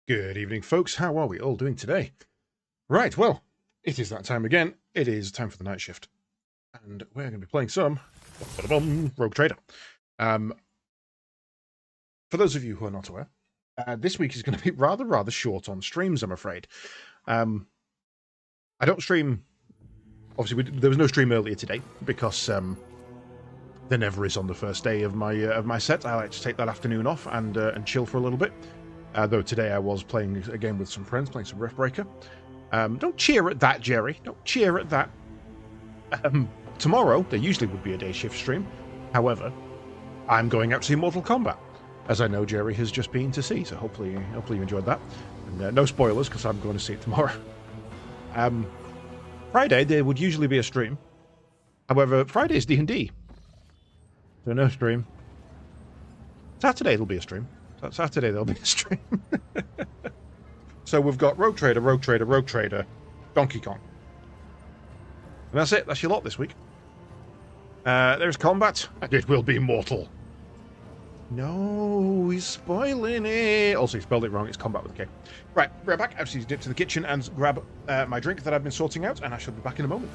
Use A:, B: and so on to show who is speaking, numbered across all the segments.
A: Good evening, folks. How are we all doing today? Right, well, it is that time again. It is time for the night shift. And we're going to be playing some Rogue Trader. For those of you who are not aware, this week is going to be rather short on streams, I'm afraid. I don't stream... Obviously, there was no stream earlier today because there never is on the first day of my set. I like to take that afternoon off and chill for a little bit. Though today I was playing a game with some friends, playing some Riftbreaker. Don't cheer at that, Jerry. Don't cheer at that. Tomorrow, there usually would be a day shift stream. However, I'm going out to see Mortal Kombat, as I know Jerry has just been to see. So hopefully you enjoyed that. And, no spoilers, because I'm going to see it tomorrow. Friday, there would usually be a stream. However, Friday is D&D. So no stream. Saturday, there'll be a stream. Saturday, there'll be a stream. So we've got Rogue Trader, Rogue Trader, Rogue Trader, Donkey Kong. And that's it. That's your lot this week. There's combat, and it will be mortal. No, he's spoiling it. Also, he spelled it wrong. It's combat with a K. Right, we're back. I've just dipped to the kitchen and grab my drink that I've been sorting out, and I shall be back in a moment.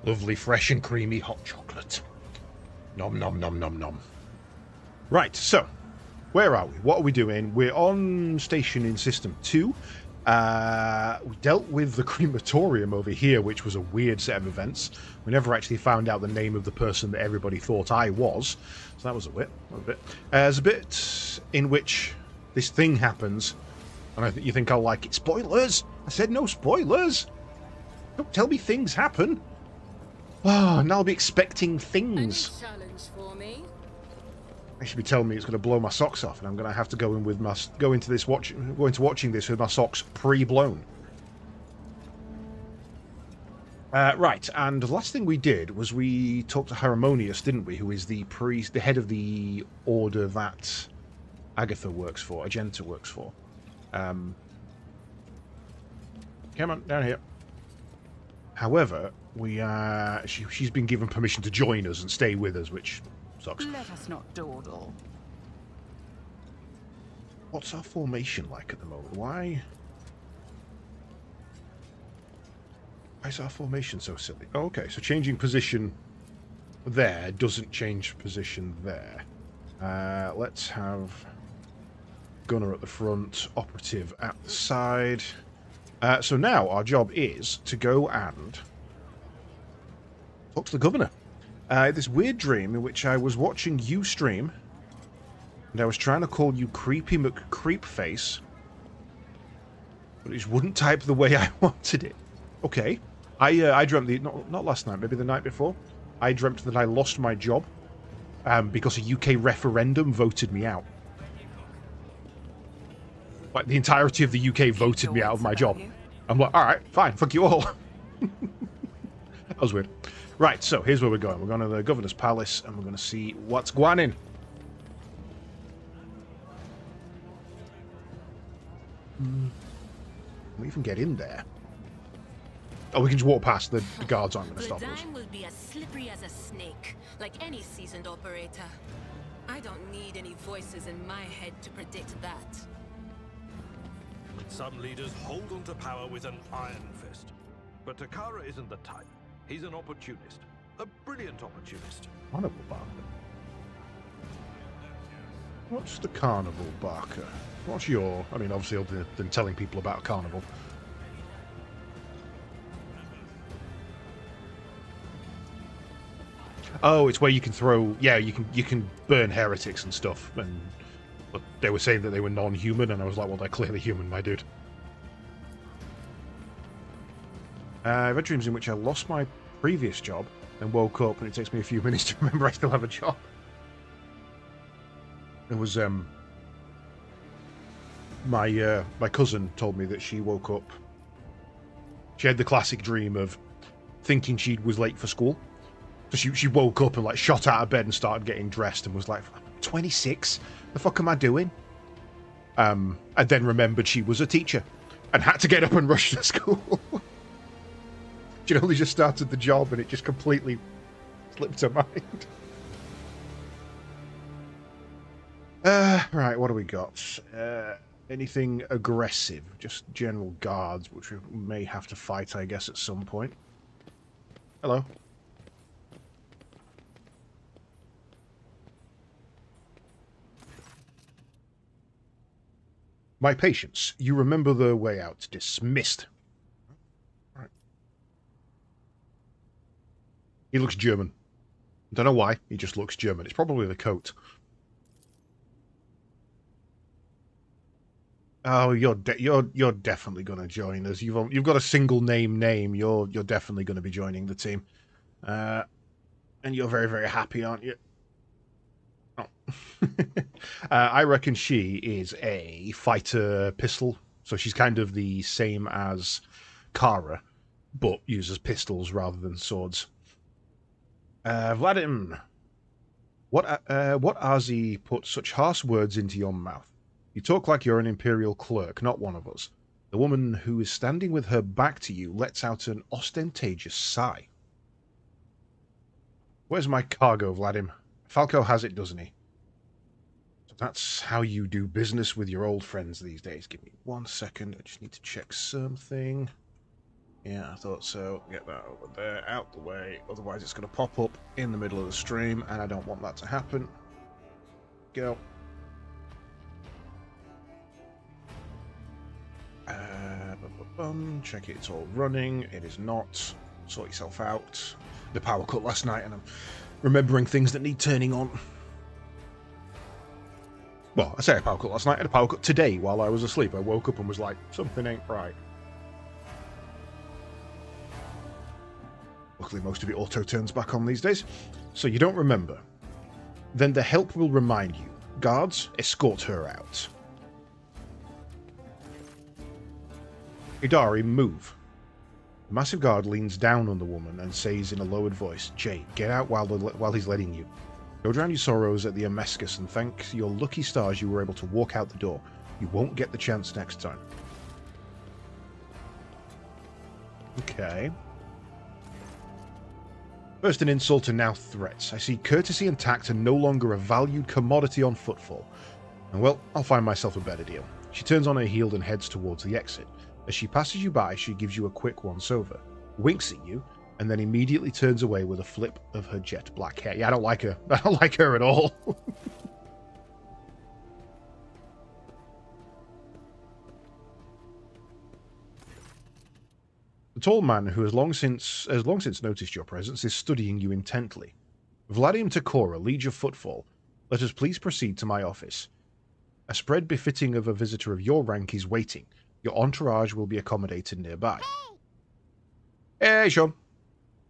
A: Lovely, fresh and creamy hot chocolate. Nom, nom, nom, nom, nom. Right, so, where are we? What are we doing? We're on station in System 2. We dealt with the crematorium over here, which was a weird set of events. We never actually found out the name of the person that everybody thought I was. So that was a bit. There's a bit in which this thing happens, and you think I'll like it. Spoilers! I said no spoilers! Don't tell me things happen! Oh, and I'll be expecting things.
B: Any challenge for me?
A: They should be telling me it's going to blow my socks off, and I'm going to have to go into watching this with my socks pre-blown. Right, and the last thing we did was we talked to Harmonious, didn't we? Who is the priest, the head of the order that Agatha works for, Agenta works for. Come on, down here. However, she's been given permission to join us and stay with us, which sucks.
C: Let us not dawdle.
A: What's our formation like at the moment? Why is our formation so silly? Oh, okay, so changing position there doesn't change position there. Let's have gunner at the front, operative at the side. So now our job is to go and talk to the governor. This weird dream in which I was watching you stream, and I was trying to call you Creepy McCreepface, but it just wouldn't type the way I wanted it. Okay, I dreamt not last night, maybe the night before. I dreamt that I lost my job because a UK referendum voted me out. Like, the entirety of the UK voted me out of my job. I'm like, alright, fine, fuck you all. That was weird. Right, so here's where we're going. We're going to the Governor's Palace, and we're going to see what's going in. Can we even get in there? Oh, we can just walk past. The guards aren't going to stop us.
B: The dime will be as slippery as a snake, like any seasoned operator. I don't need any voices in my head to predict that.
D: Some leaders hold onto power with an iron fist. But Takara isn't the type. He's an opportunist. A brilliant opportunist.
A: Carnival Barker. What's the Carnival Barker? What's your... I mean, obviously, other than telling people about Carnival. Oh, it's where you can throw... Yeah, you can burn heretics and stuff, and But they were saying that they were non-human, and I was like, well, they're clearly human, my dude. I've had dreams in which I lost my previous job and woke up, and it takes me a few minutes to remember I still have a job. It was, my cousin told me that she woke up. She had the classic dream of thinking she was late for school. So she woke up and like shot out of bed and started getting dressed and was like, 26? The fuck am I doing? And then remembered she was a teacher and had to get up and rush to school. She'd only just started the job and it just completely slipped her mind. Right, what do we got? Anything aggressive? Just general guards, which we may have to fight, I guess, at some point. Hello. My patience. You remember the way out. Dismissed. Right. He looks German. Don't know why. He just looks German. It's probably the coat. Oh, you're definitely going to join us. You've got a single name. You're definitely going to be joining the team. And you're very, very happy, aren't you? Oh. I reckon she is a fighter pistol, so she's kind of the same as Kara, but uses pistols rather than swords. Vladim, what Azi put such harsh words into your mouth? You talk like you're an Imperial clerk, not one of us. The woman who is standing with her back to you lets out an ostentatious sigh. Where's my cargo, Vladim? Falco has it, doesn't he? So that's how you do business with your old friends these days. Give me 1 second. I just need to check something. Yeah, I thought so. Get that over there, out the way. Otherwise it's going to pop up in the middle of the stream, and I don't want that to happen. Go. Check it's all running. It is not. Sort yourself out. The power cut last night, and I'm remembering things that need turning on. Well, I say a power cut last night. I had a power cut today while I was asleep. I woke up and was like, something ain't right. Luckily, most of it auto turns back on these days. So you don't remember. Then the help will remind you. Guards, escort her out. Idari, move. The massive guard leans down on the woman and says in a lowered voice, Jade, get out while he's letting you. Go drown your sorrows at the Amescus and thank your lucky stars you were able to walk out the door. You won't get the chance next time. Okay. First an insult and now threats. I see courtesy and tact are no longer a valued commodity on footfall. And well, I'll find myself a better deal. She turns on her heel and heads towards the exit. As she passes you by, she gives you a quick once-over, winks at you, and then immediately turns away with a flip of her jet black hair. Yeah, I don't like her. I don't like her at all. The tall man, who has long since noticed your presence, is studying you intently. Vladim Takora, lead your footfall. Let us please proceed to my office. A spread befitting of a visitor of your rank is waiting. Your entourage will be accommodated nearby. Hey, Sean.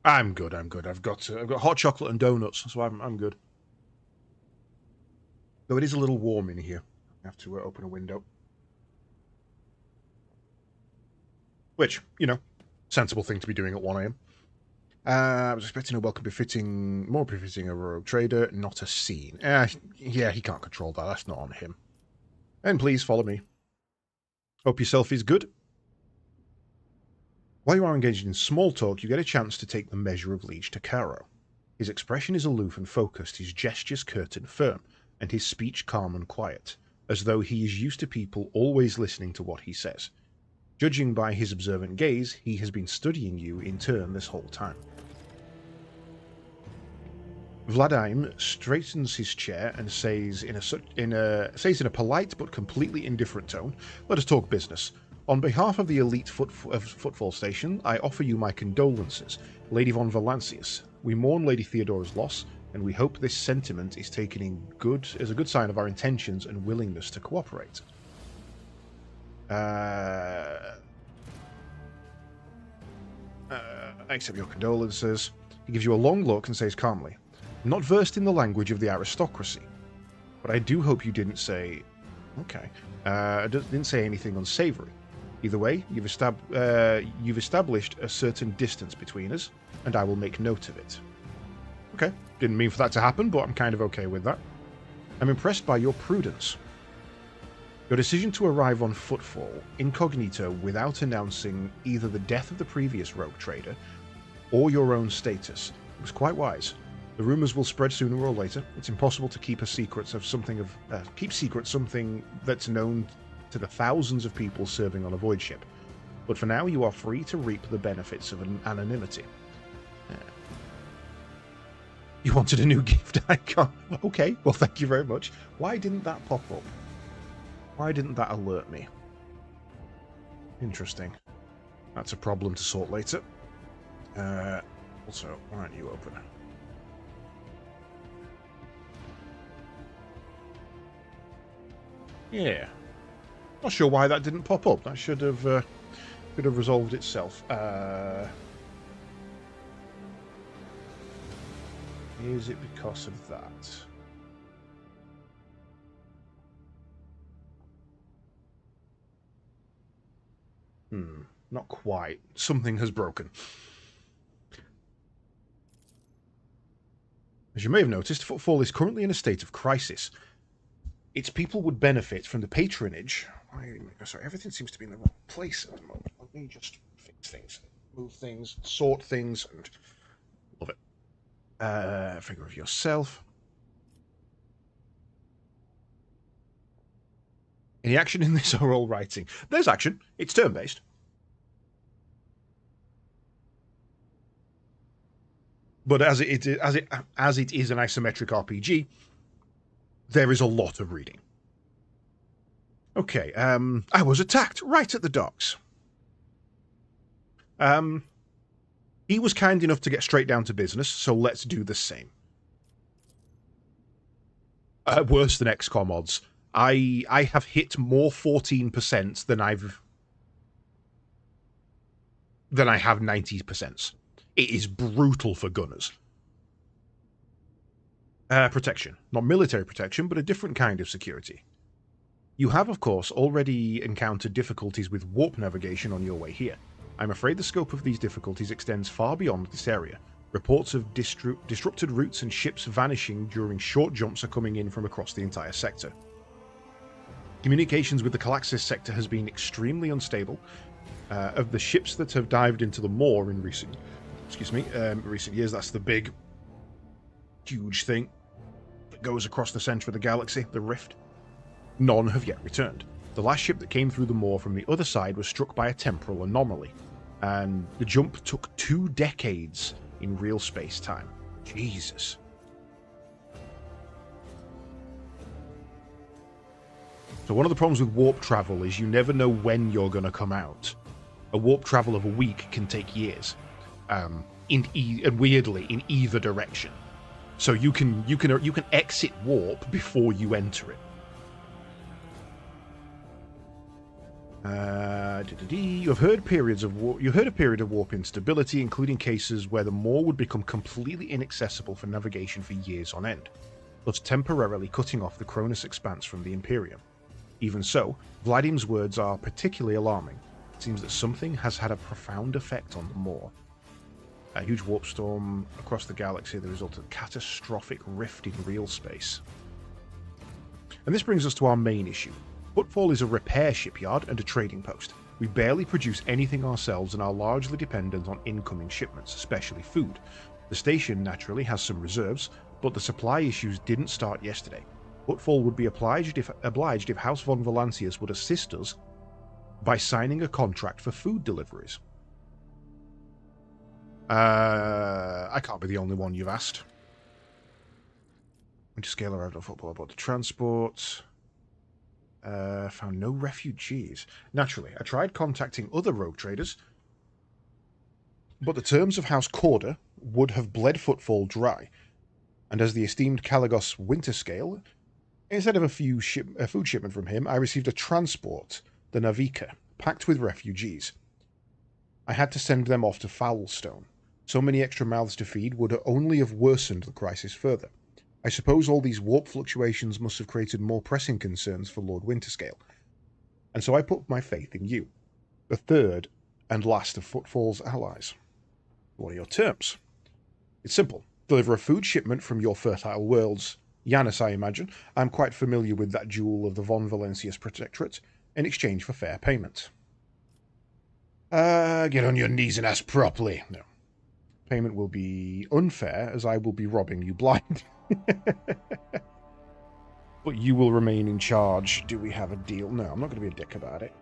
A: I'm good. I've got hot chocolate and donuts, so I'm good. Though it is a little warm in here. I have to open a window. Which, you know, sensible thing to be doing at 1 AM. I was expecting a welcome more befitting a rogue trader, not a scene. Yeah, he can't control that. That's not on him. And please follow me. Hope yourself is good. While you are engaged in small talk, you get a chance to take the measure of Liege Takaro. His expression is aloof and focused, his gestures curt and firm, and his speech calm and quiet, as though he is used to people always listening to what he says. Judging by his observant gaze, he has been studying you in turn this whole time. Vladim straightens his chair and says in a polite but completely indifferent tone, "Let us talk business. On behalf of the elite footfall station, I offer you my condolences, Lady von Valancius. We mourn Lady Theodora's loss. and we hope this sentiment is taken as a good sign of our intentions and willingness to cooperate. I accept your condolences. He gives you a long look and says calmly, not versed in the language of the aristocracy, but I do hope you didn't say... Okay. Didn't say anything unsavory. Either way, you've established a certain distance between us, and I will make note of it. Okay. Didn't mean for that to happen, but I'm kind of okay with that. I'm impressed by your prudence. Your decision to arrive on footfall, incognito, without announcing either the death of the previous rogue trader or your own status, was quite wise. The rumors will spread sooner or later. It's impossible to keep secret something that's known to the thousands of people serving on a void ship. But for now, you are free to reap the benefits of anonymity. You wanted a new gift icon? Okay, well, thank you very much. Why didn't that pop up? Why didn't that alert me? Interesting. That's a problem to sort later. Also, why aren't you open? Yeah. Not sure why that didn't pop up. That should have resolved itself. Is it because of that? Not quite. Something has broken. As you may have noticed, Footfall is currently in a state of crisis. Its people would benefit from the patronage. Sorry, everything seems to be in the wrong place at the moment. Let me just fix things, move things, sort things, and love it. Figure of yourself. Any action in this or all writing? There's action. It's turn-based. But as it is an isometric RPG, there is a lot of reading. Okay, I was attacked right at the docks. He was kind enough to get straight down to business, so let's do the same. Worse than XCOM odds. I have hit more 14% than I have 90%. It is brutal for gunners. Protection. Not military protection, but a different kind of security. You have, of course, already encountered difficulties with warp navigation on your way here. I'm afraid the scope of these difficulties extends far beyond this area. Reports of disrupted routes and ships vanishing during short jumps are coming in from across the entire sector. Communications with the Calaxis sector has been extremely unstable. Of the ships that have dived into the moor in recent years, that's the big, huge thing that goes across the center of the galaxy, the Rift. None have yet returned. The last ship that came through the moor from the other side was struck by a temporal anomaly, and the jump took 2 decades in real space-time. Jesus. So one of the problems with warp travel is you never know when you're going to come out. A warp travel of a week can take years, and weirdly in either direction. So you can exit warp before you enter it. You have heard a period of warp instability, including cases where the moor would become completely inaccessible for navigation for years on end, thus temporarily cutting off the Cronus expanse from the Imperium. Even so, Vladim's words are particularly alarming. It seems that something has had a profound effect on the moor. A huge warp storm across the galaxy, the result of a catastrophic rift in real space. And this brings us to our main issue. Footfall is a repair shipyard and a trading post. We barely produce anything ourselves and are largely dependent on incoming shipments, especially food. The station naturally has some reserves, but the supply issues didn't start yesterday. Footfall would be obliged if House von Valancius would assist us by signing a contract for food deliveries. I can't be the only one you've asked. Winter scale arrived on Football about the transport. Found no refugees. Naturally, I tried contacting other rogue traders, but the terms of House Corder would have bled Footfall dry. and as the esteemed Caligos Winterscale, instead of a food shipment from him, I received a transport, the Navica, packed with refugees. I had to send them off to Foulstone. So many extra mouths to feed would only have worsened the crisis further. I suppose all these warp fluctuations must have created more pressing concerns for Lord Winterscale. And so I put my faith in you, the third and last of Footfall's allies. What are your terms? It's simple. Deliver a food shipment from your fertile worlds, Janus, I imagine. I'm quite familiar with that jewel of the Von Valencius Protectorate, in exchange for fair payment. Get on your knees and ask properly. No. Payment will be unfair, as I will be robbing you blind. But you will remain in charge. Do we have a deal? No, I'm not going to be a dick about it.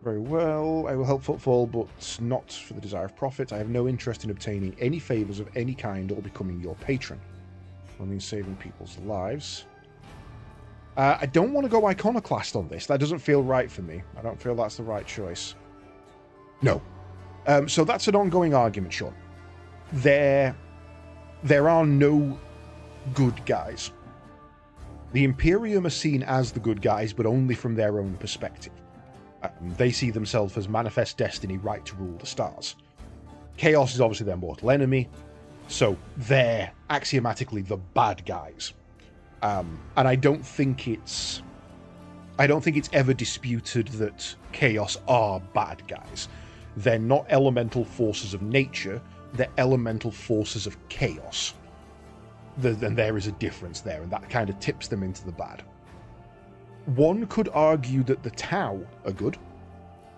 A: Very well, I will help Footfall, but not for the desire of profit. I have no interest in obtaining any favours of any kind or becoming your patron. Only in saving people's lives. I don't want to go iconoclast on this. That doesn't feel right for me. I don't feel that's the right choice. No. So that's an ongoing argument, Sean. There are no good guys. The Imperium are seen as the good guys, but only from their own perspective. They see themselves as manifest destiny, right to rule the stars. Chaos is obviously their mortal enemy, so they're axiomatically the bad guys. And I don't think it's ever disputed that Chaos are bad guys. They're not elemental forces of nature, they're elemental forces of chaos. Then there is a difference there, and that kind of tips them into the bad. One could argue that the Tau are good,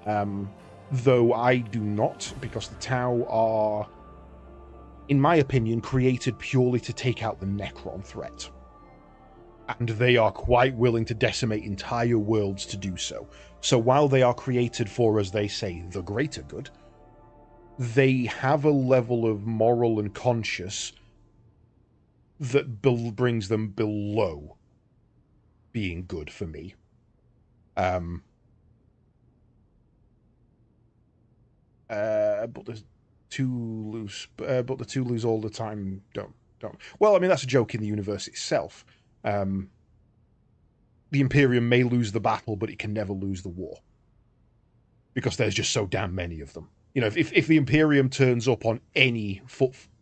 A: though I do not, because the Tau are, in my opinion, created purely to take out the Necron threat. And they are quite willing to decimate entire worlds to do so. So while they are created for, as they say, the greater good, they have a level of moral and conscience that brings them below being good for me. But the two lose, but the two lose all the time. Don't. Well, I mean, that's a joke in the universe itself. The Imperium may lose the battle, but it can never lose the war, because there's just so damn many of them. You know, if the Imperium turns up on any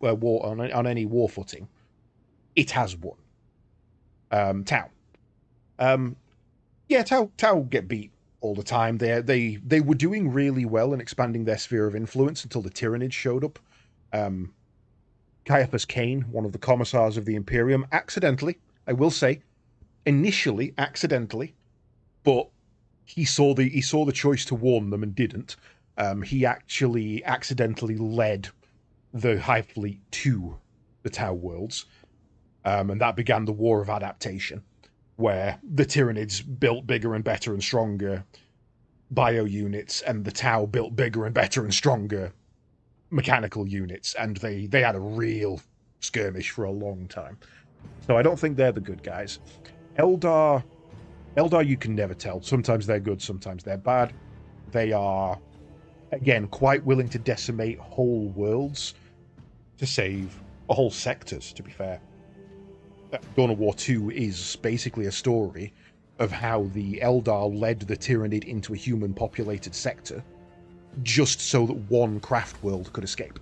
A: war on any war footing, it has won. Tau. Yeah, Tau get beat all the time. They were doing really well in expanding their sphere of influence until the Tyranids showed up. Caiaphas Cain, one of the commissars of the Imperium, accidentally, I will say, initially accidentally, but he saw the choice to warn them and didn't. He actually accidentally led the High Fleet to the Tau worlds, and that began the War of Adaptation, where the Tyranids built bigger and better and stronger bio units, and the Tau built bigger and better and stronger mechanical units, and they had a real skirmish for a long time. So I don't think they're the good guys. Eldar, you can never tell. Sometimes they're good, sometimes they're bad. They are, again, quite willing to decimate whole worlds to save whole sectors, to be fair. Dawn of War 2 is basically a story of how the Eldar led the Tyranid into a human-populated sector just so that one craft world could escape.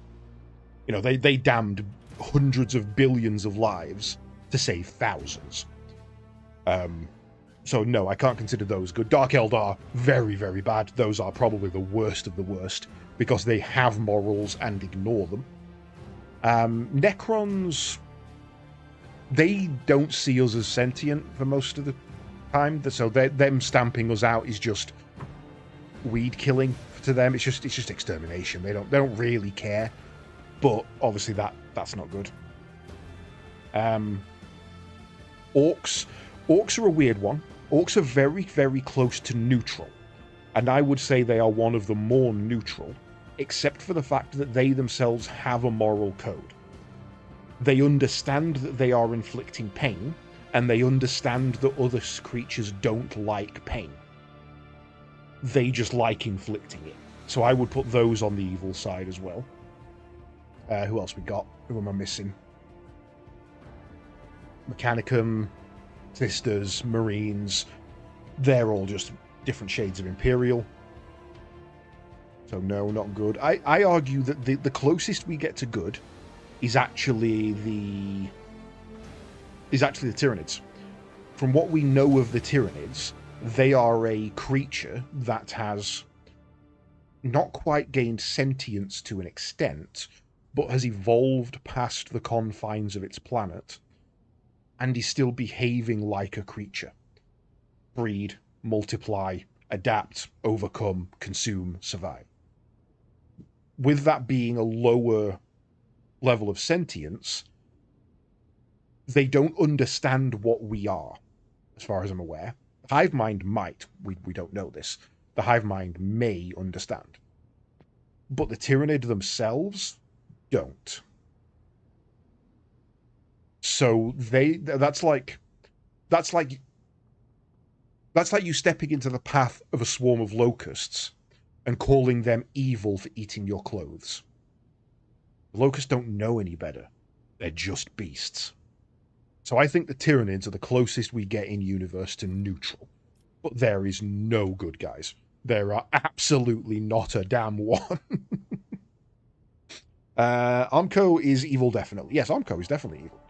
A: You know, they damned hundreds of billions of lives to save thousands. So no, I can't consider those good. Dark Eldar, very, very bad. Those are probably the worst of the worst, because they have morals and ignore them. Necrons, they don't see us as sentient for most of the time, so them stamping us out is just weed killing to them. It's just extermination. They don't really care, but obviously that's not good. Orcs are a weird one. Orcs are very, very close to neutral, and I would say they are one of the more neutral, except for the fact that they themselves have a moral code. They understand that they are inflicting pain, and they understand that other creatures don't like pain. They just like inflicting it. So I would put those on the evil side as well. Who else we got? Who am I missing? Mechanicum, Sisters, Marines, they're all just different shades of Imperial. So no, not good. I argue that the closest we get to good is actually the Tyranids. From what we know of the Tyranids, they are a creature that has not quite gained sentience to an extent, but has evolved past the confines of its planet and is still behaving like a creature. Breed, multiply, adapt, overcome, consume, survive. With that being a lower level of sentience, they don't understand what we are, as far as I'm aware. The hive mind might. We don't know this. The hive mind may understand. But the Tyranid themselves don't. So that's like you stepping into the path of a swarm of locusts and calling them evil for eating your clothes. The locusts don't know any better. They're just beasts. So I think the Tyranids are the closest we get in universe to neutral. But there is no good guys. There are absolutely not a damn one. Armco is evil, definitely. Yes, Armco is definitely evil.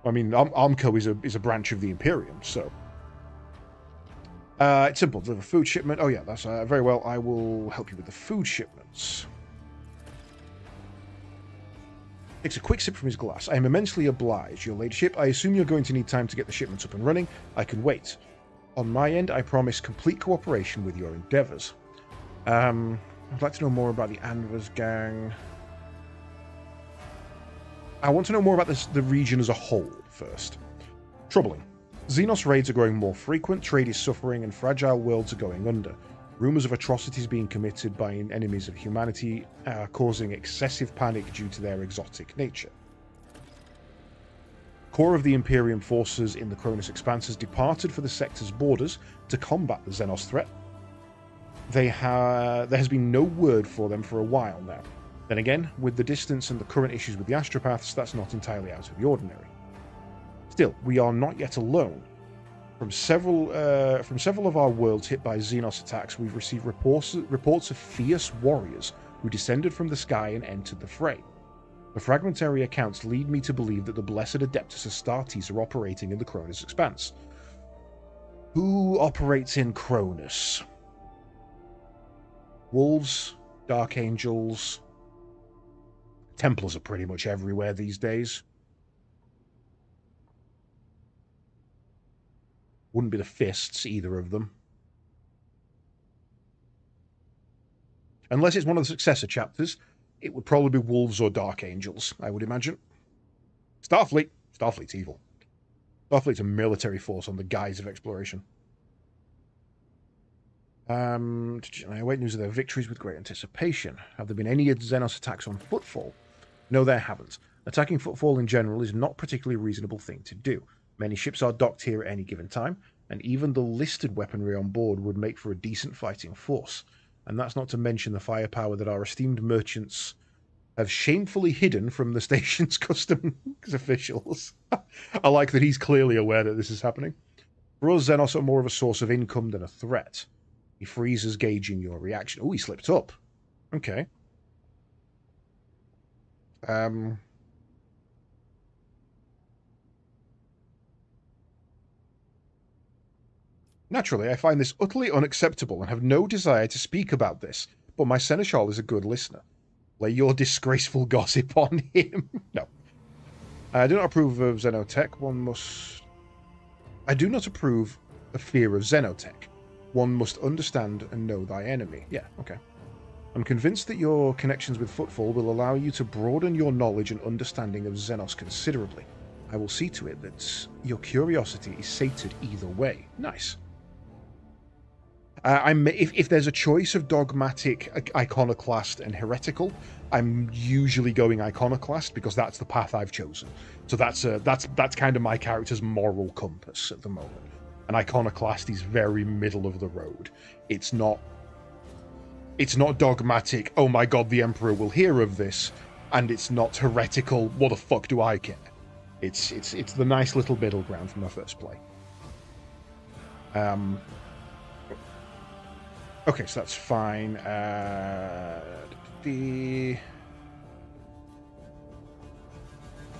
A: I mean, Armco is a branch of the Imperium, so... it's simple. Deliver food shipment. Oh yeah, that's very well. I will help you with the food shipments. Takes a quick sip from his glass. I am immensely obliged, your ladyship. I assume you're going to need time to get the shipments up and running. I can wait. On my end, I promise complete cooperation with your endeavours. I'd like to know more about the Anvers gang. I want to know more about the region as a whole first. Troubling. Xenos raids are growing more frequent, trade is suffering, and fragile worlds are going under. Rumours of atrocities being committed by enemies of humanity are causing excessive panic due to their exotic nature. Core of the Imperium forces in the Cronus Expanse has departed for the sector's borders to combat the Xenos threat. There has been no word for them for a while now. Then again, with the distance and the current issues with the astropaths, that's not entirely out of the ordinary. Still, we are not yet alone. From several of our worlds hit by Xenos attacks, we've received reports of fierce warriors who descended from the sky and entered the fray. The fragmentary accounts lead me to believe that the Blessed Adeptus Astartes are operating in the Cronus Expanse. Who operates in Cronus? Wolves, Dark Angels... Templars are pretty much everywhere these days. Wouldn't be the Fists, either of them. Unless it's one of the successor chapters, it would probably be Wolves or Dark Angels, I would imagine. Starfleet. Starfleet's evil. Starfleet's a military force on the guise of exploration. I await news of their victories with great anticipation. Have there been any Xenos attacks on Footfall? No, there haven't. Attacking Footfall in general is not particularly a reasonable thing to do. Many ships are docked here at any given time, and even the listed weaponry on board would make for a decent fighting force. And that's not to mention the firepower that our esteemed merchants have shamefully hidden from the station's customs officials. I like that he's clearly aware that this is happening. For us, Xenos are more of a source of income than a threat. He freezes, gauging your reaction. Oh, he slipped up. Okay. Naturally, I find this utterly unacceptable and have no desire to speak about this, but my seneschal is a good listener. Lay your disgraceful gossip on him. No. I do not approve of xenotech. I do not approve of fear of xenotech. One must understand and know thy enemy. Yeah, okay. I'm convinced that your connections with Footfall will allow you to broaden your knowledge and understanding of Xenos considerably. I will see to it that your curiosity is sated either way. Nice. If there's a choice of dogmatic, iconoclast, and heretical, I'm usually going iconoclast because that's the path I've chosen. So that's kind of my character's moral compass at the moment. An iconoclast is very middle of the road. It's not dogmatic, oh my god, the Emperor will hear of this, and it's not heretical, what the fuck do I care? It's the nice little middle ground from my first play. Okay, so that's fine. The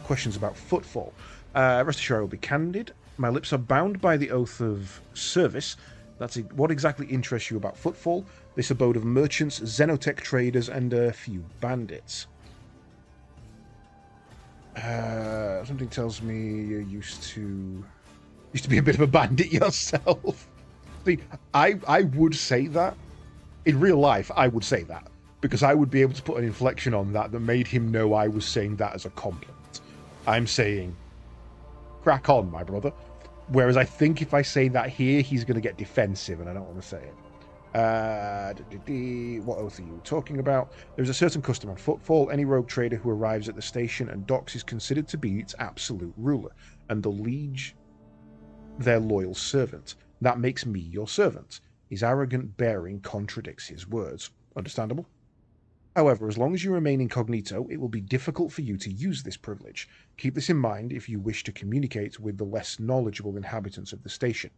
A: questions about footfall. Rest assured, I will be candid. My lips are bound by the oath of service. That's what exactly interests you about footfall? This abode of merchants, xenotech traders, and a few bandits. Something tells me you used to be a bit of a bandit yourself. See, I would say that in real life. I would say that because I would be able to put an inflection on that made him know I was saying that as a compliment. I'm saying, crack on, my brother. Whereas I think if I say that here, he's going to get defensive, and I don't want to say it. What oath are you talking about? There's a certain custom on footfall. Any rogue trader who arrives at the station and docks is considered to be its absolute ruler, and the liege their loyal servant. That makes me your servant. His arrogant bearing contradicts his words. Understandable? However, as long as you remain incognito, it will be difficult for you to use this privilege. Keep this in mind if you wish to communicate with the less knowledgeable inhabitants of the station.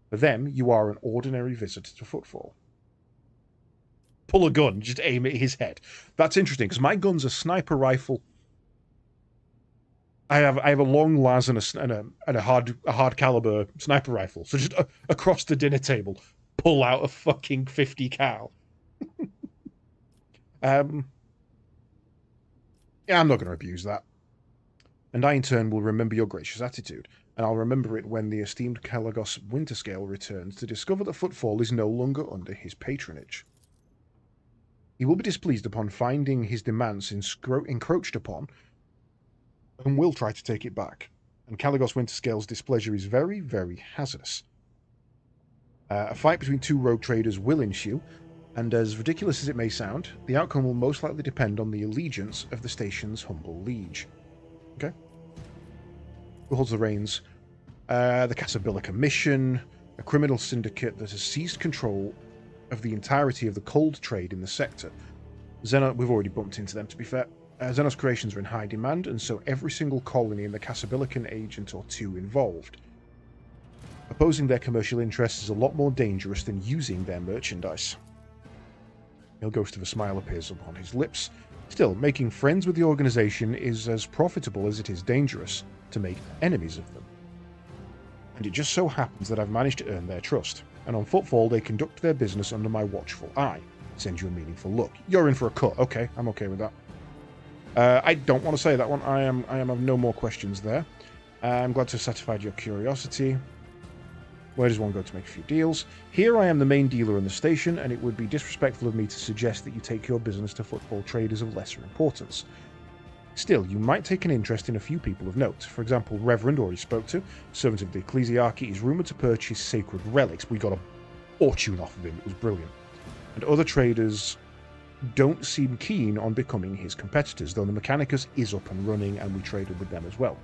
A: For them, you are an ordinary visitor to Footfall. Pull a gun, just aim at his head. That's interesting, because my gun's a sniper rifle. I have a long las and a hard caliber sniper rifle. So just across the dinner table, pull out a fucking 50 cal. Yeah, I'm not going to abuse that. And I, in turn, will remember your gracious attitude, and I'll remember it when the esteemed Kalagos Winterscale returns to discover that Footfall is no longer under his patronage. He will be displeased upon finding his demands encroached upon, and will try to take it back. And Kalagos Winterscale's displeasure is very, very hazardous. A fight between two rogue traders will ensue, and as ridiculous as it may sound, the outcome will most likely depend on the allegiance of the station's humble liege. Okay? Who holds the reins? The Casablanca mission, a criminal syndicate that has seized control of the entirety of the cold trade in the sector. We've already bumped into them, to be fair. Xenos creations are in high demand, and so every single colony in the Casablancan agent or two involved. Opposing their commercial interests is a lot more dangerous than using their merchandise. A ghost of a smile appears upon his lips. Still, making friends with the organization is as profitable as it is dangerous to make enemies of them. And it just so happens that I've managed to earn their trust, and on Footfall they conduct their business under my watchful eye. Send you a meaningful look. You're in for a cut. Okay, I'm okay with that. I don't want to say that one. I have no more questions there. I'm glad to have satisfied your curiosity. Where does one go to make a few deals? Here I am the main dealer in the station, and it would be disrespectful of me to suggest that you take your business to Footfall traders of lesser importance. Still, you might take an interest in a few people of note. For example, Reverend, already spoke to, servant of the Ecclesiarchy, is rumoured to purchase sacred relics. We got a fortune off of him. It was brilliant. And other traders don't seem keen on becoming his competitors, though the Mechanicus is up and running, and we traded with them as well.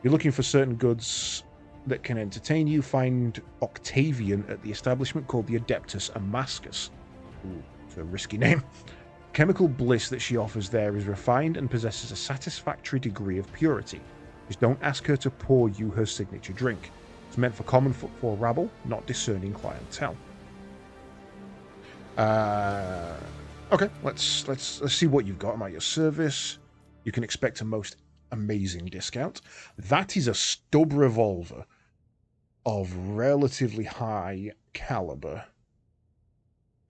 A: You're looking for certain goods that can entertain you, find Octavian at the establishment called the Adeptus Amascus. Ooh, it's a risky name. Chemical bliss that she offers there is refined and possesses a satisfactory degree of purity. Just don't ask her to pour you her signature drink. It's meant for common Footfall rabble, not discerning clientele. Okay, let's see what you've got. I'm at your service. You can expect a most amazing discount. That is a stub revolver of relatively high caliber.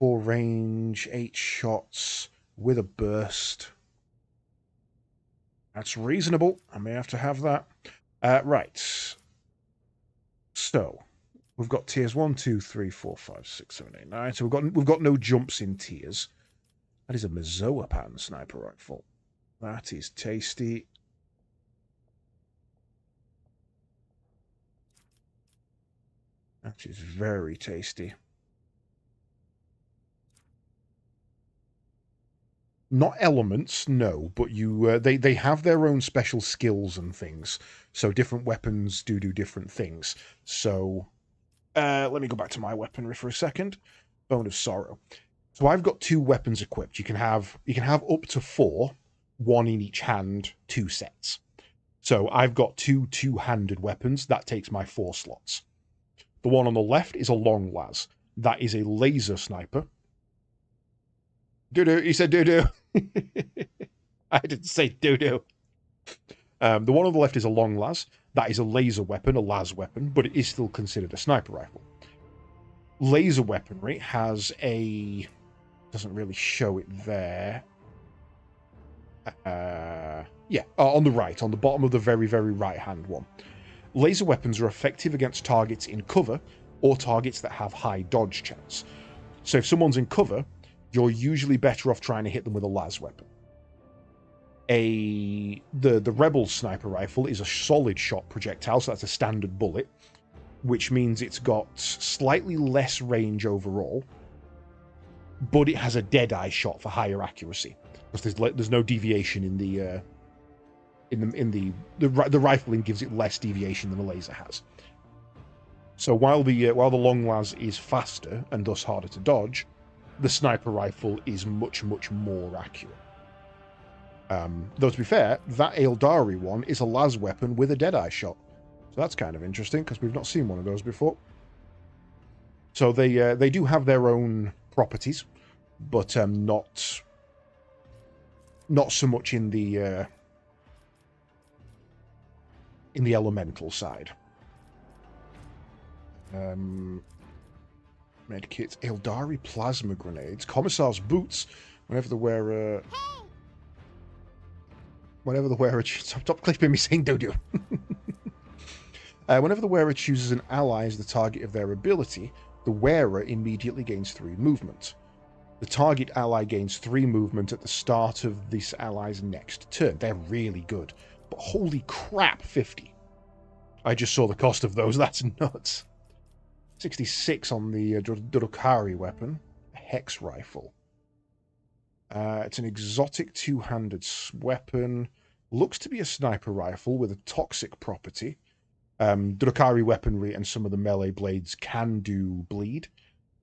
A: 4 range, 8 shots with a burst. That's reasonable. I may have to have that. Right. So we've got tiers 1, 2, 3, 4, 5, 6, 7, 8, 9. So we've got no jumps in tiers. That is a Mazoapan sniper rifle. That is tasty. That is very tasty. Not elements, no, but you they have their own special skills and things. So different weapons do different things. So let me go back to my weaponry for a second. Bone of Sorrow. So I've got 2 weapons equipped. You can have up to 4, 1 in each hand, 2 sets. So I've got two two-handed weapons. That takes my 4 slots. The one on the left is a long las. That is a laser sniper. Doo-doo, he said doo-doo. I didn't say doo-doo. The one on the left is a long las. That is a laser weapon, a las weapon, but it is still considered a sniper rifle. Laser weaponry has a... doesn't really show it there. Yeah, on the right, on the bottom of the very, very right-hand one. Laser weapons are effective against targets in cover or targets that have high dodge chance. So if someone's in cover, you're usually better off trying to hit them with a las weapon. The Rebel sniper rifle is a solid shot projectile, so that's a standard bullet, which means it's got slightly less range overall, but it has a dead-eye shot for higher accuracy, because there's no deviation in the rifling gives it less deviation than a laser has. So while the long las is faster and thus harder to dodge, the sniper rifle is much more accurate. Though to be fair, that Aeldari one is a las weapon with a dead-eye shot. So that's kind of interesting, because we've not seen one of those before. So they do have their own properties, but not so much in the elemental side. Medkits, Aeldari plasma grenades, Commissar's boots. Whenever the wearer stop clipping me saying doo-doo. Whenever the wearer chooses an ally as the target of their ability, the wearer immediately gains 3 movement. The target ally gains 3 movement at the start of this ally's next turn. They're really good. But holy crap, 50. I just saw the cost of those. That's nuts. 66 on the Dodokari weapon. A Hex rifle. It's an exotic two-handed weapon. Looks to be a sniper rifle with a toxic property. Dodokari weaponry and some of the melee blades can do bleed.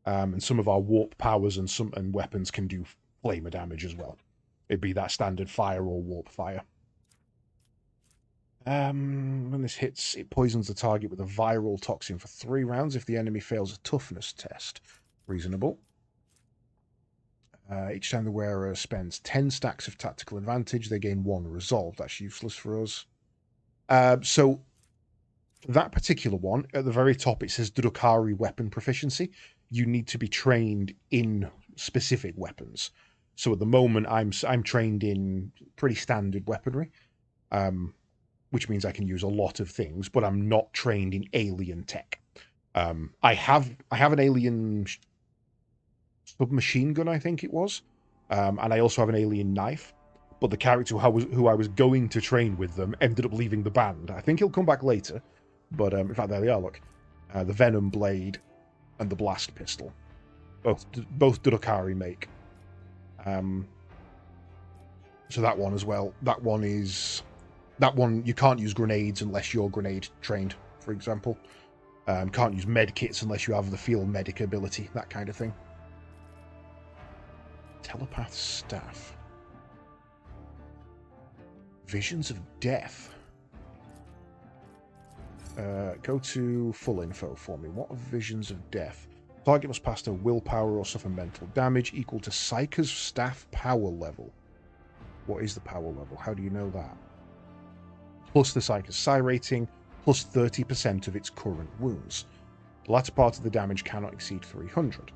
A: And some of our warp powers and weapons can do flamer damage as well. It'd be that standard fire or warp fire. When this hits, it poisons the target with a viral toxin for 3 rounds if the enemy fails a toughness test. Reasonable. Each time the wearer spends 10 stacks of tactical advantage, they gain 1 resolve. That's useless for us. So, that particular one, at the very top it says Dodokari weapon proficiency. You need to be trained in specific weapons. So at the moment, I'm trained in pretty standard weaponry, which means I can use a lot of things, but I'm not trained in alien tech. I have an alien submachine gun, I think it was, and I also have an alien knife. But the character who I was going to train with them ended up leaving the band. I think he'll come back later, but in fact, there they are. Look, the Venom blade and the blast pistol, both Dodokari make. So that one as well. That one you can't use grenades unless you're grenade trained, for example. Can't use med kits unless you have the field medic ability, that kind of thing. Telepath staff. Visions of death. Go to full info for me. What are visions of death? Target must pass a willpower or suffer mental damage equal to Psyker's staff power level. What is the power level? How do you know that? Plus the Psyker's Psi rating, plus 30% of its current wounds. The latter part of the damage cannot exceed 300.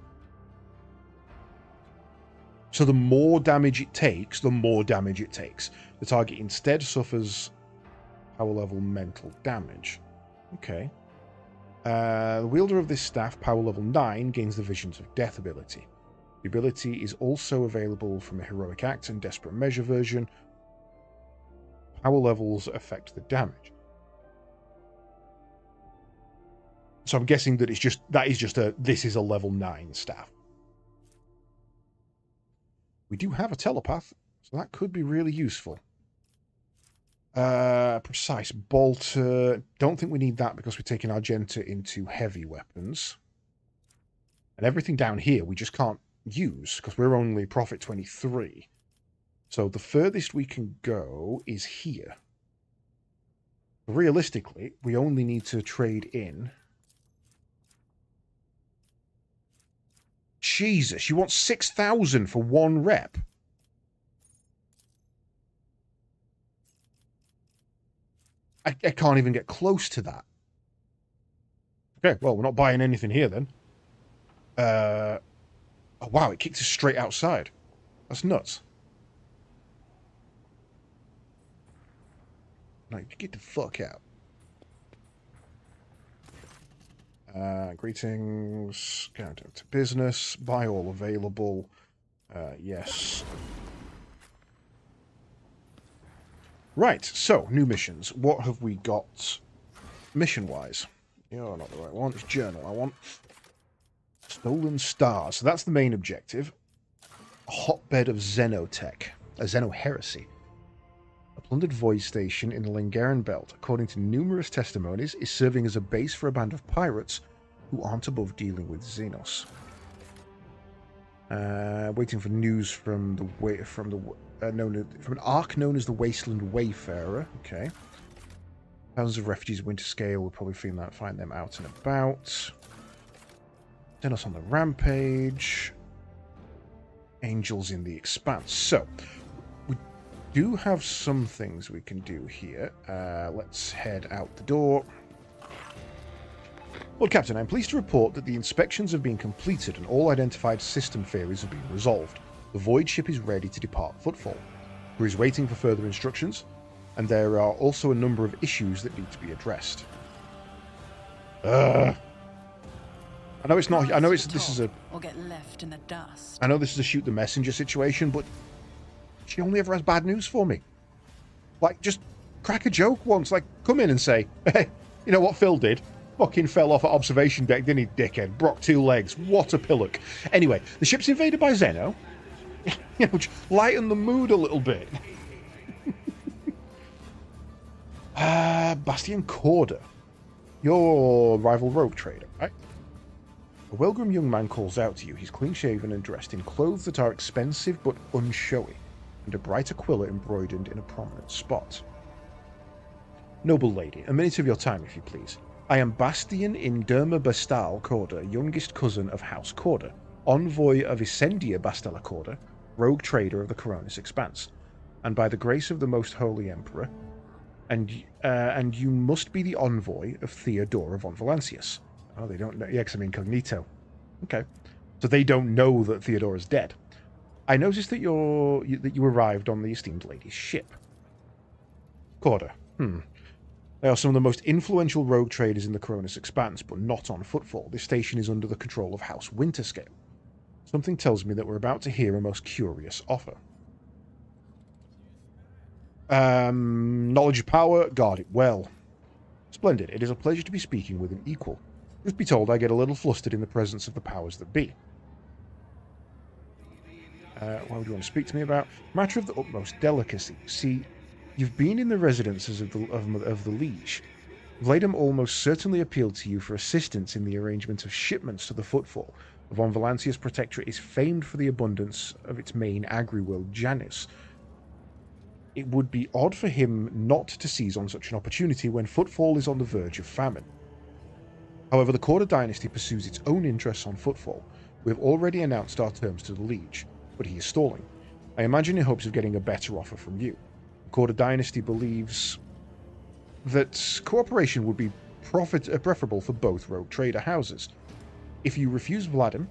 A: So the more damage it takes, the more damage it takes. The target instead suffers power level mental damage. Okay. The wielder of this staff, power level 9, gains the Visions of Death ability. The ability is also available from a Heroic Act and Desperate Measure version. Power levels affect the damage. So I'm guessing that this is a level 9 staff. We do have a telepath, so that could be really useful. Precise bolter. Don't think we need that because we're taking Argenta into heavy weapons. And everything down here we just can't use because we're only Prophet 23. So the furthest we can go is here. Realistically, we only need to trade in. Jesus, you want 6,000 for one rep? I can't even get close to that. Okay, well, we're not buying anything here then. Oh, wow, it kicked us straight outside. That's nuts. No, get the fuck out. Greetings. Going to business. Buy all available. Yes. Right, so, new missions. What have we got mission-wise? You're not the right one. It's journal I want. Stolen Stars. So that's the main objective. A hotbed of Xenotech. A Xenoheresy. A plundered void station in the Lengaren Belt, according to numerous testimonies, is serving as a base for a band of pirates who aren't above dealing with Xenos. Waiting for news from an arc known as the Wasteland Wayfarer. Okay. Thousands of refugees of Winter Scale. We'll probably find them out and about. Xenos on the rampage. Angels in the Expanse. So, we do have some things we can do here. Let's head out the door. Lord Captain, I'm pleased to report that the inspections have been completed and all identified system failures have been resolved. The Void ship is ready to depart Footfall. Crew is waiting for further instructions, and there are also a number of issues that need to be addressed. I know it's not. I know this is a.
C: Or get left in the dust.
A: I know this is a shoot the messenger situation, but she only ever has bad news for me. Like, just crack a joke once. Like, come in and say, "Hey, you know what Phil did? Fucking fell off at observation deck, didn't he, dickhead? Broke 2 legs. What a pillock." Anyway, the ship's invaded by Xeno. You know, just lighten the mood a little bit. Bastian Corder. Your rival rogue trader, right? A well-groomed young man calls out to you. He's clean-shaven and dressed in clothes that are expensive but unshowy, and a bright aquila embroidered in a prominent spot. Noble lady, a minute of your time, if you please. I am Bastian Inderma Bastal Corder, youngest cousin of House Corder, envoy of Essendia Bastella Corder, rogue trader of the Coronis Expanse, and by the grace of the Most Holy Emperor, and you must be the envoy of Theodora von Valancius. Oh, they don't know. Yeah, because I'm incognito. Okay. So they don't know that Theodora's dead. I noticed that you arrived on the esteemed lady's ship. Corder. They are some of the most influential rogue traders in the Coronis Expanse, but not on Footfall. This station is under the control of House Winterscale. Something tells me that we're about to hear a most curious offer. Knowledge of power, guard it well. Splendid. It is a pleasure to be speaking with an equal. Truth be told, I get a little flustered in the presence of the powers that be. What do you want to speak to me about? Matter of the utmost delicacy. See, you've been in the residences of the Liege. Vladimir almost certainly appealed to you for assistance in the arrangement of shipments to the Footfall. Von Valancius Protectorate is famed for the abundance of its main agri-world, Janus. It would be odd for him not to seize on such an opportunity when Footfall is on the verge of famine. However, the Corder dynasty pursues its own interests on Footfall. We have already announced our terms to the Liege, but he is stalling. I imagine in hopes of getting a better offer from you. The Corder dynasty believes that cooperation would be preferable for both rogue trader houses. If you refuse Vladimir,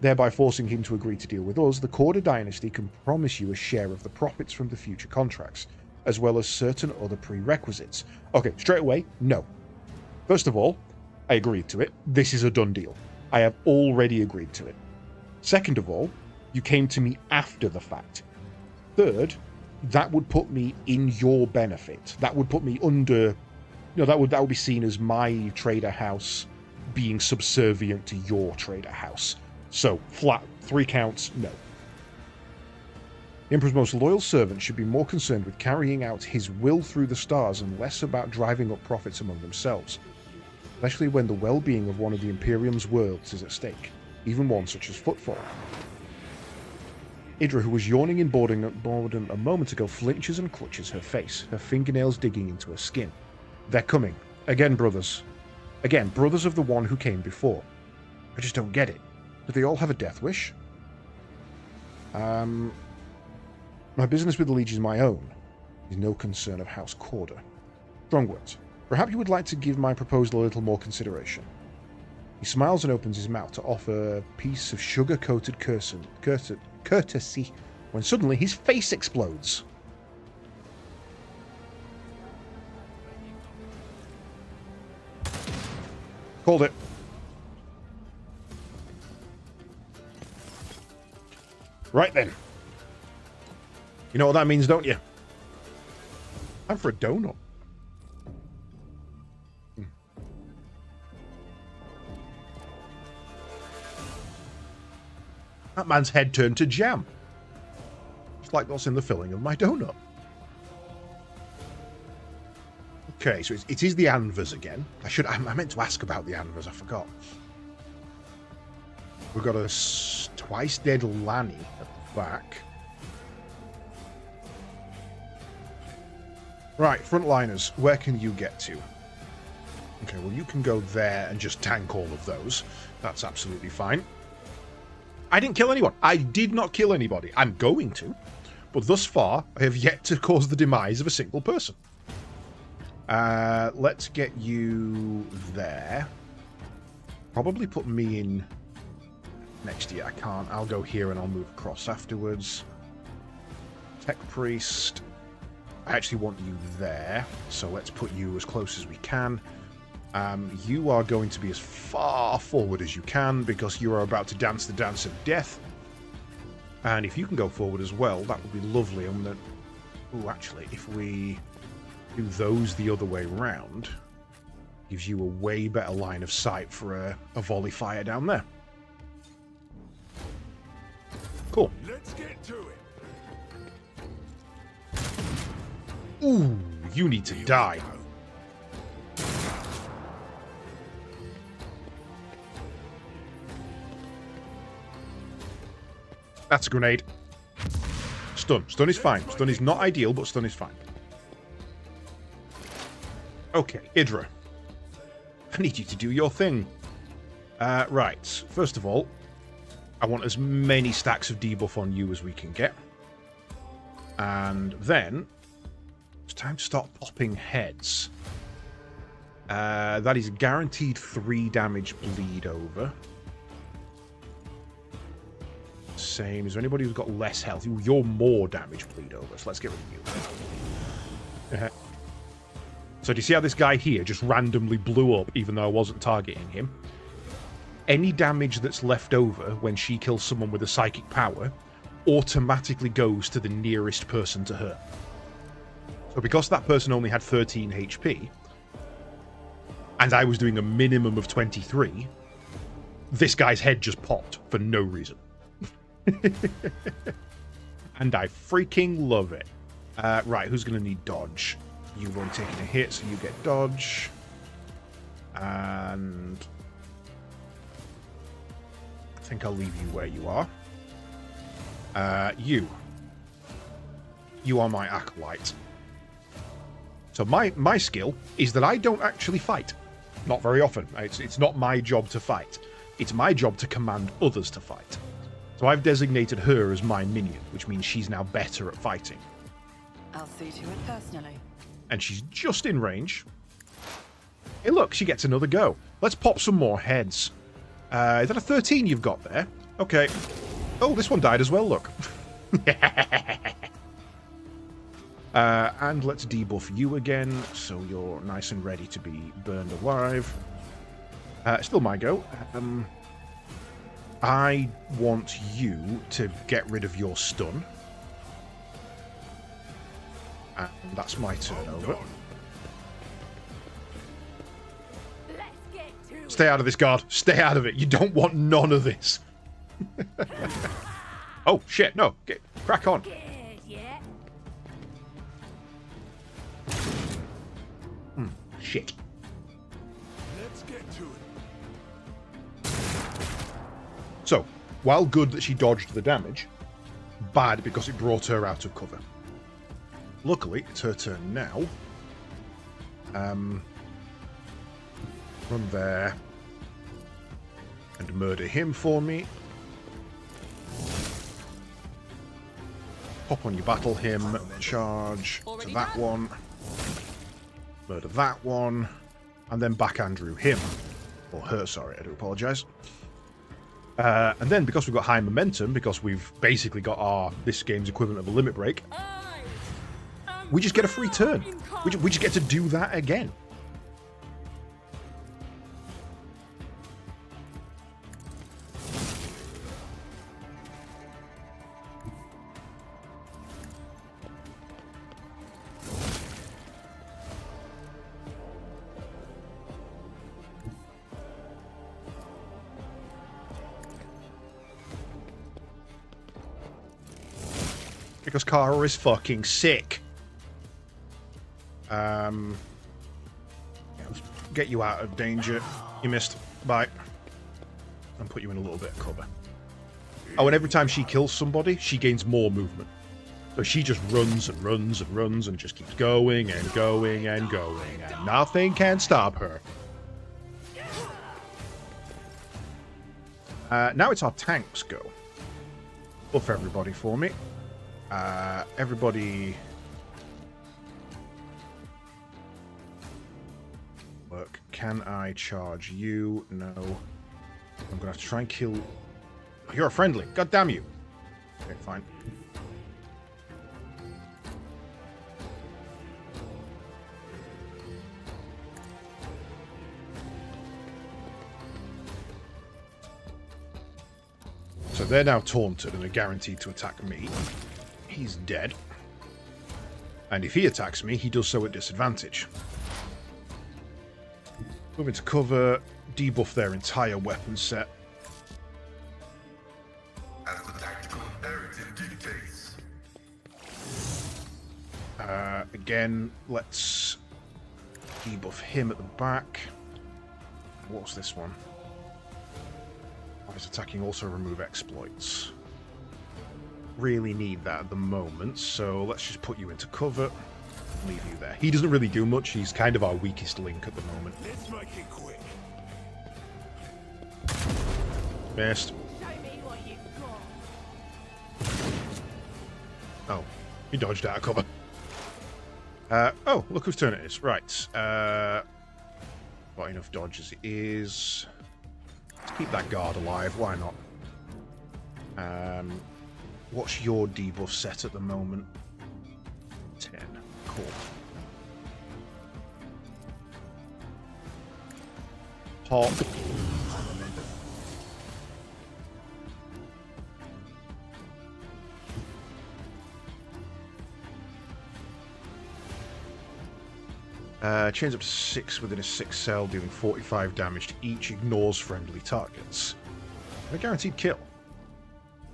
A: thereby forcing him to agree to deal with us, the Corder dynasty can promise you a share of the profits from the future contracts, as well as certain other prerequisites. Okay, straight away, no. First of all, I agreed to it. This is a done deal. I have already agreed to it. Second of all, you came to me after the fact. Third, that would put me in your benefit. That would put me under, you know, that would be seen as my trader house being subservient to your trader house. So, flat, 3 counts, no. The Emperor's most loyal servant should be more concerned with carrying out his will through the stars and less about driving up profits among themselves, especially when the well-being of one of the Imperium's worlds is at stake, even one such as Footfall. Idra, who was yawning in boredom a moment ago, flinches and clutches her face, her fingernails digging into her skin. They're coming. Again, brothers. Again, brothers of the one who came before. I just don't get it. Do they all have a death wish? My business with the Legion is my own. It is no concern of House Corder. Strong words. Perhaps you would like to give my proposal a little more consideration. He smiles and opens his mouth to offer a piece of sugar-coated courtesy when suddenly his face explodes. Called it. Right then. You know what that means, don't you? Time for a donut. That man's head turned to jam. It's like what's in the filling of my donut. Okay, so it is the Anvers again. I meant to ask about the Anvers, I forgot. We've got a twice dead Lanny at the back. Right, frontliners, where can you get to? Okay, well you can go there and just tank all of those. That's absolutely fine. I didn't kill anyone. I did not kill anybody. I'm going to. But thus far, I have yet to cause the demise of a single person. Let's get you there. Probably put me in next year. I can't. I'll go here and I'll move across afterwards. Tech Priest. I actually want you there. So let's put you as close as we can. You are going to be as far forward as you can because you are about to dance the dance of death. And if you can go forward as well, that would be lovely. I'm gonna... Ooh, actually, if we do those the other way round, gives you a way better line of sight for a volley fire down there. Cool.
D: Let's get to it.
A: Ooh, you need to die. That's a grenade. Stun. Stun is fine. Stun is not ideal, but stun is fine. Okay, Idra. I need you to do your thing. Right. First of all, I want as many stacks of debuff on you as we can get. And then, it's time to start popping heads. That is guaranteed 3 damage bleed over. Same. Is there anybody who's got less health? You're more damage bleed over, so let's get rid of you. So do you see how this guy here just randomly blew up even though I wasn't targeting him? Any damage that's left over when she kills someone with a psychic power automatically goes to the nearest person to her. So because that person only had 13 HP, and I was doing a minimum of 23, this guy's head just popped for no reason. And I freaking love it. Right, who's going to need dodge? You've already taken a hit, so you get dodge. And I think I'll leave you where you are. You are my acolyte. So my skill is that I don't actually fight. Not very often. It's not my job to fight. It's my job to command others to fight. So I've designated her as my minion, which means she's now better at fighting.
C: I'll see to it personally.
A: And she's just in range. Hey, look, she gets another go. Let's pop some more heads. Is that a 13 you've got there? Okay. Oh, this one died as well, look. And let's debuff you again, so you're nice and ready to be burned alive. Still my go. I want you to get rid of your stun. And that's my turn over. Stay out of this, guard. Stay out of it. You don't want none of this. Oh, shit. No. Crack on. Shit.
D: Let's get to it.
A: So, while good that she dodged the damage, bad because it brought her out of cover. Luckily, it's her turn now. Run there. And murder him for me. Pop on your battle hymn. Charge to that one. Murder that one. And then back Andrew him. Or her, sorry, I do apologise. And then, because we've got high momentum, because we've basically got this game's equivalent of a limit break, we just get a free turn. We just get to do that again. Because Kara is fucking sick. Yeah, let's get you out of danger. You missed. Bye. And put you in a little bit of cover. Oh, and every time she kills somebody, she gains more movement. So she just runs and runs and runs and just keeps going and going and going. And nothing can stop her. Now it's our tanks go. Buff everybody for me. Everybody work. Can I charge you? No. I'm gonna have to try and kill. You're a friendly. God damn you. Okay, fine. So they're now taunted and are guaranteed to attack me. He's dead. And if he attacks me, he does so at disadvantage. Move into cover, debuff their entire weapon set.
E: As the tactical imperative dictates.
A: Again, let's debuff him at the back. What's this one? His attacking also remove exploits. Really need that at the moment, so let's just put you into cover. Leave you there. He doesn't really do much. He's kind of our weakest link at the moment.
E: Let's make it quick.
A: Missed.
B: Show me what you've got.
A: Oh, he dodged out of cover. Oh, look whose turn it is. Right. Got enough dodge as it is. Let's keep that guard alive. Why not? What's your debuff set at the moment? 10. Cool. Hop. Chains up to 6 within a 6 cell, dealing 45 damage to each. Ignores friendly targets. And a guaranteed kill.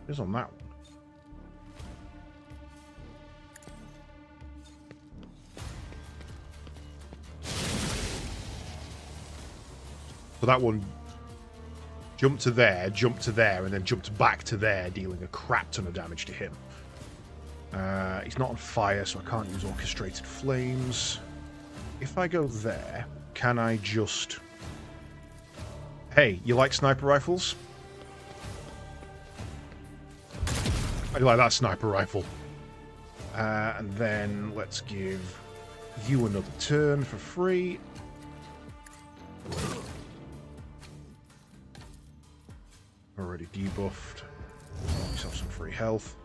A: Is on that one. So that one jumped to there, and then jumped back to there, dealing a crap ton of damage to him. He's not on fire, so I can't use orchestrated flames. If I go there, can I just... Hey, you like sniper rifles? How do you like that sniper rifle? And then let's give you another turn for free. Already debuffed. Got myself some free health.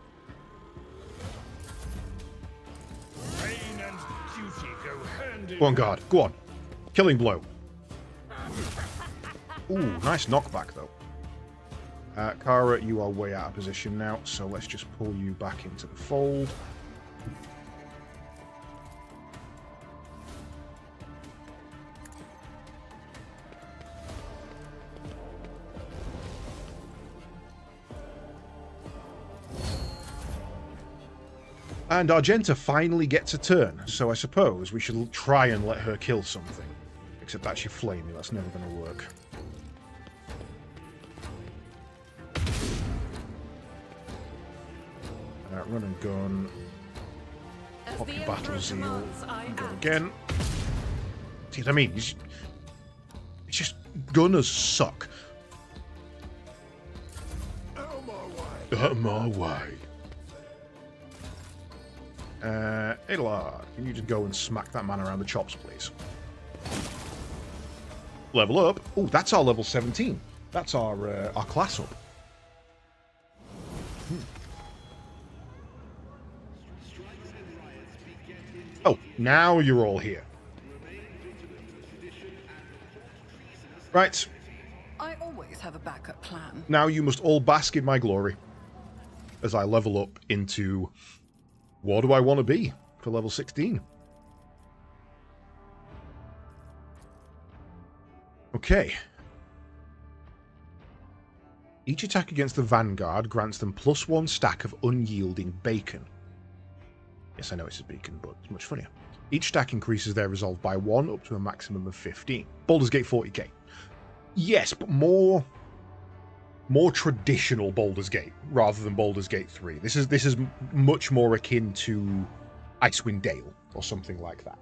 E: Pain and duty go hand in
A: Go on, guard. Go on. Killing blow. Ooh, nice knockback, though. Kara, you are way out of position now, so let's just pull you back into the fold. And Argenta finally gets a turn, so I suppose we should try and let her kill something. Except actually flaming, that's never going to work. Run and gun. Pop your battle zeal and go again. See what I mean? It's just gonna suck.
E: Out of my way.
A: Out of my way. Adelard, can you just go and smack that man around the chops, please? Level up. Oh, that's our level 17. That's our class up. Oh, now you're all here. Right.
C: I always have a backup plan.
A: Now you must all bask in my glory as I level up into what do I want to be for level 16? Okay. Each attack against the Vanguard grants them +1 stack of unyielding bacon. Yes, I know it's a beacon, but it's much funnier. Each stack increases their resolve by 1 up to a maximum of 15. Baldur's Gate 40k. Yes, but more traditional Baldur's Gate rather than Baldur's Gate 3. This is much more akin to Icewind Dale or something like that.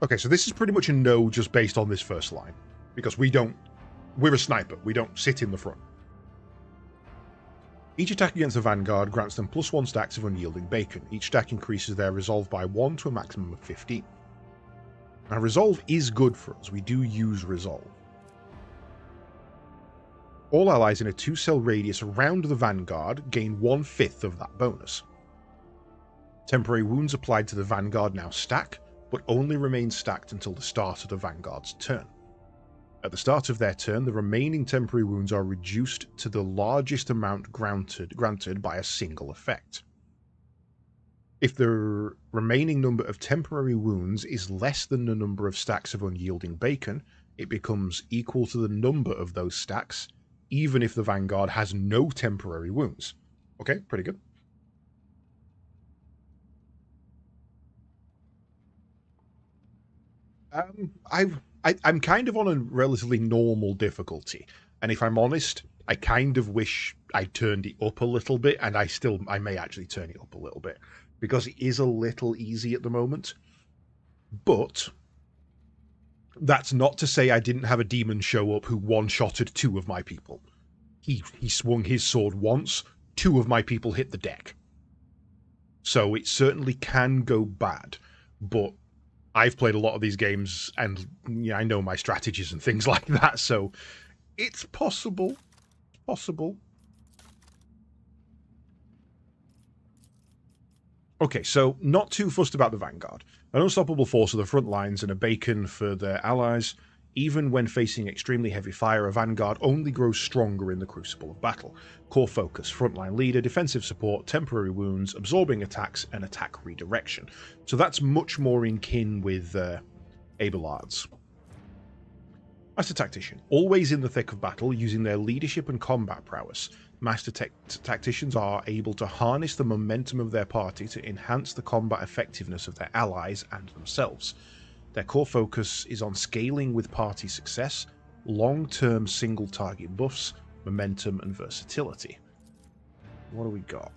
A: Okay, so this is pretty much a no just based on this first line. Because we're a sniper, we don't sit in the front. Each attack against the Vanguard grants them +1 stacks of unyielding bacon. Each stack increases their resolve by 1 to a maximum of 15. Now resolve is good for us, we do use resolve. All allies in a 2-cell radius around the Vanguard gain 1/5 of that bonus. Temporary wounds applied to the Vanguard now stack, but only remain stacked until the start of the Vanguard's turn. At the start of their turn, the remaining temporary wounds are reduced to the largest amount granted by a single effect. If the remaining number of temporary wounds is less than the number of stacks of unyielding bacon, it becomes equal to the number of those stacks, even if the Vanguard has no temporary wounds. Okay, pretty good. I'm kind of on a relatively normal difficulty, and if I'm honest, I kind of wish I turned it up a little bit, and I may actually turn it up a little bit, because it is a little easy at the moment. But that's not to say I didn't have a demon show up who one-shotted 2 of my people. He swung his sword once, 2 of my people hit the deck. So it certainly can go bad, but I've played a lot of these games, and yeah, I know my strategies and things like that, so it's possible. Okay, so not too fussed about the Vanguard. An unstoppable force of the front lines and a bacon for their allies. Even when facing extremely heavy fire, a Vanguard only grows stronger in the crucible of battle. Core focus, frontline leader, defensive support, temporary wounds, absorbing attacks, and attack redirection. So that's much more in kin with Abelard's. Master Tactician, always in the thick of battle, using their leadership and combat prowess. Master Tacticians are able to harness the momentum of their party to enhance the combat effectiveness of their allies and themselves. Their core focus is on scaling with party success, long-term single-target buffs, momentum, and versatility. What do we got?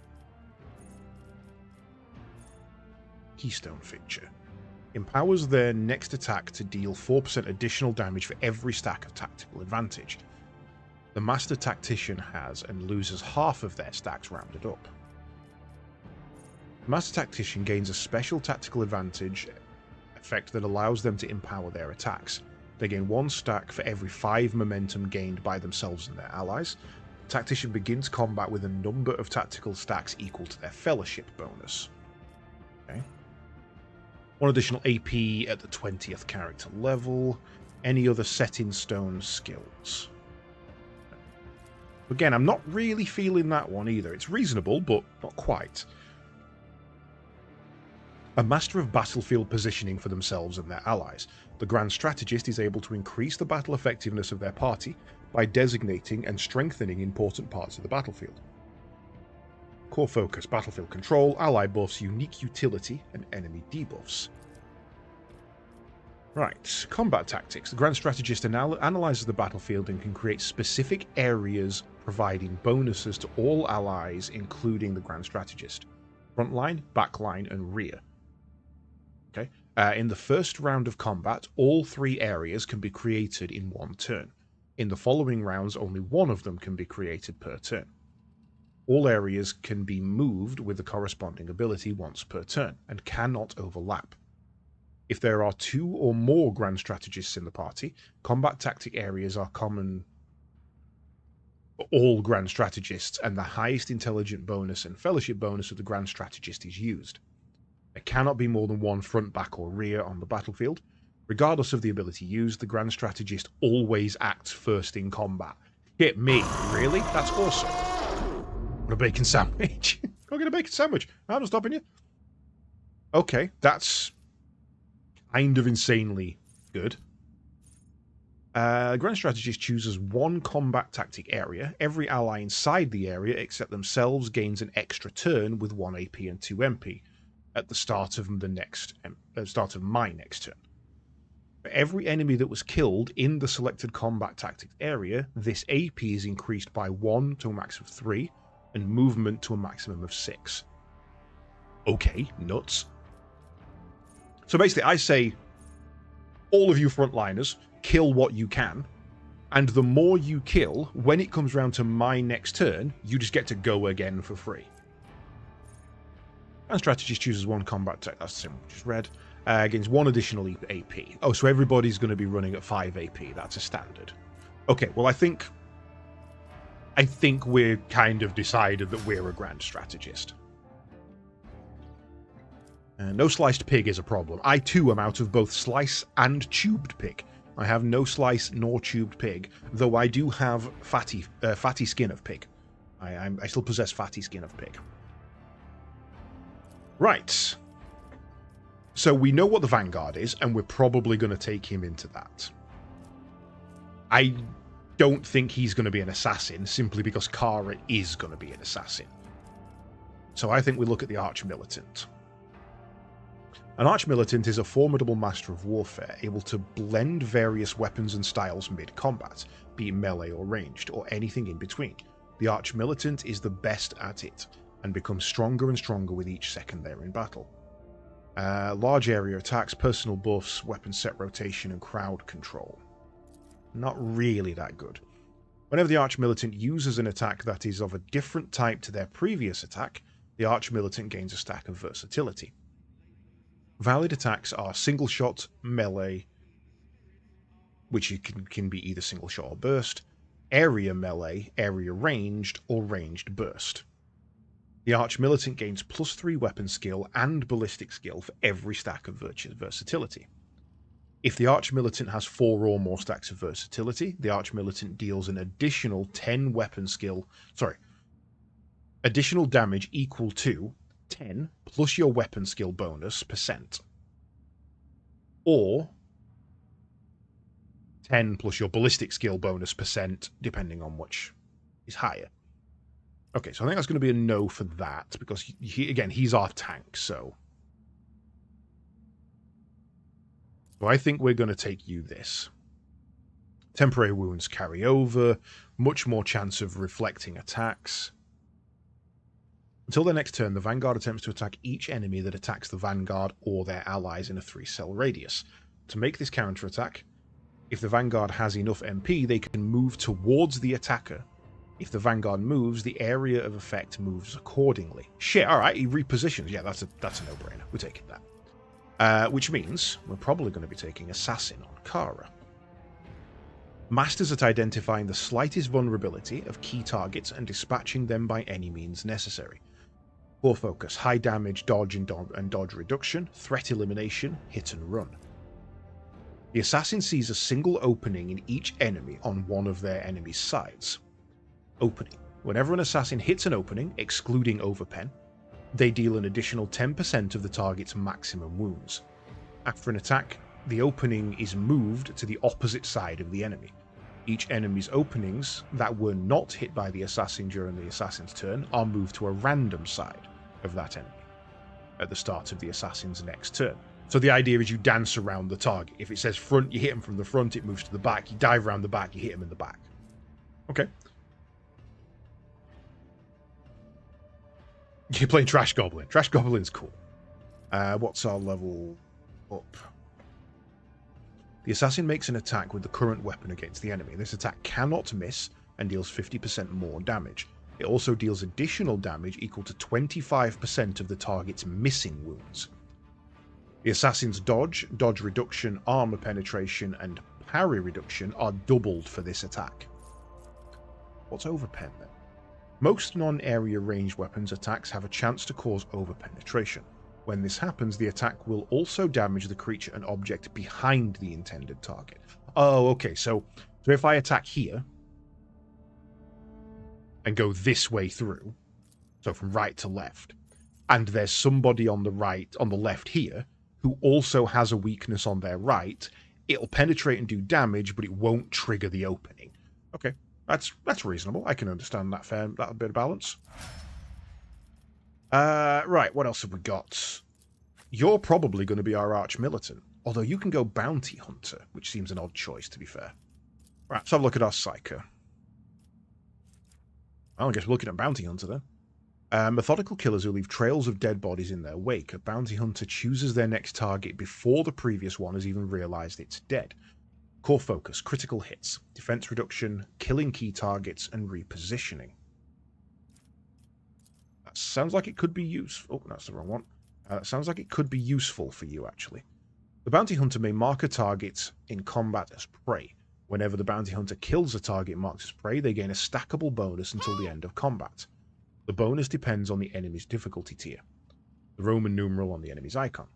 A: Keystone feature. Empowers their next attack to deal 4% additional damage for every stack of tactical advantage. The Master Tactician has and loses half of their stacks rounded up. The Master Tactician gains a special tactical advantage effect that allows them to empower their attacks. They gain 1 stack for every 5 momentum gained by themselves and their allies. The Tactician begins combat with a number of tactical stacks equal to their fellowship bonus. Okay. 1 additional AP at the 20th character level. Any other set in stone skills. Again, I'm not really feeling that one either. It's reasonable, but not quite. A master of battlefield positioning for themselves and their allies. The Grand Strategist is able to increase the battle effectiveness of their party by designating and strengthening important parts of the battlefield. Core focus, battlefield control, ally buffs, unique utility, and enemy debuffs. Right, combat tactics. The Grand Strategist analyzes the battlefield and can create specific areas providing bonuses to all allies, including the Grand Strategist. Front line, back line, and rear. Okay. In the first round of combat, all 3 areas can be created in one turn. In the following rounds, only one of them can be created per turn. All areas can be moved with the corresponding ability once per turn, and cannot overlap. If there are 2 or more Grand Strategists in the party, combat tactic areas are common for all Grand Strategists, and the highest intelligent bonus and fellowship bonus of the Grand Strategist is used. There cannot be more than one front, back, or rear on the battlefield. Regardless of the ability used, the Grand Strategist always acts first in combat. Hit me, really? That's awesome. What a bacon sandwich. Go get a bacon sandwich. I'm not stopping you. Okay, that's kind of insanely good. Grand Strategist chooses one combat tactic area. Every ally inside the area except themselves gains an extra turn with 1 AP and 2 MP at the start of my next turn. For every enemy that was killed in the selected combat tactics area, this AP is increased by 1 to a max of 3, and movement to a maximum of 6. Okay, nuts. So basically, I say, all of you frontliners, kill what you can, and the more you kill, when it comes round to my next turn, you just get to go again for free. And Strategist chooses one combat tech, that's the same we just read, against 1 additional AP. Oh, so everybody's going to be running at 5 AP, that's a standard. Okay, well I think we're kind of decided that we're a Grand Strategist. No sliced pig is a problem. I too am out of both slice and tubed pig. I have no slice nor tubed pig, though I do have fatty skin of pig. I still possess fatty skin of pig. Right. So we know what the Vanguard is, and we're probably going to take him into that. I don't think he's going to be an assassin, simply because Kara is going to be an assassin. So I think we look at the Arch-Militant. An Arch-Militant is a formidable master of warfare, able to blend various weapons and styles mid-combat, be it melee or ranged, or anything in between. The Arch-Militant is the best at it, and becomes stronger and stronger with each second they're in battle. Large area attacks, personal buffs, weapon set rotation, and crowd control. Not really that good. Whenever the Arch-Militant uses an attack that is of a different type to their previous attack, the Arch-Militant gains a stack of versatility. Valid attacks are single shot, melee, which can be either single shot or burst, area melee, area ranged, or ranged burst. The Arch-Militant gains +3 weapon skill and ballistic skill for every stack of versatility. If the Arch-Militant has 4 or more stacks of versatility, the Arch-Militant deals an additional 10 weapon skill, additional damage equal to 10 plus your weapon skill bonus %, or 10 plus your ballistic skill bonus %, depending on which is higher. Okay, so I think that's going to be a no for that, because he's our tank, so I think we're going to take you this. Temporary wounds carry over, much more chance of reflecting attacks. Until their next turn, the Vanguard attempts to attack each enemy that attacks the Vanguard or their allies in a 3-cell radius. To make this counterattack, if the Vanguard has enough MP, they can move towards the attacker. If the Vanguard moves, the area of effect moves accordingly. Shit, alright, he repositions. Yeah, that's a no-brainer. We're taking that. Which means we're probably going to be taking Assassin on Kara. Masters at identifying the slightest vulnerability of key targets and dispatching them by any means necessary. Core focus, high damage, dodge and dodge reduction, threat elimination, hit and run. The Assassin sees a single opening in each enemy on one of their enemy's sides. Opening. Whenever an Assassin hits an opening, excluding overpen, they deal an additional 10% of the target's maximum wounds. After an attack, the opening is moved to the opposite side of the enemy. Each enemy's openings that were not hit by the Assassin during the Assassin's turn are moved to a random side of that enemy at the start of the Assassin's next turn. So the idea is you dance around the target. If it says front, you hit him from the front, it moves to the back. You dive around the back, you hit him in the back. Okay. You're playing Trash Goblin. Trash Goblin's cool. What's our level up? The assassin makes an attack with the current weapon against the enemy. This attack cannot miss and deals 50% more damage. It also deals additional damage equal to 25% of the target's missing wounds. The assassin's dodge, dodge reduction, armor penetration, and parry reduction are doubled for this attack. What's overpen then? Most non-area ranged weapons attacks have a chance to cause overpenetration. When this happens, the attack will also damage the creature and object behind the intended target. Oh, okay, so if I attack here and go this way through, so from right to left, and there's somebody on the left here, who also has a weakness on their right, it'll penetrate and do damage, but it won't trigger the opening. Okay, that's reasonable. I can understand that bit of balance. Right, what else have we got? You're probably going to be our arch militant, although you can go bounty hunter, which seems an odd choice, to be fair. Right, let's have a look at our psycho. Well, I guess we're looking at bounty hunter then. Methodical killers who leave trails of dead bodies in their wake. A bounty hunter chooses their next target before the previous one has even realized it's dead. Core focus, critical hits, defense reduction, killing key targets, and repositioning. That sounds like it could be useful. Oh, that's the wrong one. Sounds like it could be useful for you, actually. The bounty hunter may mark a target in combat as prey. Whenever the bounty hunter kills a target marked as prey, they gain a stackable bonus until the end of combat. The bonus depends on the enemy's difficulty tier. The Roman numeral on the enemy's icon.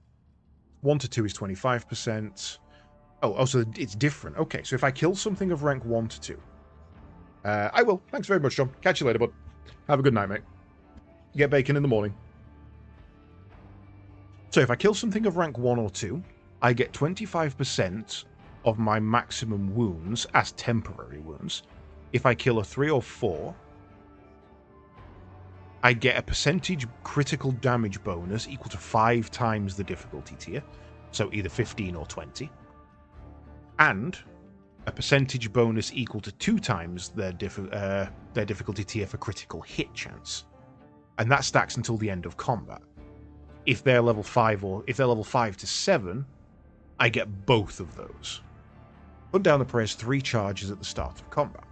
A: 1 to 2 is 25%. Oh, so it's different. Okay, so if I kill something of rank 1 to 2. I will. Thanks very much, John. Catch you later, bud. Have a good night, mate. Get bacon in the morning. So if I kill something of rank 1 or 2, I get 25% of my maximum wounds as temporary wounds. If I kill a 3 or 4, I get a percentage critical damage bonus equal to 5 times the difficulty tier, so either 15 or 20, and a percentage bonus equal to 2 times their difficulty tier for critical hit chance, and that stacks until the end of combat. If they're level 5 to 7, I get both of those. Hunt down the prey has 3 charges at the start of combat.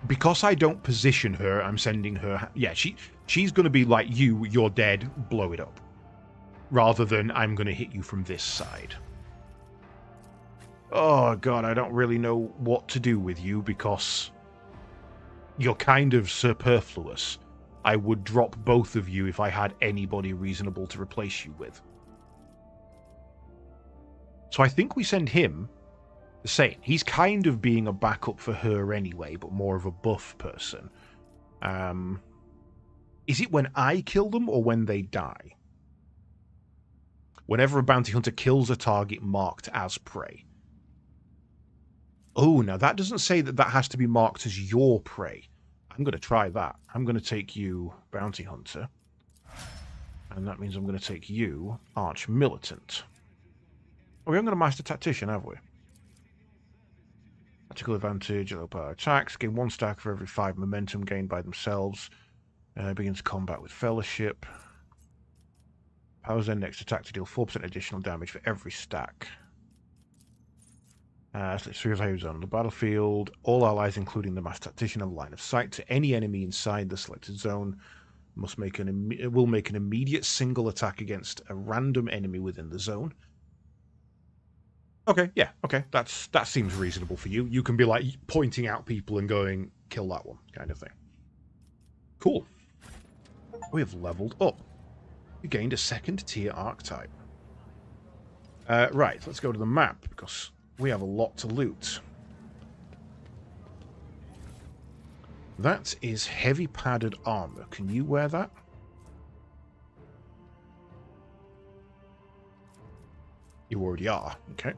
A: Because I don't position her, I'm sending her... Yeah, she's going to be like you're dead, blow it up. Rather than I'm going to hit you from this side. Oh god, I don't really know what to do with you because you're kind of superfluous. I would drop both of you if I had anybody reasonable to replace you with. So I think we send him the same. He's kind of being a backup for her anyway, but more of a buff person. Is it when I kill them or when they die? Whenever a bounty hunter kills a target marked as prey. Oh, now that doesn't say that that has to be marked as your prey. I'm going to try that. I'm going to take you, bounty hunter. And that means I'm going to take you, arch militant. Oh, we haven't got a master tactician, have we? Tactical advantage, low power attacks. Gain 1 stack for every 5 momentum gained by themselves. Begins combat with fellowship. Powers their next attack to deal 4% additional damage for every stack. So it's 3 players on the battlefield. All allies, including the master tactician, have line of sight to any enemy inside the selected zone. Will make an immediate single attack against a random enemy within the zone. Okay, yeah, okay, that seems reasonable for you. You can be like pointing out people and going, kill that one, kind of thing. Cool. We have leveled up. We gained a 2nd tier archetype. Right, let's go to the map because we have a lot to loot. That is heavy padded armor. Can you wear that? You already are. Okay.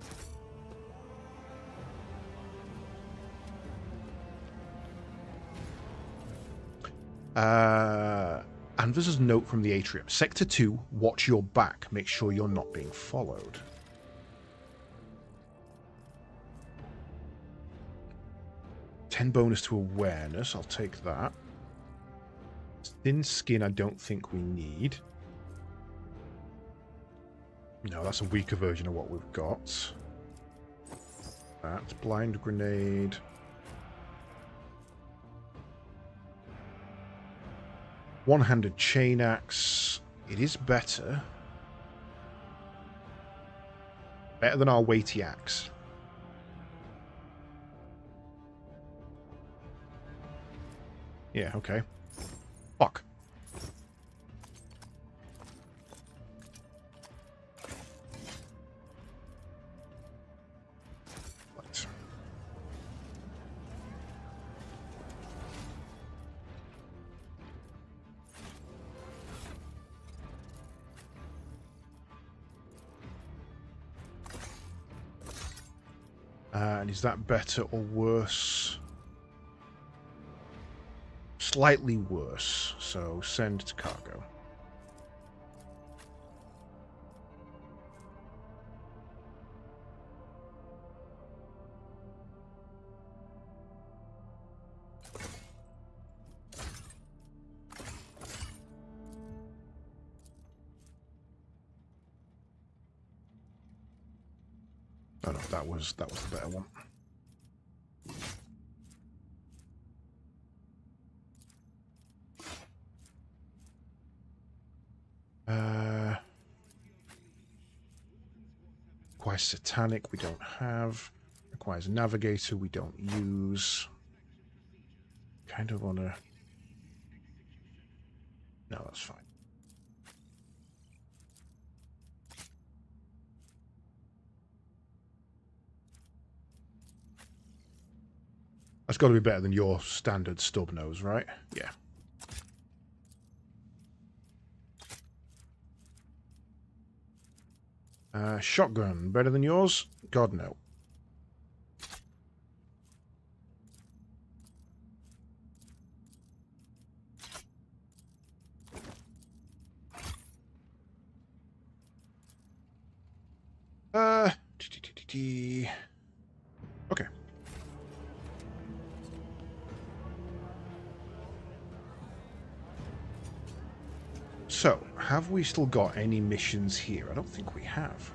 A: Anvers' note from the atrium. Sector 2, watch your back. Make sure you're not being followed. $10 bonus to awareness. I'll take that. Thin skin I don't think we need. No, that's a weaker version of what we've got. That. Blind grenade. One-handed chain axe. It is better. Better than our weighty axe. Yeah, okay. Fuck. Right. And is that better or worse? Slightly worse, so send to cargo. Oh no, that was the better one. Requires satanic, we don't have. Requires navigator, we don't use. Kind of wanna... No, that's fine. That's got to be better than your standard stub nose, right? Yeah. Shotgun, better than yours? God, no. Okay. So, have we still got any missions here? I don't think we have.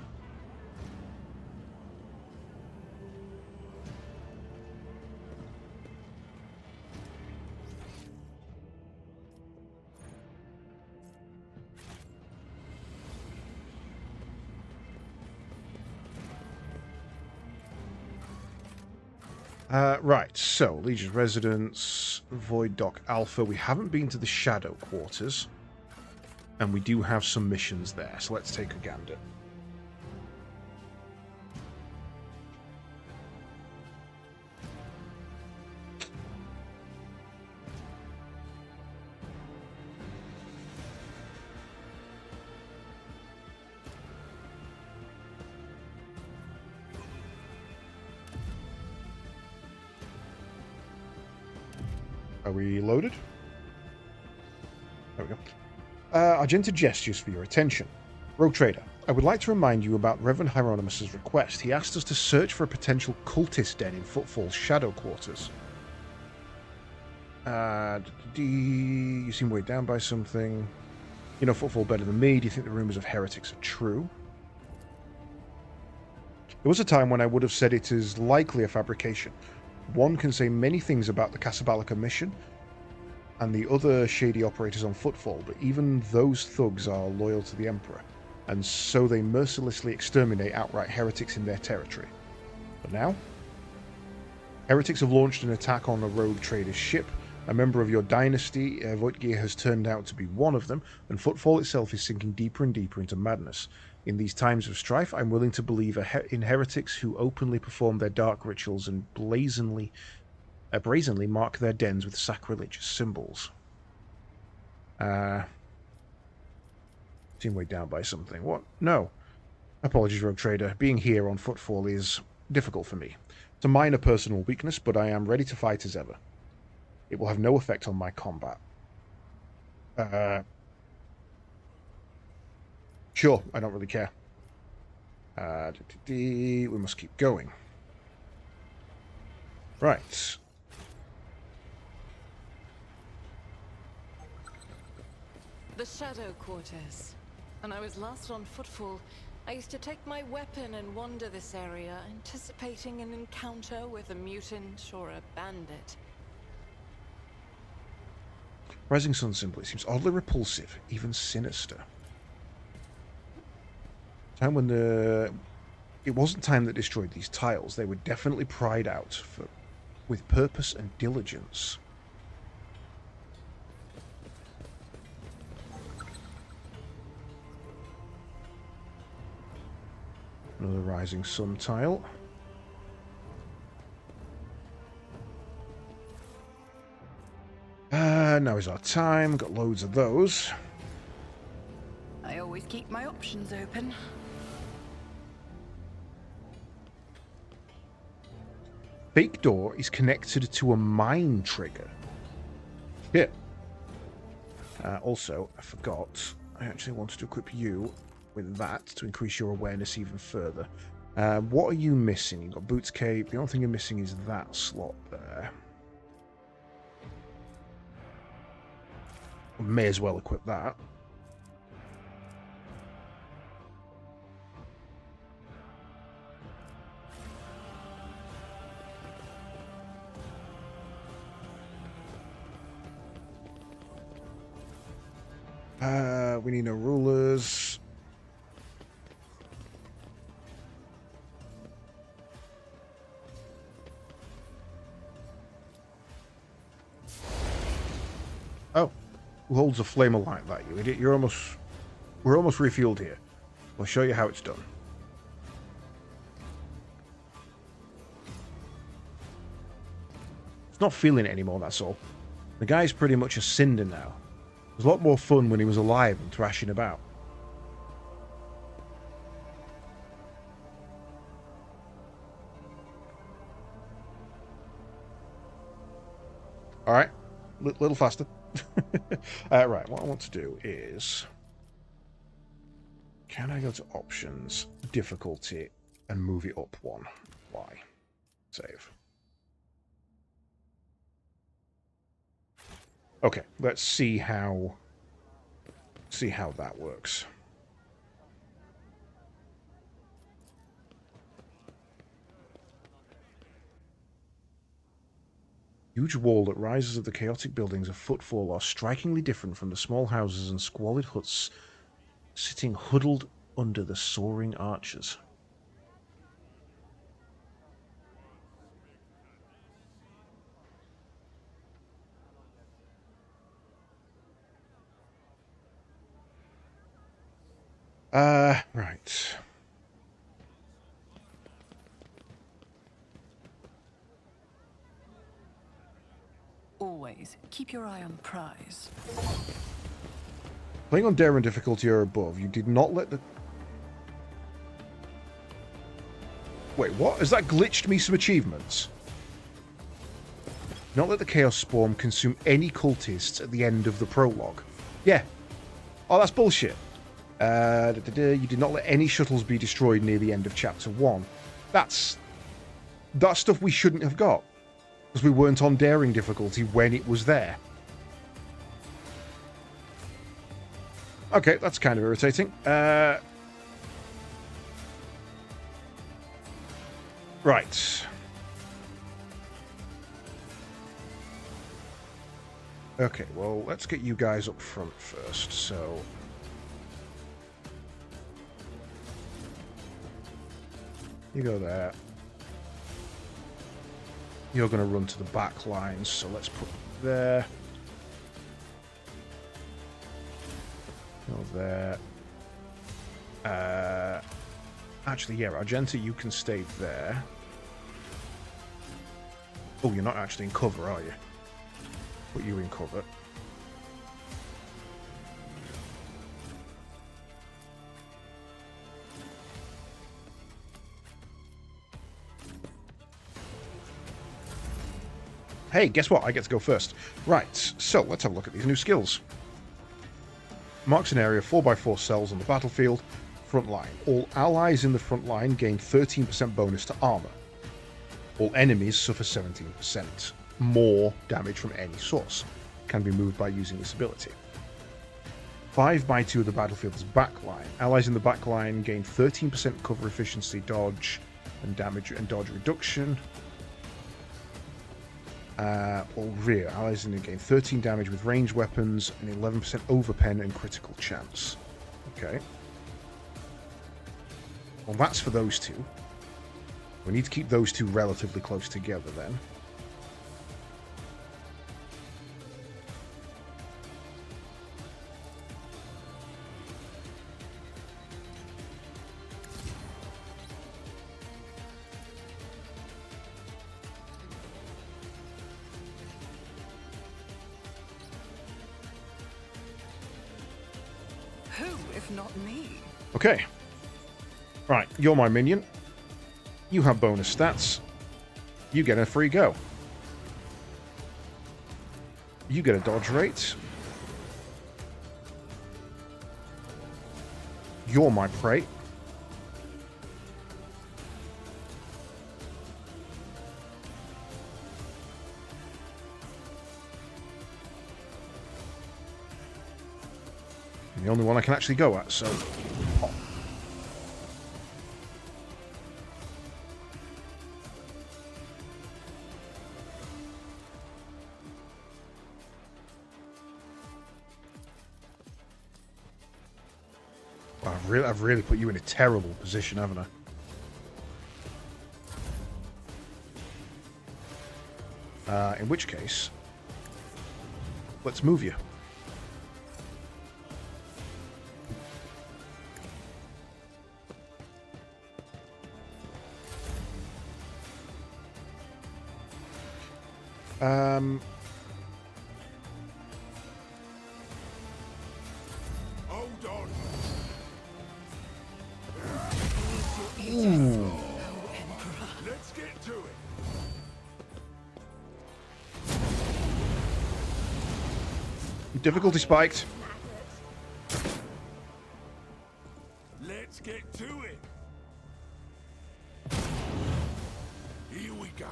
A: Right, so, Legion Residence, Void Dock Alpha. We haven't been to the Shadow Quarters. And we do have some missions there, so let's take a gander. Are we loaded? There we go. Argenta gestures for your attention. Rogue Trader, I would like to remind you about Reverend Hieronymus' request. He asked us to search for a potential cultist den in Footfall's Shadow Quarters. You seem weighed down by something. You know Footfall better than me. Do you think the rumors of heretics are true? There was a time when I would have said it is likely a fabrication. One can say many things about the Casablanca mission and the other shady operators on Footfall, but even those thugs are loyal to the Emperor, and so they mercilessly exterminate outright heretics in their territory. But now, heretics have launched an attack on a rogue trader's ship. A member of your dynasty, Voitgear, has turned out to be one of them, and Footfall itself is sinking deeper and deeper into madness. In these times of strife, I'm willing to believe in heretics who openly perform their dark rituals and brazenly mark their dens with sacrilegious symbols. Seem weighed down by something. What? No. Apologies, Rogue Trader. Being here on Footfall is difficult for me. It's a minor personal weakness, but I am ready to fight as ever. It will have no effect on my combat. Sure, I don't really care. We must keep going. Right.
C: The Shadow Quarters. When I was last on Footfall, I used to take my weapon and wander this area, anticipating an encounter with a mutant or a bandit.
A: Rising Sun symbol. It seems oddly repulsive, even sinister. Time when it wasn't time that destroyed these tiles. They were definitely pried out with purpose and diligence. Another Rising Sun tile. Now is our time. Got loads of those.
C: I always keep my options open.
A: Fake door is connected to a mine trigger. Shit. Also, I forgot. I actually wanted to equip you with that to increase your awareness even further. What are you missing? You've got Boots Cape. The only thing you're missing is that slot there. May as well equip that. We need no rulers. Oh, who holds a flame of light, that you idiot? We're almost refueled here. I'll show you how it's done. It's not feeling it anymore, that's all. The guy's pretty much a cinder now. It was a lot more fun when he was alive and thrashing about. Alright, little faster. Right, what I want to do is... Can I go to options, difficulty, and move it up one? Why? Save. Okay, let's see how that works. Huge wall that rises of the chaotic buildings of Footfall are strikingly different from the small houses and squalid huts sitting huddled under the soaring arches. Right.
C: Always keep your eye on the prize.
A: Playing on Dare and difficulty or above, you did not let the... Wait, what? Has that glitched me some achievements? Not let the Chaos Spawn consume any cultists at the end of the prologue. Yeah. Oh, that's bullshit. You did not let any shuttles be destroyed near the end of Chapter 1. That's stuff we shouldn't have got. Because we weren't on daring difficulty when it was there. Okay, that's kind of irritating. Right. Okay, well, let's get you guys up front first, so... You go there. You're going to run to the back lines, so let's put you there. Go there. Actually, yeah, Argenta, you can stay there. Oh, you're not actually in cover, are you? Put you in cover. Hey, guess what? I get to go first. Right, so let's have a look at these new skills. Marks an area 4x4 cells on the battlefield. Front line. All allies in the front line gain 13% bonus to armor. All enemies suffer 17% more damage from any source. Can be moved by using this ability. 5x2 of the battlefield's backline. Allies in the backline gain 13% cover efficiency, dodge, and damage and dodge reduction. All rear. Allies in the gain 13 damage with ranged weapons and 11% overpen and critical chance. Okay. Well, that's for those two. We need to keep those two relatively close together then.
C: Who, if not me?
A: Okay. Right, you're my minion. You have bonus stats. You get a free go. You get a dodge rate. You're my prey. The only one I can actually go at, so... Oh. Wow, I've really put you in a terrible position, haven't I? In which case, let's move you.
E: Hold on.
A: Ooh.
E: Let's get to it.
A: Difficulty spiked.
E: Let's get to it. Here we go.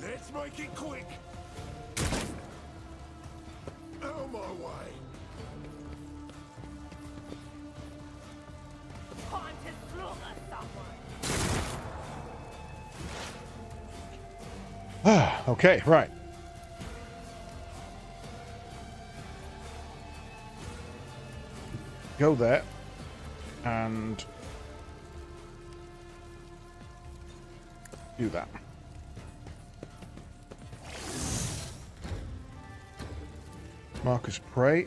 E: Let's make it quick. Out my way.
B: Time to slaughter someone.
A: Okay, right. Go there. And... do that. Marcus Prey.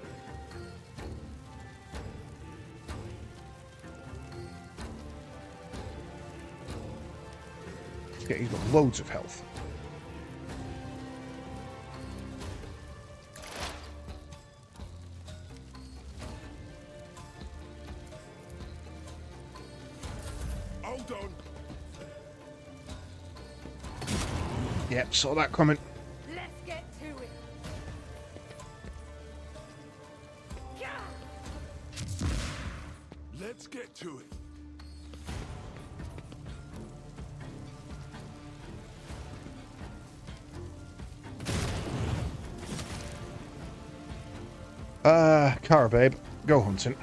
A: Yeah, he's got loads of health.
E: Hold on.
A: Yep, saw that coming.
B: Let's get to it.
E: Let's get to it.
A: Cara, babe, go hunting.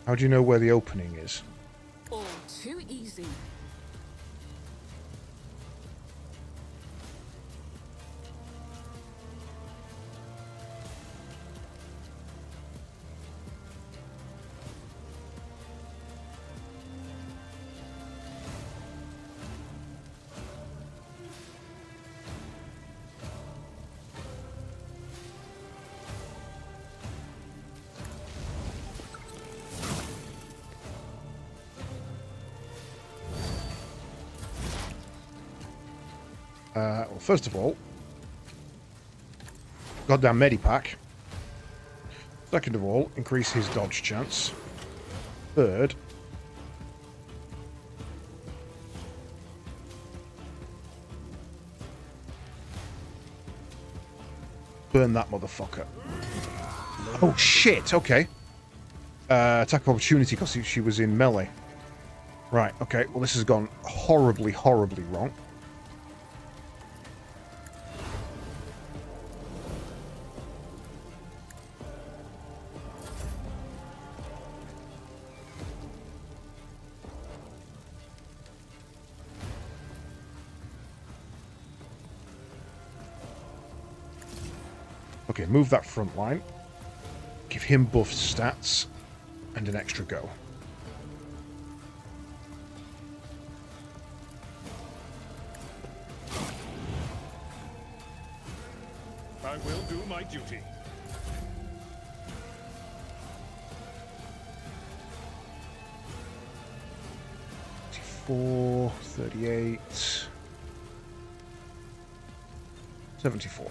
A: How do you know where the opening is?
B: All too easy.
A: Well, first of all, goddamn medipack. Second of all, increase his dodge chance. Third, burn that motherfucker. Oh shit, okay. Attack of opportunity because she was in melee. Right, okay, well this has gone horribly, horribly wrong. Okay, move that front line. Give him buff stats and an extra go.
E: I will do my duty.
A: 34, 38, 74.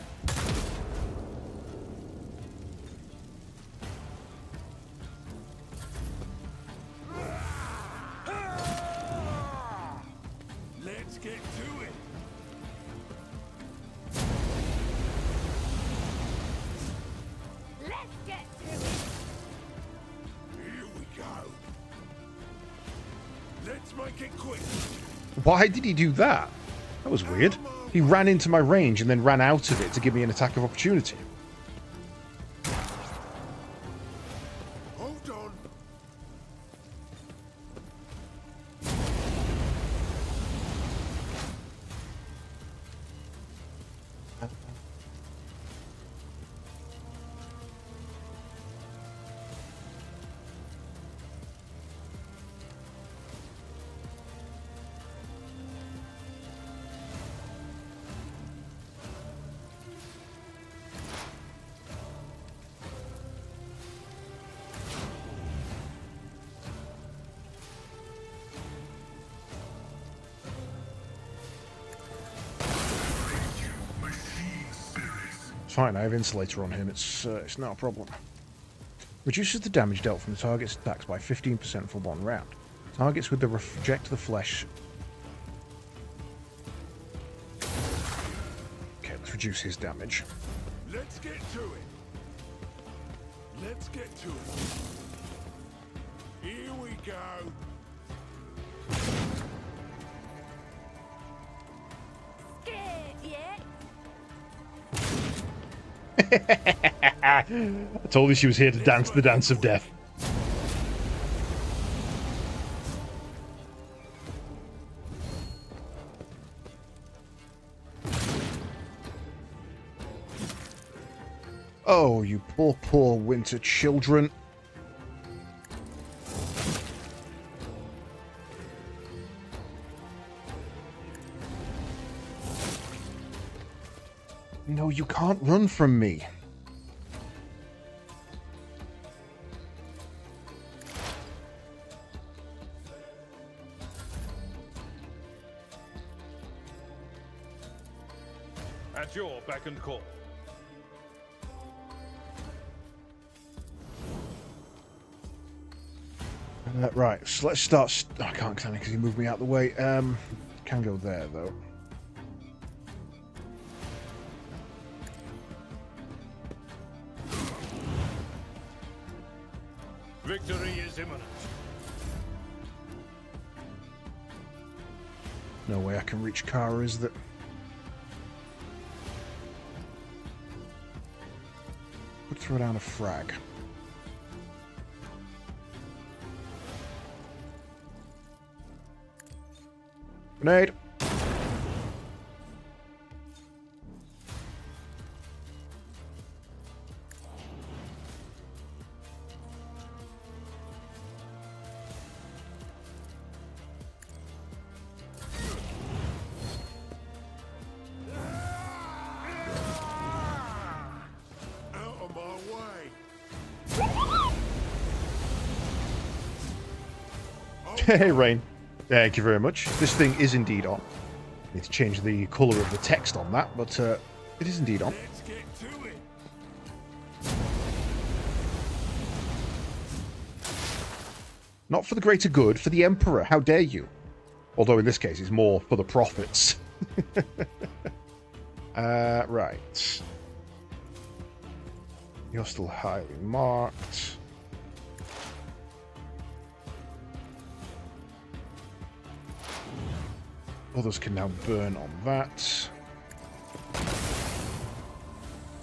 E: Let's get to it.
B: Let's get to it.
E: Here we go. Let's make it quick.
A: Why did he do that? That was weird. He ran into my range and then ran out of it to give me an attack of opportunity.
E: Hold on.
A: Fine, I have Insulator on him. It's not a problem. Reduces the damage dealt from the target's attacks by 15% for 1 round. Targets with the reject the flesh. Okay, let's reduce his damage.
E: Let's get to it. Let's get to it. Here we go.
B: Scared yet?
A: I told you she was here to dance the dance of death. Oh, you poor, poor winter children. No, you can't run from me.
D: At your beck and call.
A: Right, so let's start. I can't because he moved me out the way. Can go there though.
E: Victory is imminent.
A: No way I can reach Kara, is that? Could throw down a frag. Grenade.
E: Out of my way.
A: Hey, Rain. Thank you very much. This thing is indeed on. Need to change the colour of the text on that, but it is indeed on.
E: Let's get to it.
A: Not for the greater good, for the Emperor. How dare you? Although in this case, it's more for the prophets. Right. You're still highly marked. Others can now burn on that.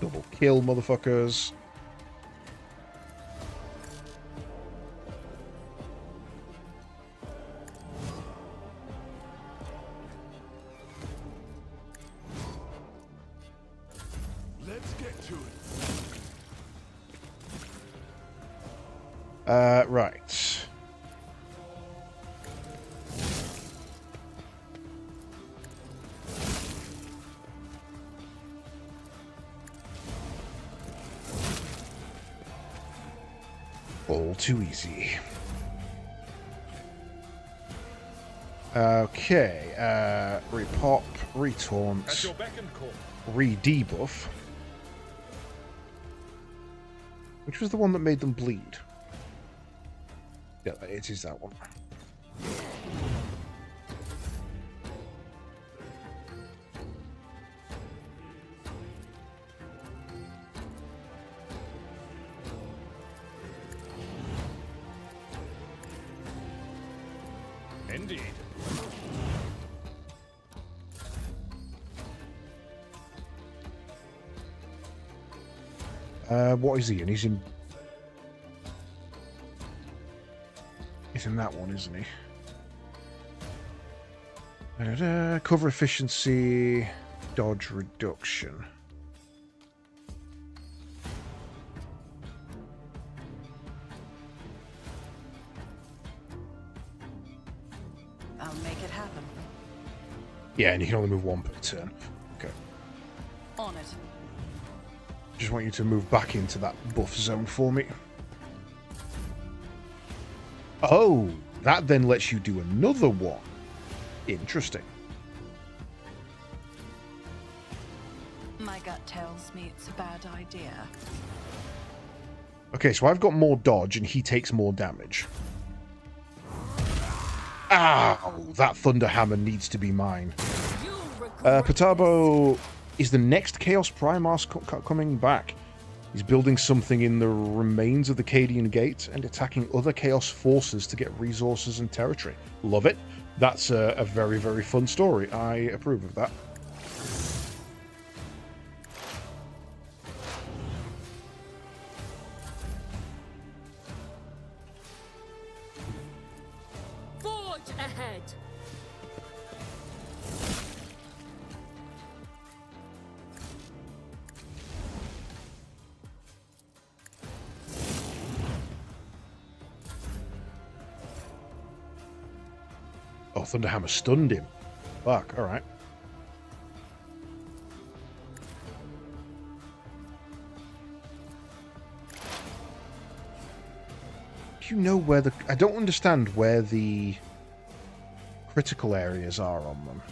A: Double kill, motherfuckers.
E: Let's get to it.
A: Right. All too easy. Okay, repop, retaunt,
D: At your beck and call.
A: re-debuff. Which was the one that made them bleed? Yeah, it is that one.
D: Indeed.
A: What is he in? He's in that one, isn't he? Da-da-da. Cover efficiency, dodge reduction.
C: I'll make it happen.
A: Yeah, and you can only move one per turn. Okay.
C: On it.
A: Just want you to move back into that buff zone for me. Oh, that then lets you do another one. Interesting.
C: My gut tells me it's a bad idea.
A: Okay, so I've got more dodge and he takes more damage. Ow! That Thunder Hammer needs to be mine. Patabo is the next Chaos Primarch coming back. He's building something in the remains of the Cadian Gate and attacking other Chaos forces to get resources and territory. Love it. That's a very, very fun story. I approve of that.
B: Forge ahead!
A: Oh, Thunderhammer stunned him. Fuck, alright. Do you know where the... I don't understand where the critical areas are on them.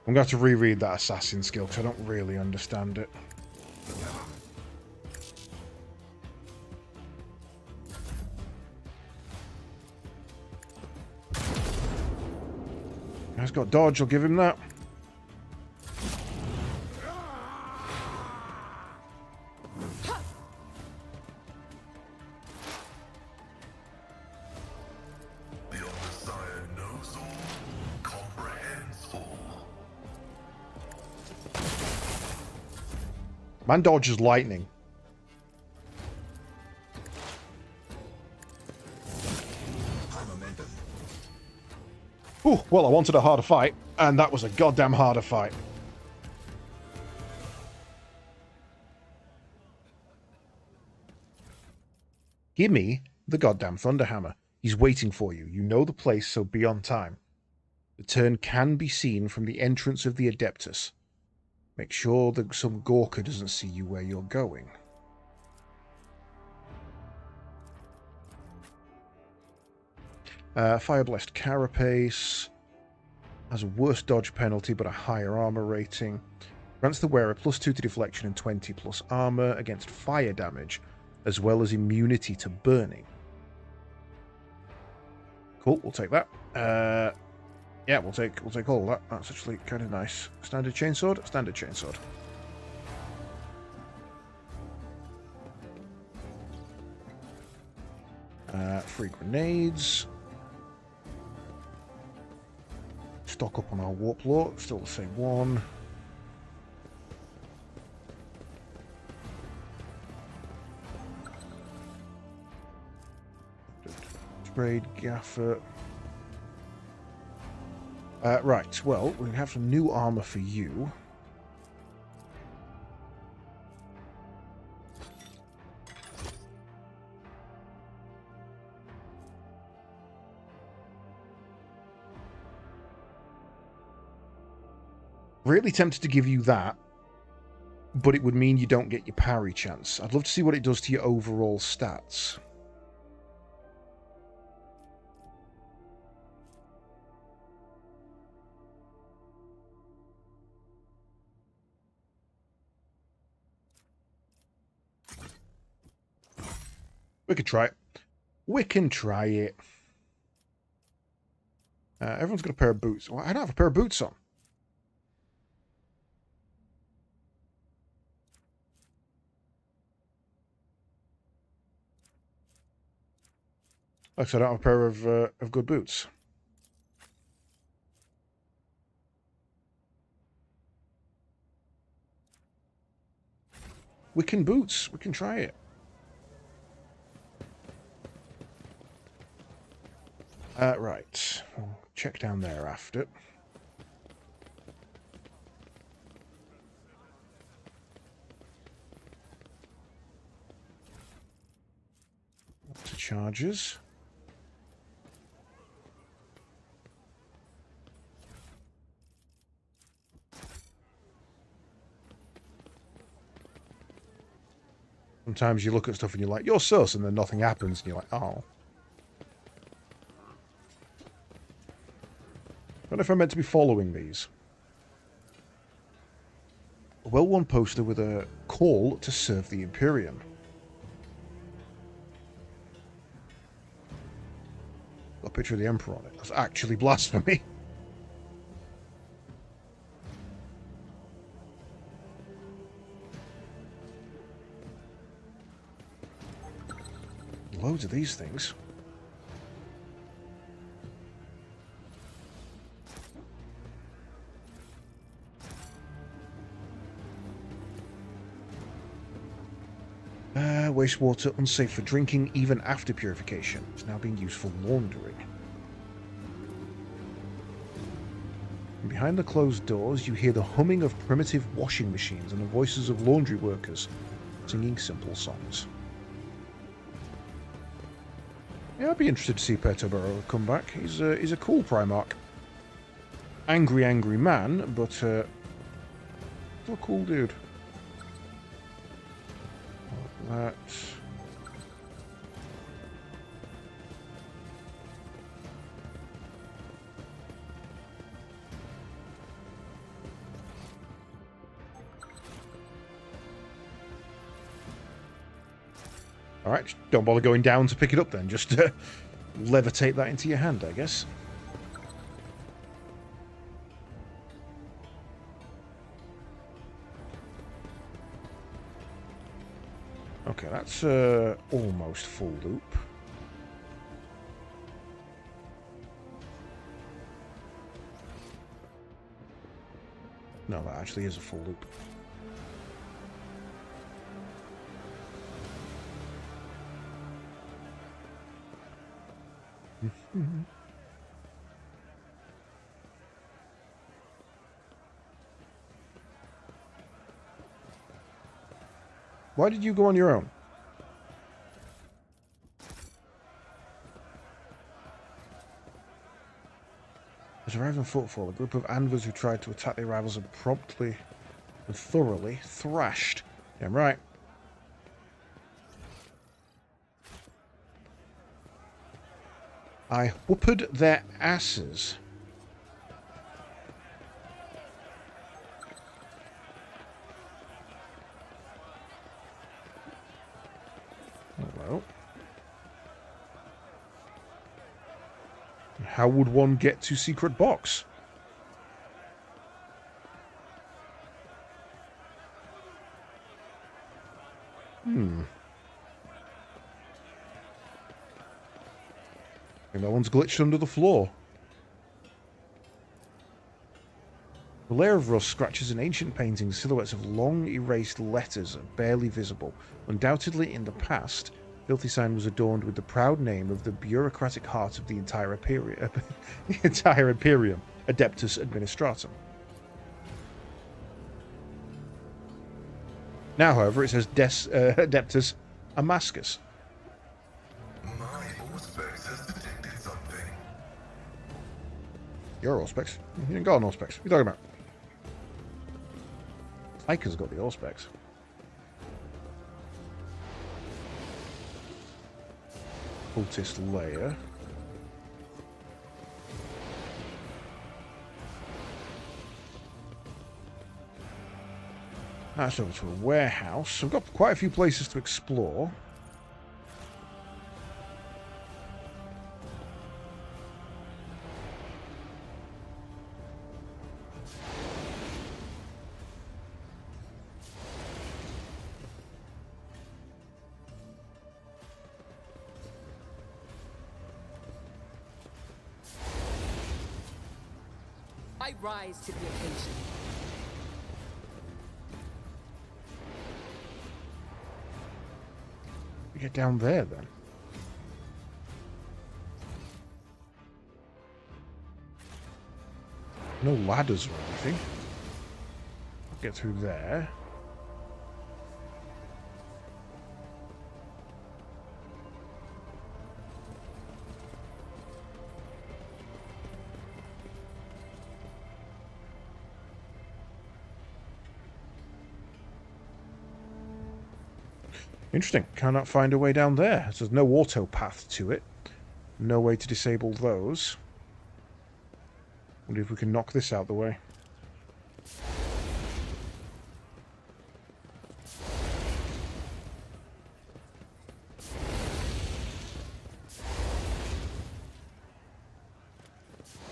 A: I'm going to have to reread that assassin skill because I don't really understand it. He's got dodge, I'll give him that.
E: The Messiah knows all, comprehends all.
A: Man dodges lightning. Ooh, well, I wanted a harder fight, and that was a goddamn harder fight. Give me the goddamn Thunderhammer. He's waiting for you. You know the place, so be on time. The turn can be seen from the entrance of the Adeptus. Make sure that some Gorka doesn't see you where you're going. Fire Blessed Carapace has a worse dodge penalty but a higher armor rating. Grants the wearer +2 to deflection and 20 plus armor against fire damage, as well as immunity to burning. Cool, we'll take that. Yeah, we'll take all that. That's actually kind of nice. Standard chainsword, standard chainsword. Free grenades. Stock up on our warp lore. Still the same one. Sprayed gaffer. Right, well, we have some new armor for you. Really tempted to give you that, but it would mean you don't get your parry chance. I'd love to see what it does to your overall stats. We could try it. We can try it. Everyone's got a pair of boots. Well, I don't have a pair of boots on. Like I said, I don't have a pair of good boots. Wiccan boots. We can try it. Right. We'll check down there after. Lots of charges. Sometimes you look at stuff and you're like, you're sus, and then nothing happens, and you're like, oh. I don't know if I'm meant to be following these. A well-worn poster with a call to serve the Imperium. Got a picture of the Emperor on it. That's actually blasphemy. Loads of these things. Wastewater unsafe for drinking even after purification. It's now being used for laundering. And behind the closed doors, you hear the humming of primitive washing machines and the voices of laundry workers singing simple songs. Yeah, I'd be interested to see Peterborough come back. He's a cool Primarch. Angry man, but still a cool dude. That. All right, don't bother going down to pick it up then. Just levitate that into your hand, I guess. Okay, that's almost full loop. No, that actually is a full loop. Why did you go on your own? arrive on Footfall, a group of Anvers who tried to attack the arrivals are promptly and thoroughly thrashed. Damn right. I whooped their asses. Hello. How would one get to secret box? And that one's glitched under the floor. The layer of rust scratches an ancient painting, silhouettes of long erased letters are barely visible. Undoubtedly, in the past, Filthy Sign was adorned with the proud name of the bureaucratic heart of the entire Imperium, Adeptus Administratum. Now, however, it says Adeptus Amascus.
E: My Auspex has detected something.
A: Your Auspex? You ain't got an Auspex. What are you talking about? Ica's got the Auspex. Cultist layer. That's over to a warehouse. We've got quite a few places to explore.
B: I rise to the occasion.
A: We get down there then. No ladders or anything. Get through there. Interesting. Cannot find a way down there. So there's no auto path to it. No way to disable those. Wonder if we can knock this out the way.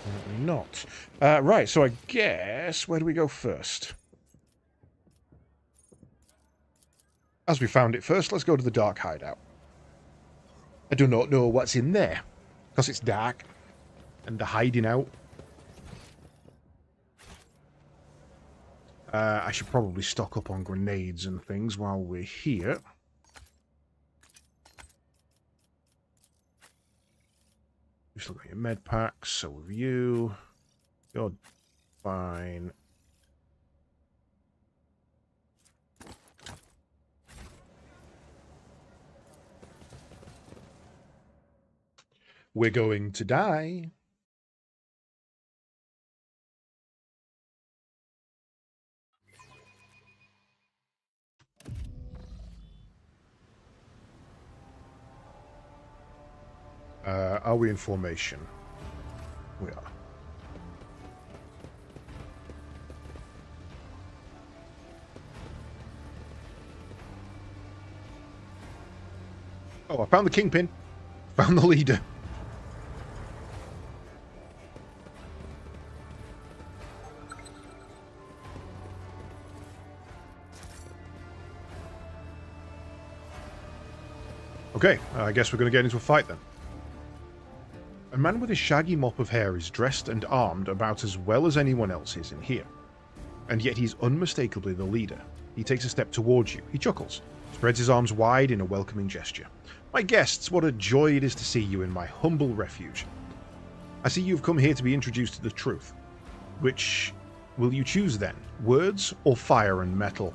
A: Apparently not. Right, so I guess, where do we go first? As we found it first, let's go to the dark hideout. I do not know what's in there, because it's dark, and the hiding out. I should probably stock up on grenades and things while we're here. Just look at your med packs, so have you. You're fine. We're going to die. Are we in formation? We are. Oh, I found the kingpin. Found the leader. Okay, I guess we're going to get into a fight then. A man with a shaggy mop of hair is dressed and armed about as well as anyone else is in here. And yet he's unmistakably the leader. He takes a step towards you. He chuckles, spreads his arms wide in a welcoming gesture. My guests, what a joy it is to see you in my humble refuge. I see you've come here to be introduced to the truth. Which will you choose then? Words or fire and metal?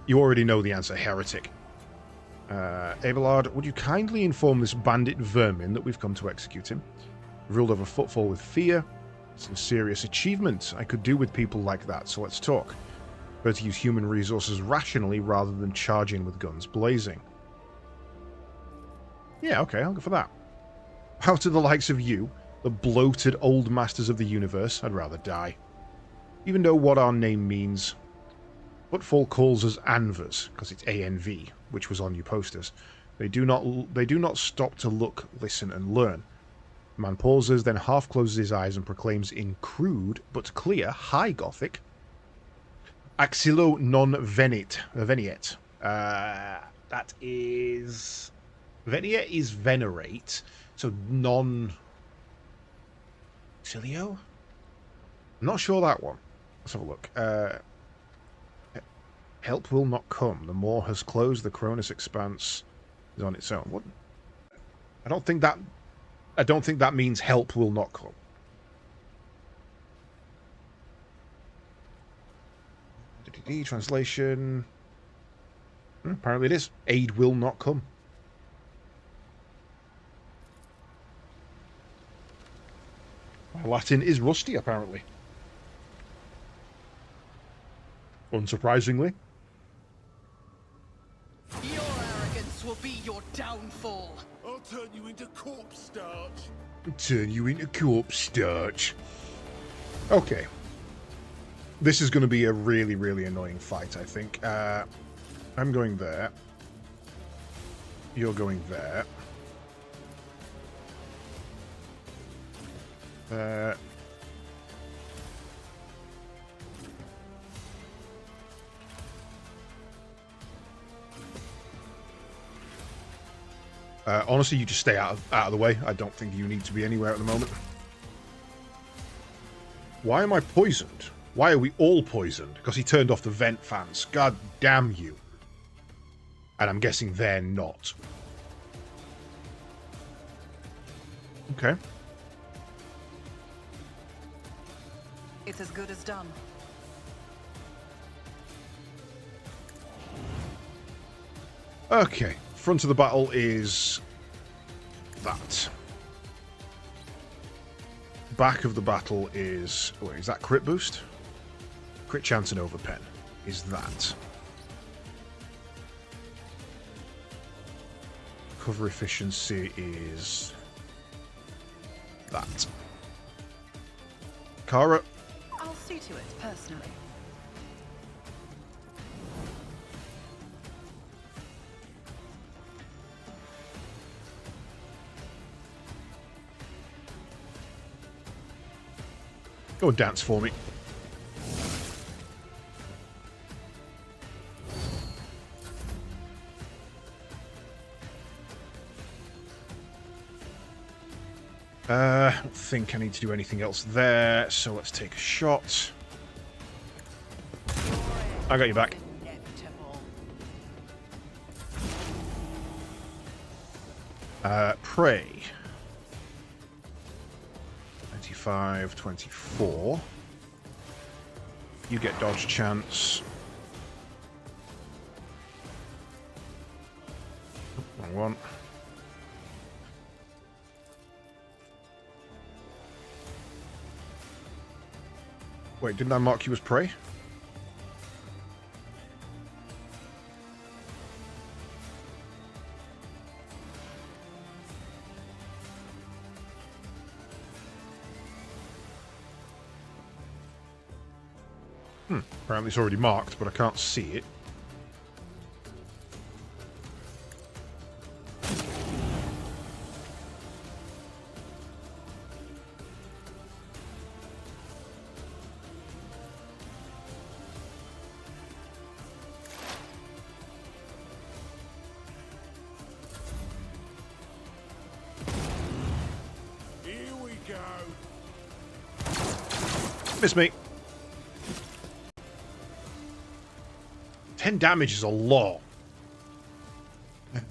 A: You already know the answer, heretic. Abelard, would you kindly inform this bandit vermin that we've come to execute him? Ruled over Footfall with fear. It's a serious achievement I could do with people like that, so let's talk. Better to use human resources rationally rather than charge in with guns blazing. Yeah, okay, I'll go for that. How to the likes of you, the bloated old masters of the universe, I'd rather die. Even though what our name means. Footfall calls us Anvers, because it's ANV, which was on your posters. They do not stop to look, listen, and learn. The man pauses, then half closes his eyes and proclaims in crude but clear High Gothic. Axillo non venit. Veniet. That is... Veniet is venerate, so non... Axilio? I'm not sure that one. Let's have a look. Help will not come. The Maw has closed. The Cronus Expanse is on its own. What? I don't think that means help will not come. Translation. Apparently it is. Aid will not come. My Latin is rusty, apparently. Unsurprisingly.
F: Your arrogance will be your downfall.
E: I'll turn you into corpse starch.
A: Turn you into corpse starch. Okay. This is going to be a really, really annoying fight, I think. I'm going there. You're going there. Honestly, you just stay out of the way. I don't think you need to be anywhere at the moment. Why am I poisoned? Why are we all poisoned? Because he turned off the vent fans. God damn you. And I'm guessing they're not. Okay.
F: It's as good as done.
A: Okay. Front of the battle is that. Back of the battle is... Wait, is that crit boost? Crit chance and overpen is that. Cover efficiency is that. Kara.
F: I'll see to it personally.
A: Go and dance for me. I don't think I need to do anything else there, so let's take a shot. I got you back. Prey. 25, 24. You get dodge chance. Wrong one. Wait, didn't I mark you as prey? Apparently it's already marked, but I can't see it.
E: Here we go.
A: Miss me. 10 damage is a lot.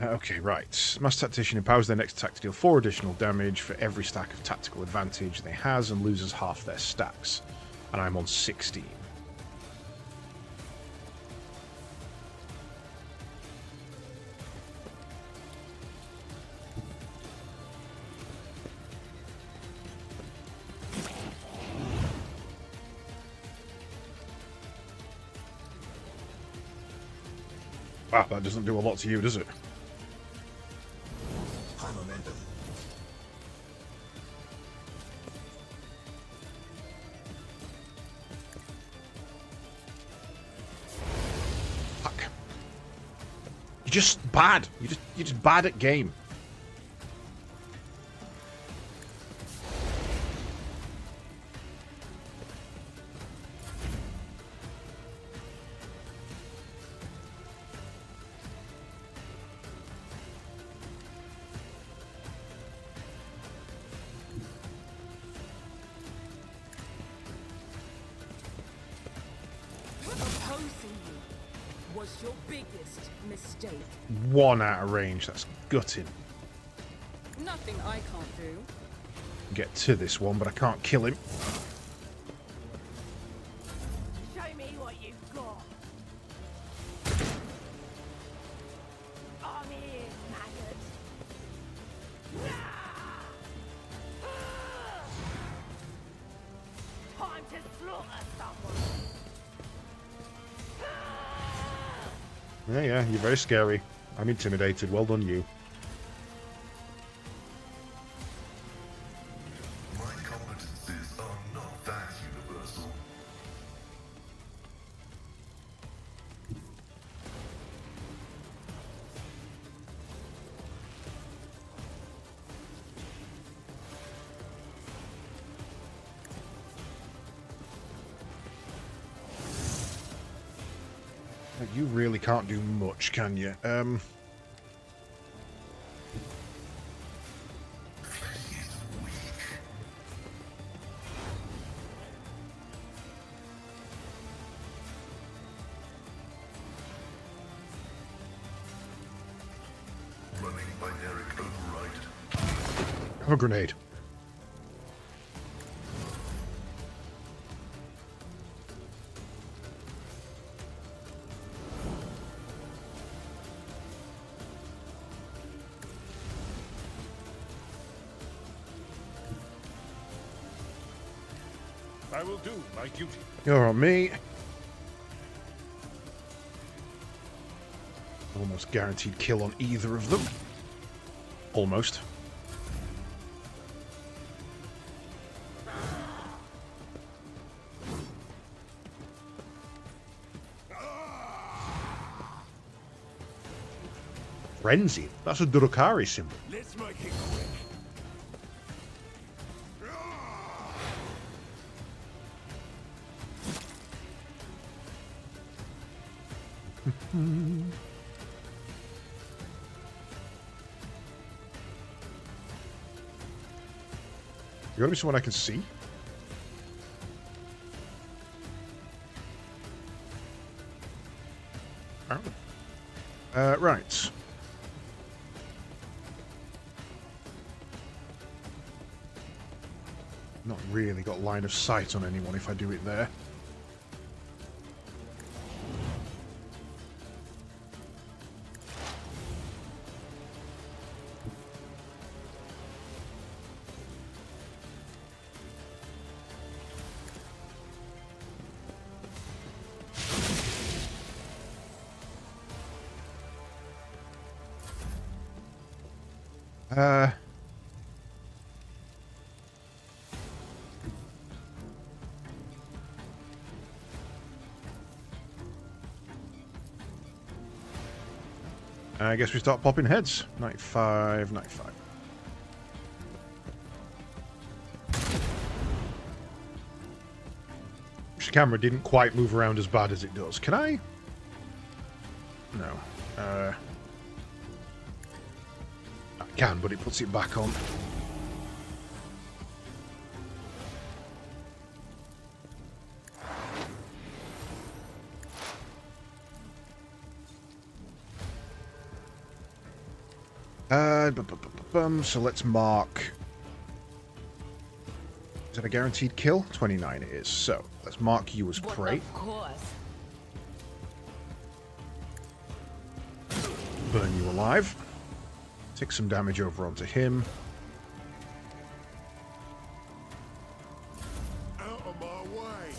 A: Okay, right. Master Tactician empowers their next attack to deal 4 additional damage for every stack of tactical advantage they has and loses half their stacks. And I'm on 16. Wow, that doesn't do a lot to you, does it?
E: High momentum.
A: Fuck. You're just bad. You're just bad at game.
B: Opposing you was your biggest mistake.
A: 1 out of range. That's gutting.
B: Nothing I can't do.
A: Get to this one, but I can't kill him.
B: Show me what you've got. I'm here, maggot. Time to slaughter someone.
A: Yeah, you're very scary. I'm intimidated. Well done, you.
E: My competencies are not that universal.
A: You really can't do much, can you?
E: Running binaric override.
A: Have a grenade.
D: I will do my duty.
A: You're on me. Almost guaranteed kill on either of them. Almost. Frenzy? That's a Durukari symbol.
E: Let's make it quick.
A: You gotta be someone I can see. Right. Not really got line of sight on anyone if I do it there. I guess we start popping heads. 95, 95. The camera didn't quite move around as bad as it does. Can I? No. I can, but it puts it back on. So let's mark. Is that a guaranteed kill? 29 it is. So let's mark you as prey.
B: Of course.
A: Burn you alive. Take some damage over onto him.
E: Out of my way.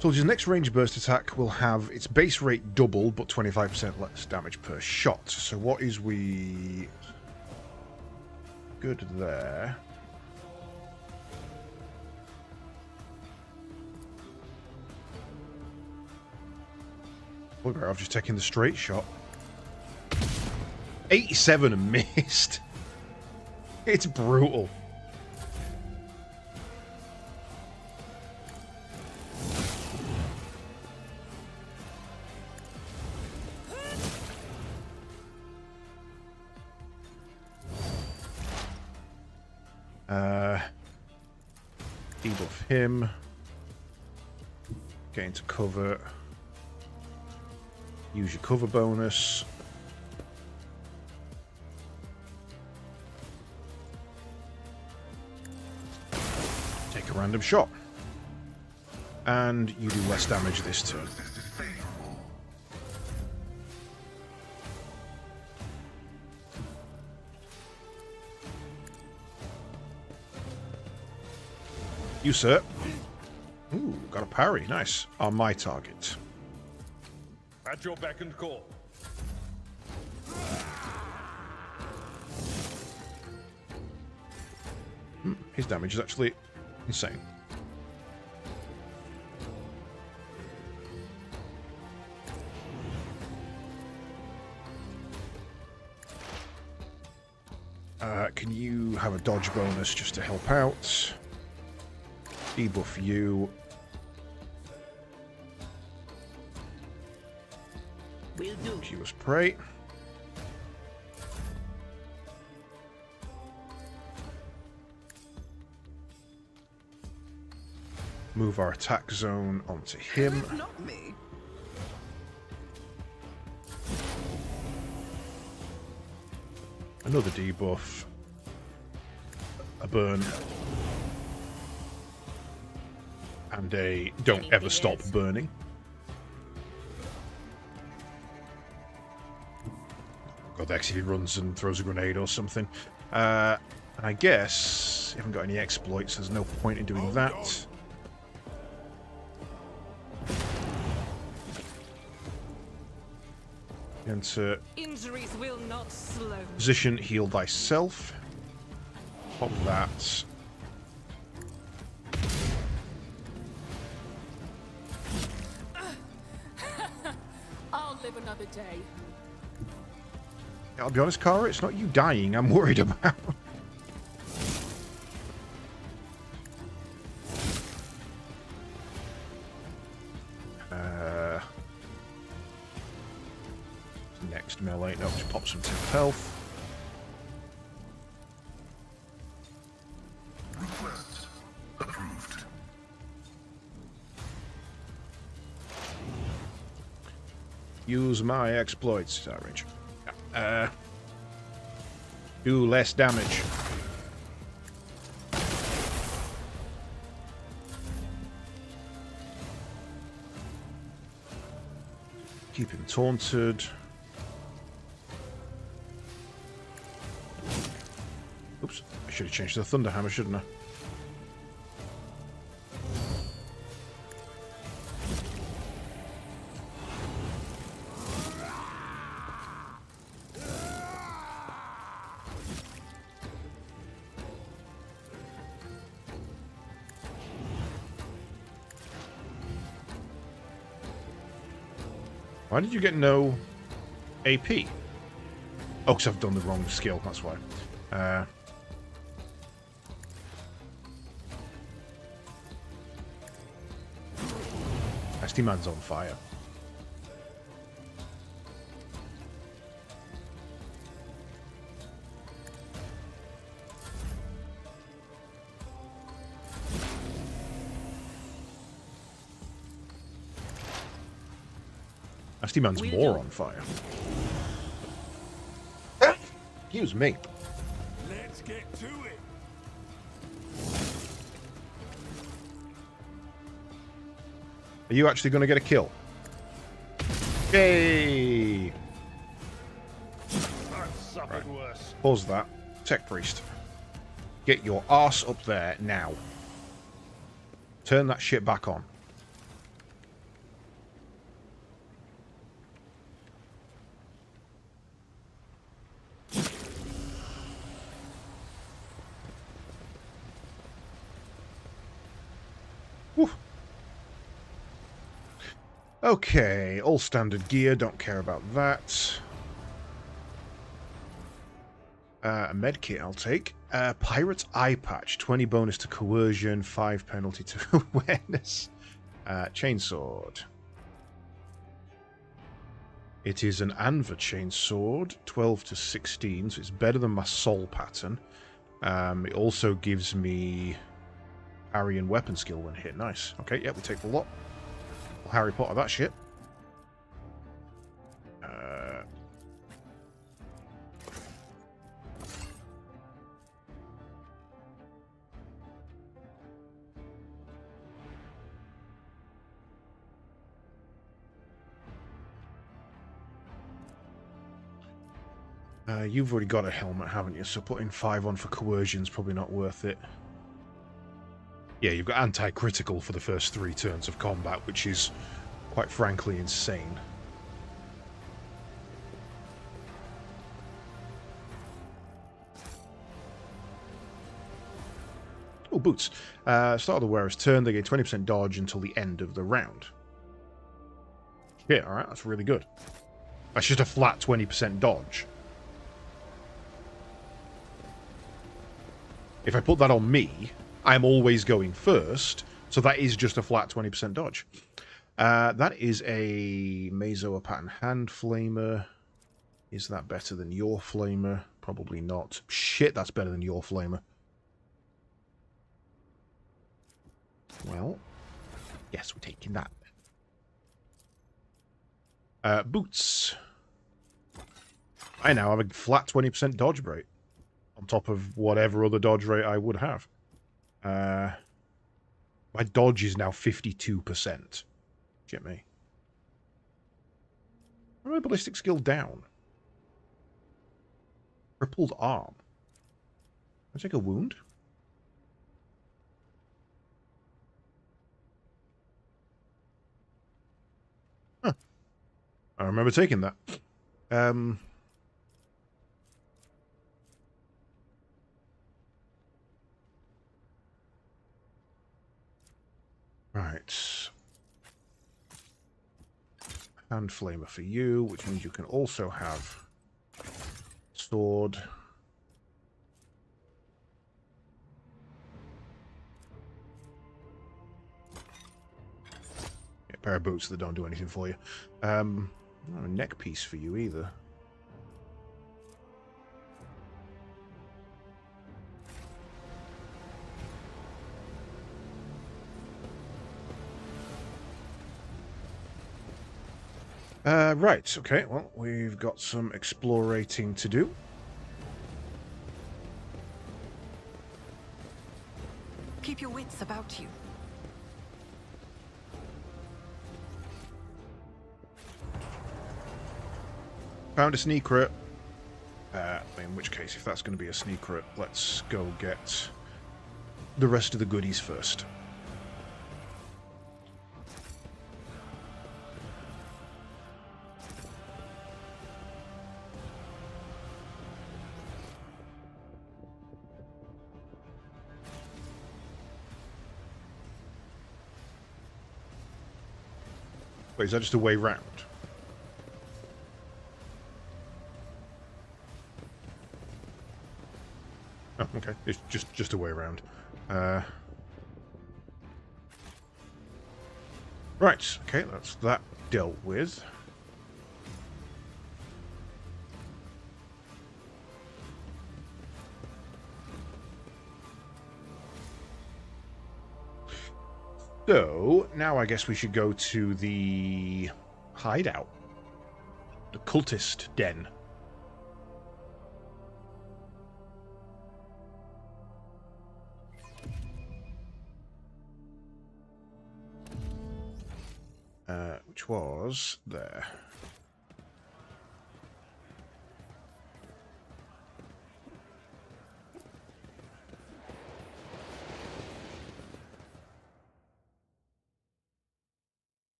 A: Soldier's next range burst attack will have its base rate double, but 25% less damage per shot. So what is we... good there. Bugger, I've just taken the straight shot. 87 and missed. It's brutal. Debuff him. Get into cover. Use your cover bonus. Take a random shot. And you do less damage this turn. You, sir. Ooh, got a parry. Nice. On my target.
D: At your beck and call.
A: His damage is actually insane. Can you have a dodge bonus just to help out? Debuff you.
B: Will do.
A: Use prey. Move our attack zone onto him.
F: Not me.
A: Another debuff. A burn. And a don't ever stop burning. God, the actually runs and throws a grenade or something. And I guess, if I haven't got any exploits, there's no point in doing that. Enter
C: Injuries will not slow.
A: position, heal thyself. Pop that.
B: I'll live another day.
A: I'll be honest, Kara, it's not you dying I'm worried about. Next melee. No, just pop some 10 health.
E: Request approved.
A: Use my exploits. Range. Do less damage. Keep him taunted. Oops, I should have changed the Thunderhammer, shouldn't I? Why did you get no AP? Oh, because I've done the wrong skill, that's why. Nasty man's on fire. Nasty man's more on fire. Excuse me.
E: Let's get to it.
A: Are you actually going to get a kill? Yay!
D: I've suffered worse.
A: Pause that. Tech Priest. Get your arse up there now. Turn that shit back on. Whew. Okay, all standard gear, don't care about that. A med kit I'll take. Pirate's Eye Patch, 20 bonus to coercion, 5 penalty to awareness. Chainsword. It is an Anva chainsword, 12 to 16, so it's better than my soul pattern. It also gives me parry and weapon skill when hit. Nice. Okay, yeah, we take the lot. We'll Harry Potter that shit. You've already got a helmet, haven't you? So putting 5 on for coercion's probably not worth it. Yeah, you've got anti-critical for the first 3 turns of combat, which is, quite frankly, insane. Oh, boots. Start of the wearer's turn, they gain 20% dodge until the end of the round. Yeah, alright, that's really good. That's just a flat 20% dodge. If I put that on me, I'm always going first, so that is just a flat 20% dodge. That is a Mazoa pattern hand flamer. Is that better than your flamer? Probably not. Shit, that's better than your flamer. Well, yes, we're taking that. Boots. I now have a flat 20% dodge rate on top of whatever other dodge rate I would have. My dodge is now 52%. Get me. My ballistic skill down. Crippled arm. I take a wound? Huh. I remember taking that. Right. Hand flamer for you, which means you can also have sword. Yeah, pair of boots that don't do anything for you. Not a neck piece for you either. Right, okay, well, we've got some explorating to do.
F: Keep your wits about you.
A: Found a sneaker. In which case, if that's going to be a sneaker, let's go get the rest of the goodies first. Wait, is that just a way round? Oh, okay. It's just a way around. Right. Okay, that's that dealt with. So, now I guess we should go to the hideout. The cultist den. Which was there.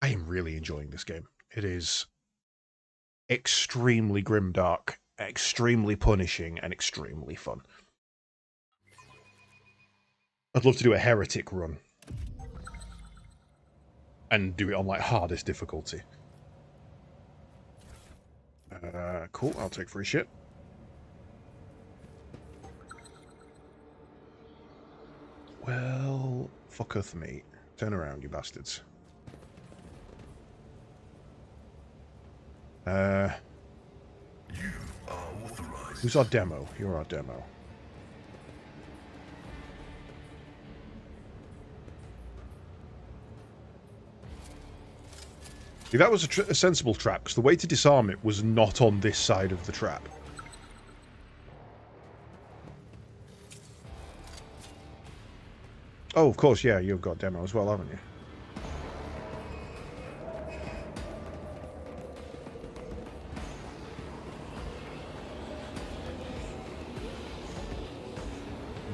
A: I am really enjoying this game. It is extremely grimdark, extremely punishing, and extremely fun. I'd love to do a heretic run. and do it on like hardest difficulty. Cool, I'll take free shit. Well, fucketh me. Turn around, you bastards.
E: You are authorized.
A: Who's our demo? You're our demo. See, that was a sensible trap, because the way to disarm it was not on this side of the trap. Oh, of course, yeah, you've got demo as well, haven't you?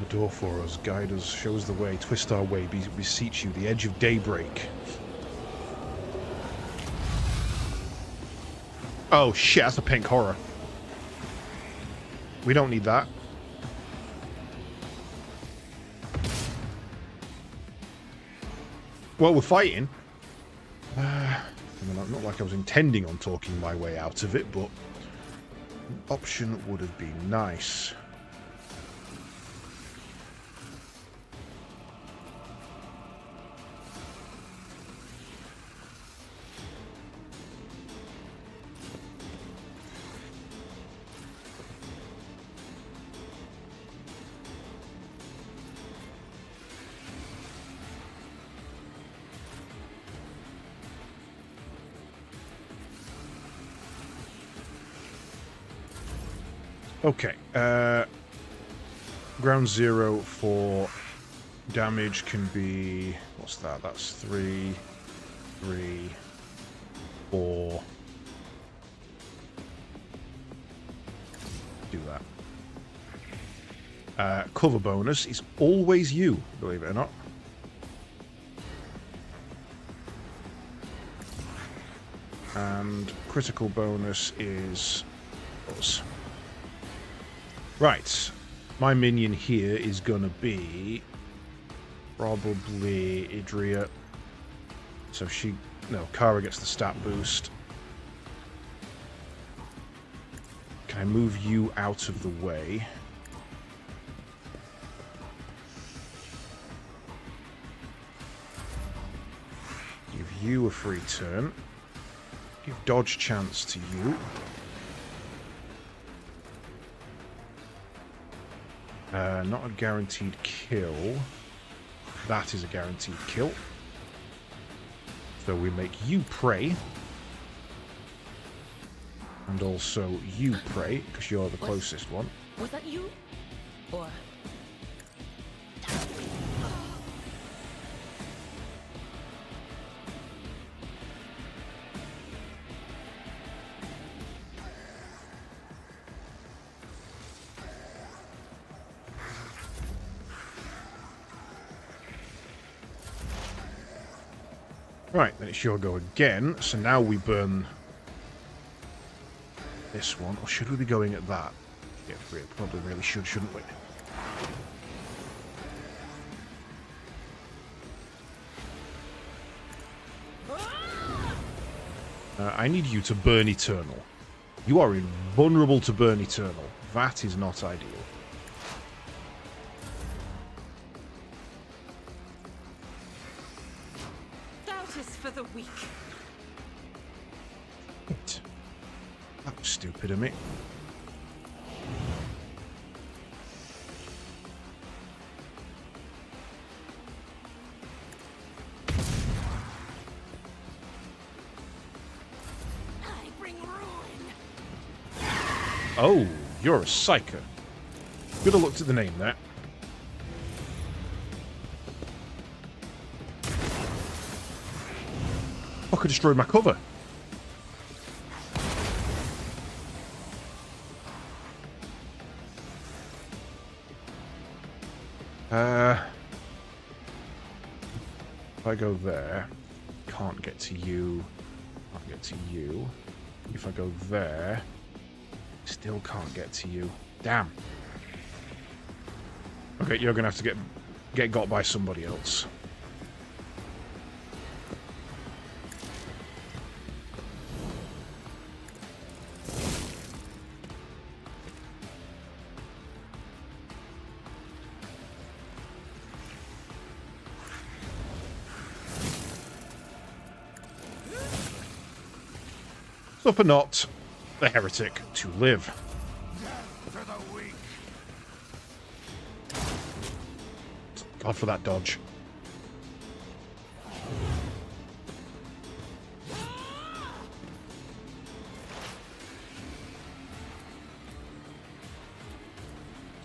A: The door for us, guide us, show us the way, twist our way, beseech you, the edge of daybreak. Oh shit, that's a pink horror. We don't need that. Well, we're fighting. I mean, not like I was intending on talking my way out of it, but an option would have been nice. Okay, ground zero for damage can be, what's that? That's 3, 3, 4. Do that. Cover bonus is always you, believe it or not. And critical bonus is us. Right, my minion here is gonna be probably Idria. So Kara gets the stat boost. Can I move you out of the way? Give you a free turn. Give dodge chance to you. Not a guaranteed kill. That is a guaranteed kill. So we make you prey. And also you prey, because you're the closest one.
B: Was that you? Or...
A: Right, then it's your go again. So now we burn this one. Or should we be going at that? Yeah, we probably really should, shouldn't we? I need you to burn Eternal. You are invulnerable to burn Eternal. That is not ideal.
F: For the weak.
A: That was stupid of me.
B: I bring ruin.
A: Oh, you're a psycho. Could have looked at the name there. I destroyed my cover. If I go there, can't get to you, can't get to you. If I go there, still can't get to you. Damn. Okay, you're gonna have to get got by somebody else. Suffer not the heretic to live.
E: To the weak.
A: God for that dodge.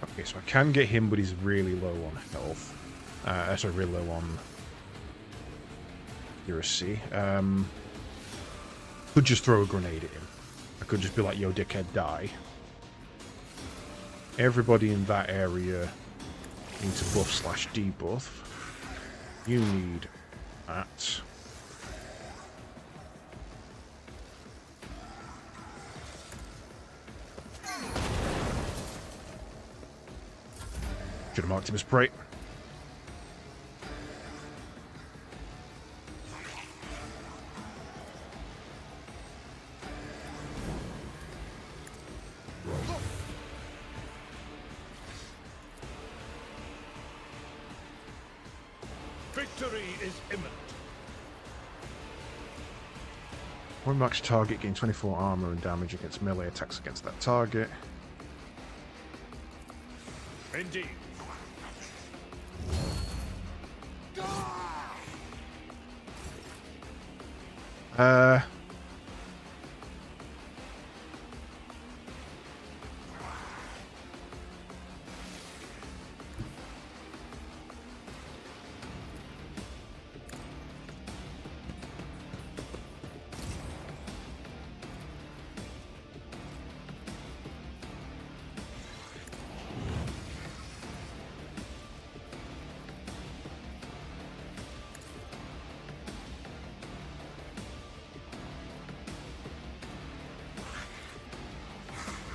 A: Okay, so I can get him, but he's really low on health. Sorry, really low on accuracy. Could just throw a grenade at him. I could just be like, yo, dickhead, die. Everybody in that area needs a buff / debuff. You need that. Should have marked him as prey.
D: Victory is imminent.
A: One max target gain 24 armor and damage against melee attacks against that target.
D: Indeed.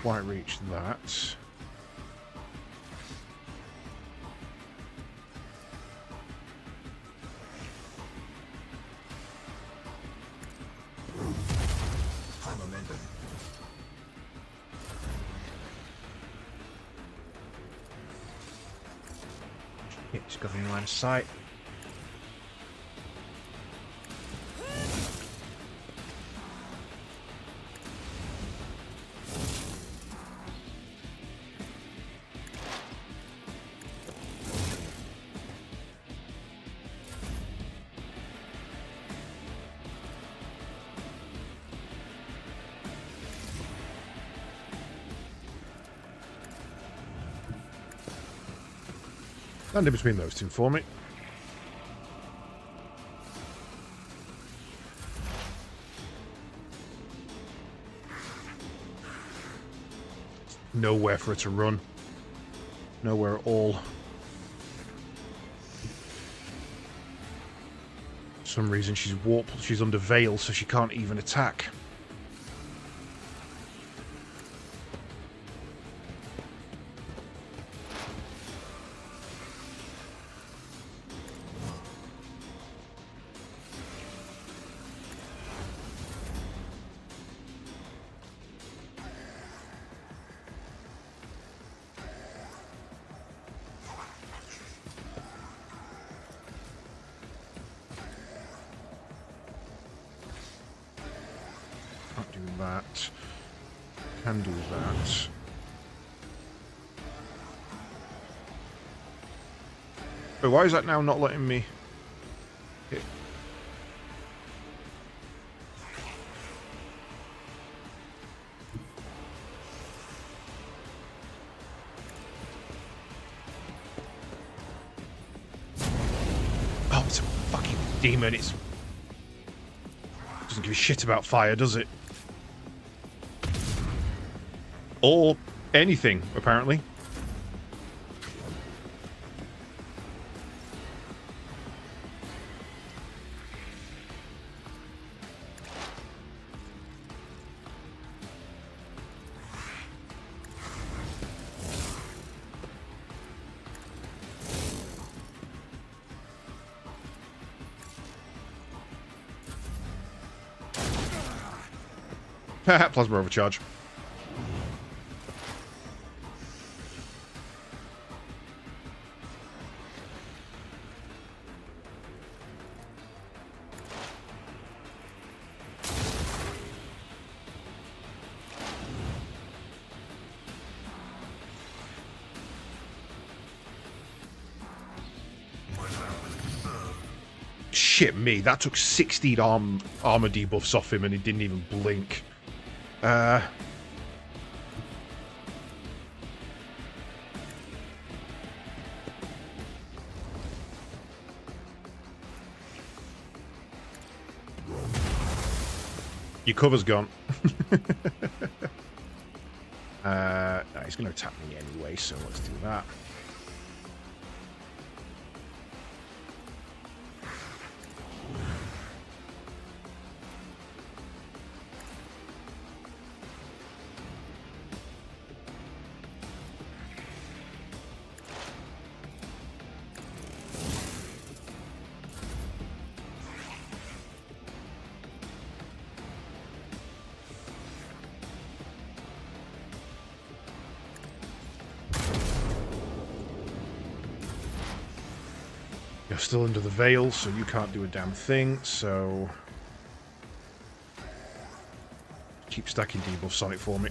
A: Quite reach that. It's got in line of sight. Land in between those two for me. Nowhere for her to run. Nowhere at all. For some reason she's warped, she's under veil, so she can't even attack. Can't do that. Can do that. But why is that now not letting me hit? Oh, it's a fucking demon. It's doesn't give a shit about fire, does it? Or anything, apparently. Plasma overcharge. Shit me, that took 16 armor debuffs off him and he didn't even blink. Your cover's gone. No, he's going to attack me anyway, so let's do that. You're still under the veil, so you can't do a damn thing, so... Keep stacking debuffs on it for me.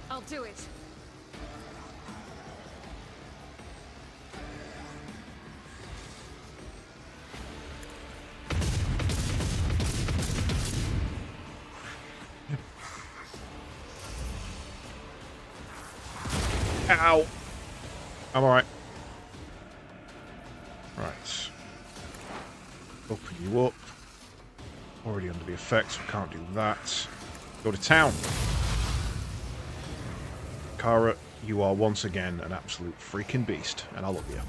C: I'll do it.
A: Ow! I'm alright. Right. Open you up. Already under the effects, so can't do that. Go to town. Kara, you are once again an absolute freaking beast, and I love you.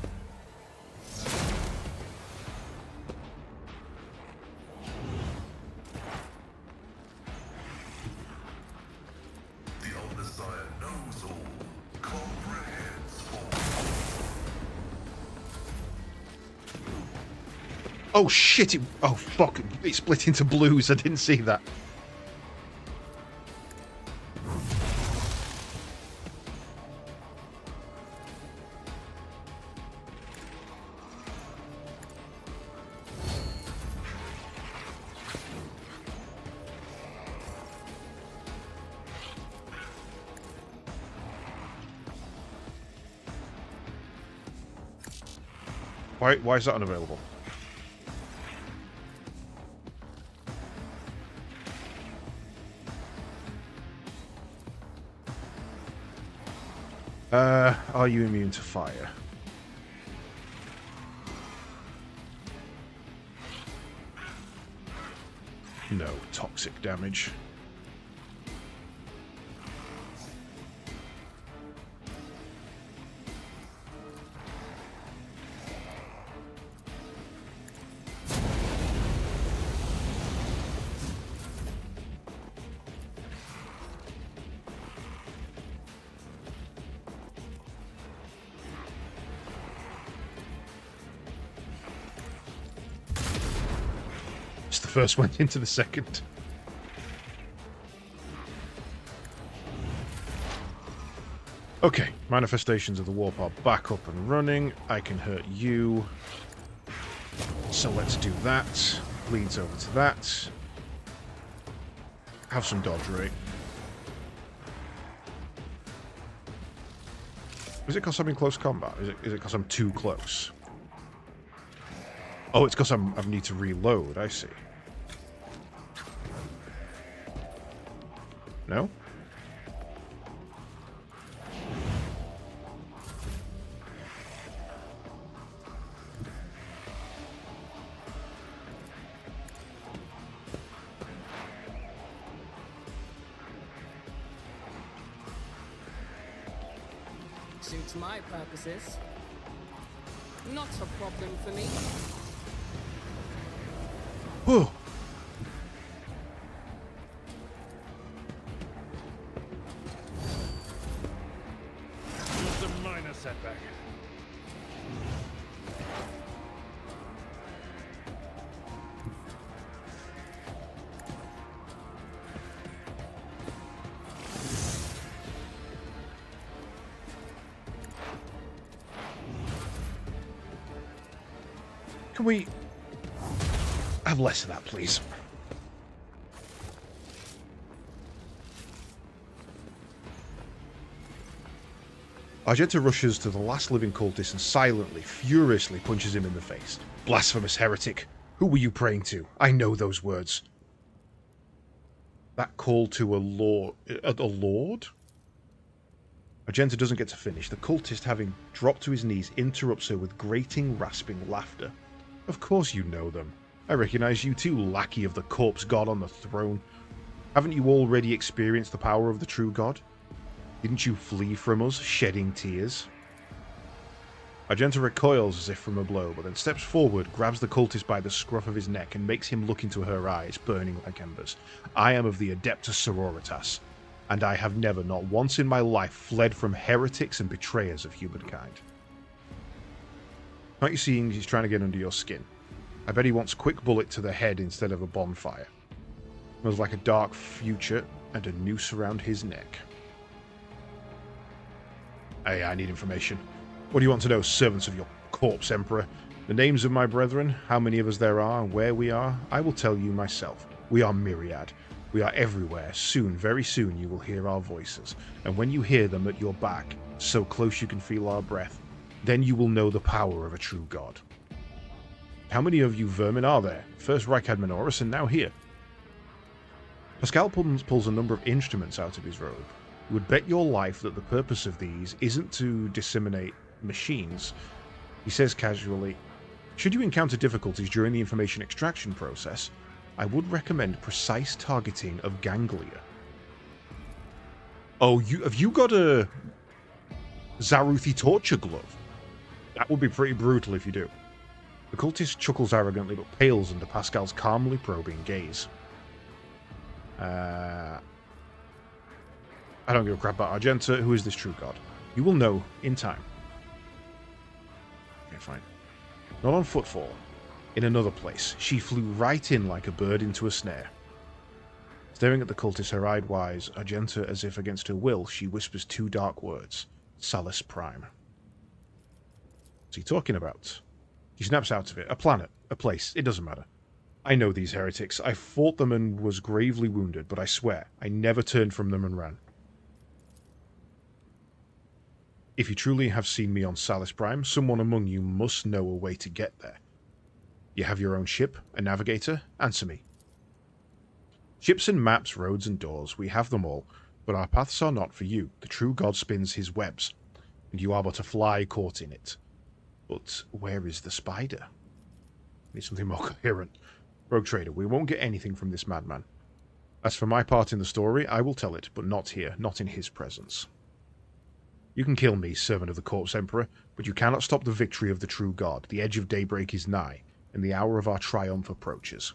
A: Oh shit! Oh fuck! It split into blues. I didn't see that. Why is that unavailable? Are you immune to fire? No, toxic damage. First went into the second. Okay, manifestations of the warp are back up and running. I can hurt you. So let's do that. Leads over to that. Have some dodge rate. Is it because I'm in close combat? Is it because I'm too close? Oh, it's because I need to reload, I see. No?
F: Suits my purposes. Not a problem for me.
A: Whew.
D: Just a minor setback.
A: Can we have less of that, please? Argenta rushes to the last living cultist and silently, furiously punches him in the face. Blasphemous heretic! Who were you praying to? I know those words. That call to a lord... A lord? Argenta doesn't get to finish. The cultist, having dropped to his knees, interrupts her with grating, rasping laughter. Of course you know them. I recognize you too, lackey of the corpse god on the throne. Haven't you already experienced the power of the true god? Didn't you flee from us, shedding tears? Argenta recoils as if from a blow, but then steps forward, grabs the cultist by the scruff of his neck, and makes him look into her eyes, burning like embers. I am of the Adeptus Sororitas, and I have never, not once in my life, fled from heretics and betrayers of humankind. Can't you see he's trying to get under your skin? I bet he wants quick bullet to the head instead of a bonfire. Smells like a dark future and a noose around his neck. Hey, I need information. What do you want to know, servants of your corpse, Emperor? The names of my brethren, how many of us there are, and where we are, I will tell you myself. We are myriad. We are everywhere. Soon, very soon, you will hear our voices. And when you hear them at your back, so close you can feel our breath, then you will know the power of a true god. How many of you vermin are there? First Reich had Minoris, and now here. Pascal pulls a number of instruments out of his robe. You would bet your life that the purpose of these isn't to disseminate machines. He says casually, should you encounter difficulties during the information extraction process, I would recommend precise targeting of ganglia. Oh, have you got a Zaruthi torture glove? That would be pretty brutal if you do. The cultist chuckles arrogantly but pales under Pascal's calmly probing gaze. I don't give a crap about Argenta. Who is this true god? You will know in time. Okay, fine. Not on footfall. In another place. She flew right in like a bird into a snare. Staring at the cultist, her eyes wide, Argenta, as if against her will, she whispers two dark words. Salus Prime. What's he talking about? She snaps out of it. A planet. A place. It doesn't matter. I know these heretics. I fought them and was gravely wounded, but I swear, I never turned from them and ran. If you truly have seen me on Salus Prime, someone among you must know a way to get there. You have your own ship, a navigator? Answer me. Ships and maps, roads and doors, we have them all, but our paths are not for you. The true god spins his webs, and you are but a fly caught in it. But where is the spider? Need something more coherent. Rogue Trader, we won't get anything from this madman. As for my part in the story, I will tell it, but not here, not in his presence. You can kill me, servant of the Corpse Emperor, but you cannot stop the victory of the true god. The edge of daybreak is nigh, and the hour of our triumph approaches.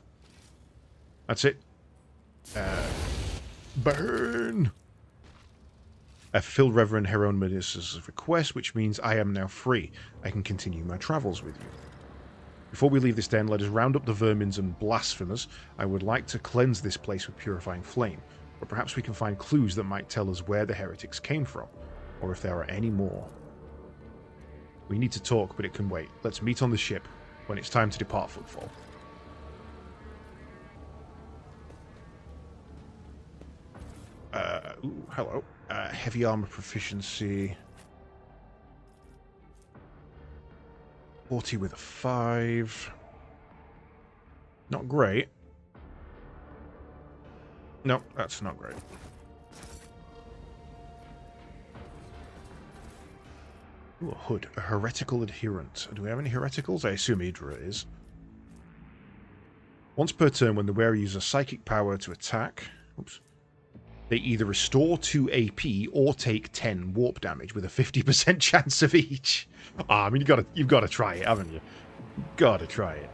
A: That's it. Burn! I fulfilled Reverend Hieronymus' request, which means I am now free. I can continue my travels with you. Before we leave this den, let us round up the vermins and blasphemers. I would like to cleanse this place with purifying flame, but perhaps we can find clues that might tell us where the heretics came from, or if there are any more. We need to talk, but it can wait. Let's meet on the ship when it's time to depart Footfall. Hello. Heavy armor proficiency. 40 with a 5. Not great. No, that's not great. Ooh, a hood. A heretical adherent. Do we have any hereticals? I assume Idra is. Once per turn, when the wearer uses a psychic power to attack, they either restore 2 AP or take 10 warp damage with a 50% chance of each. I mean, you've got to try it, haven't you? Got to try it.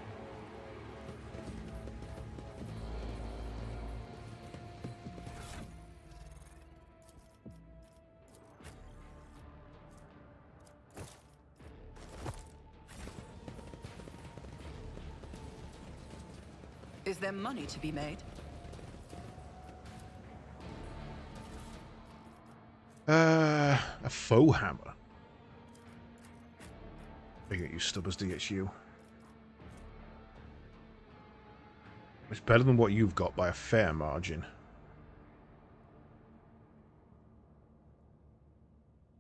G: Is there money to be made?
A: A faux hammer. I get you stubbers to get you. It's better than what you've got by a fair margin.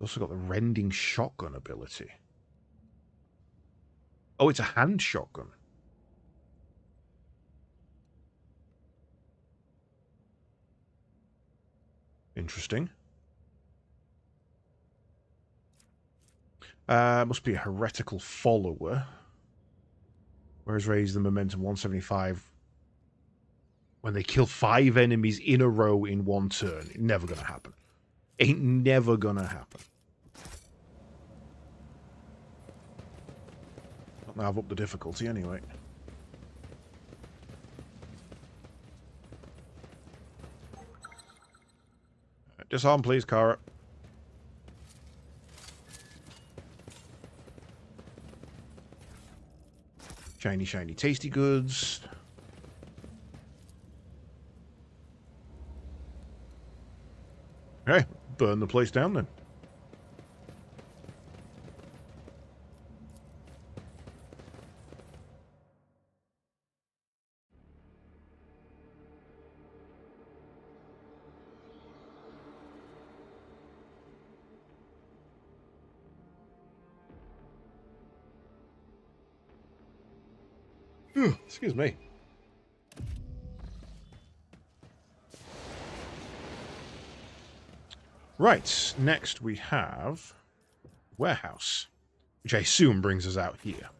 A: Also got the rending shotgun ability. Oh, it's a hand shotgun. Interesting. Must be a heretical follower. Whereas raise the momentum 175 when they kill 5 enemies in a row in one turn. Never gonna happen. Ain't never gonna happen. Now I've upped the difficulty anyway. Disarm, please, Kara. Shiny, shiny, tasty goods. Okay, burn the place down then. Excuse me. Right, next we have warehouse, which I assume brings us out here.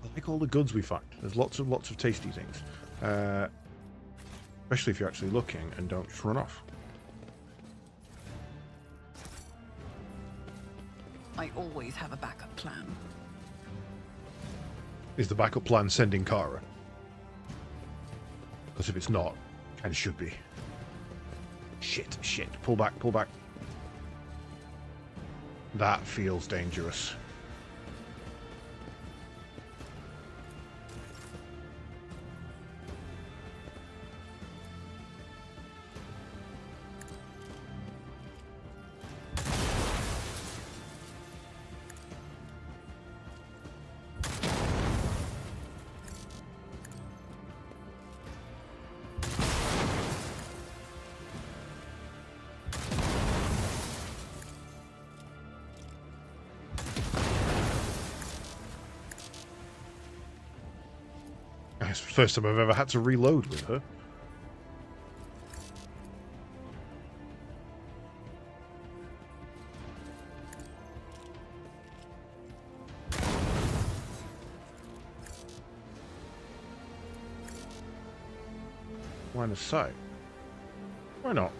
A: I like all the goods we find. There's lots of tasty things. Especially if you're actually looking and don't just run off.
G: I always have a backup plan.
A: Is the backup plan sending Kara? Because if it's not, kind of should be. Shit, shit. Pull back, pull back. That feels dangerous. It's the first time I've ever had to reload with her. Line of sight. Why not?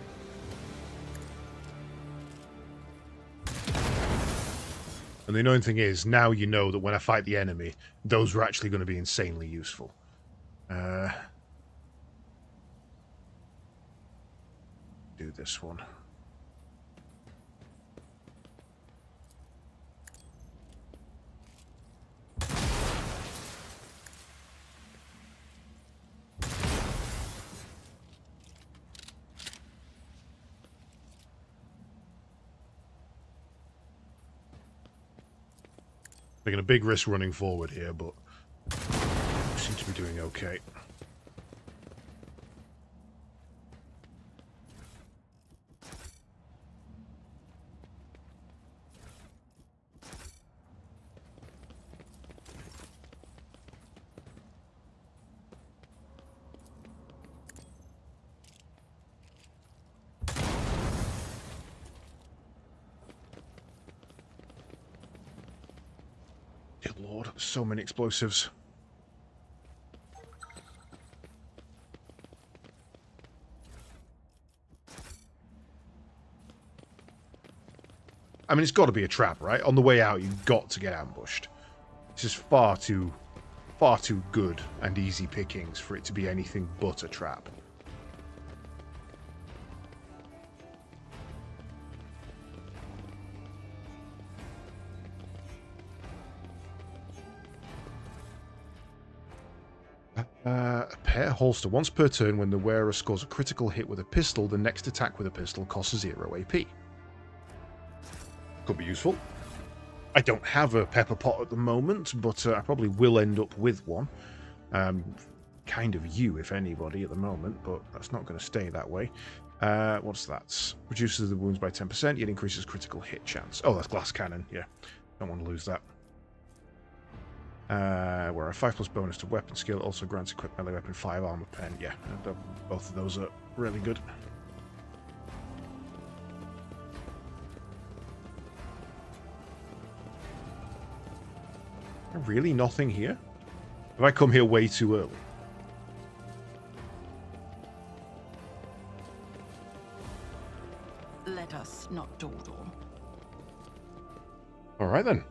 A: And the annoying thing is, now you know that when I fight the enemy, those are actually going to be insanely useful. Do this one. Taking a big risk running forward here, but seem to be doing okay. Dear Lord, so many explosives. I mean, it's got to be a trap, right? On the way out, you've got to get ambushed. This is far too good and easy pickings for it to be anything but a trap. A pair holster. Once per turn, when the wearer scores a critical hit with a pistol, the next attack with a pistol costs 0 AP. Could be useful. I don't have a pepper pot at the moment, but I probably will end up with one. Kind of you, if anybody, at the moment, but that's not going to stay that way. What's that? Reduces the wounds by 10%, yet increases critical hit chance. Oh, that's glass cannon, yeah. Don't want to lose that. Where a 5+ bonus to weapon skill also grants equipped melee weapon 5 armor pen. Yeah, both of those are really good. Really? Nothing here? Have I come here way too early?
G: Let us not dawdle.
A: Alright then.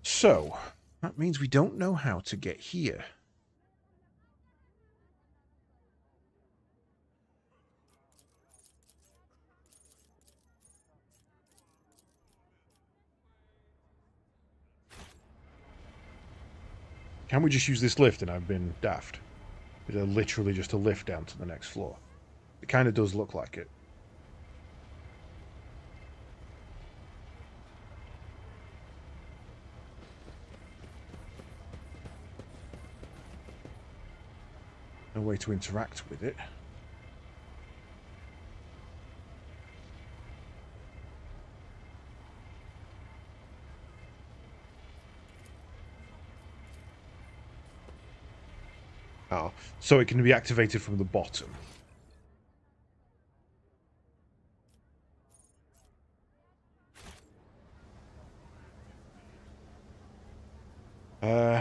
A: So, that means we don't know how to get here. Can we just use this lift and I've been daft? Is it literally just a lift down to the next floor? It kind of does look like it. No way to interact with it. Oh, so it can be activated from the bottom.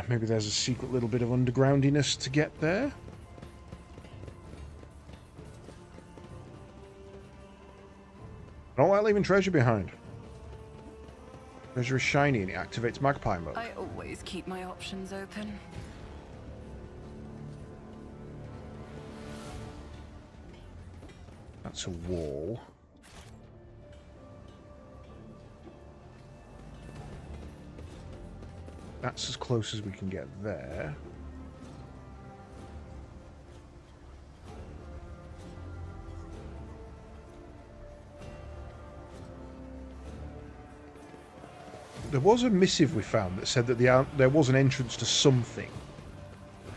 A: Maybe there's a secret little bit of undergroundiness to get there. I don't like leaving treasure behind. Treasure is shiny and it activates magpie mode.
G: I always keep my options open.
A: That's a wall. That's as close as we can get there. There was a missive we found that said that there was an entrance to something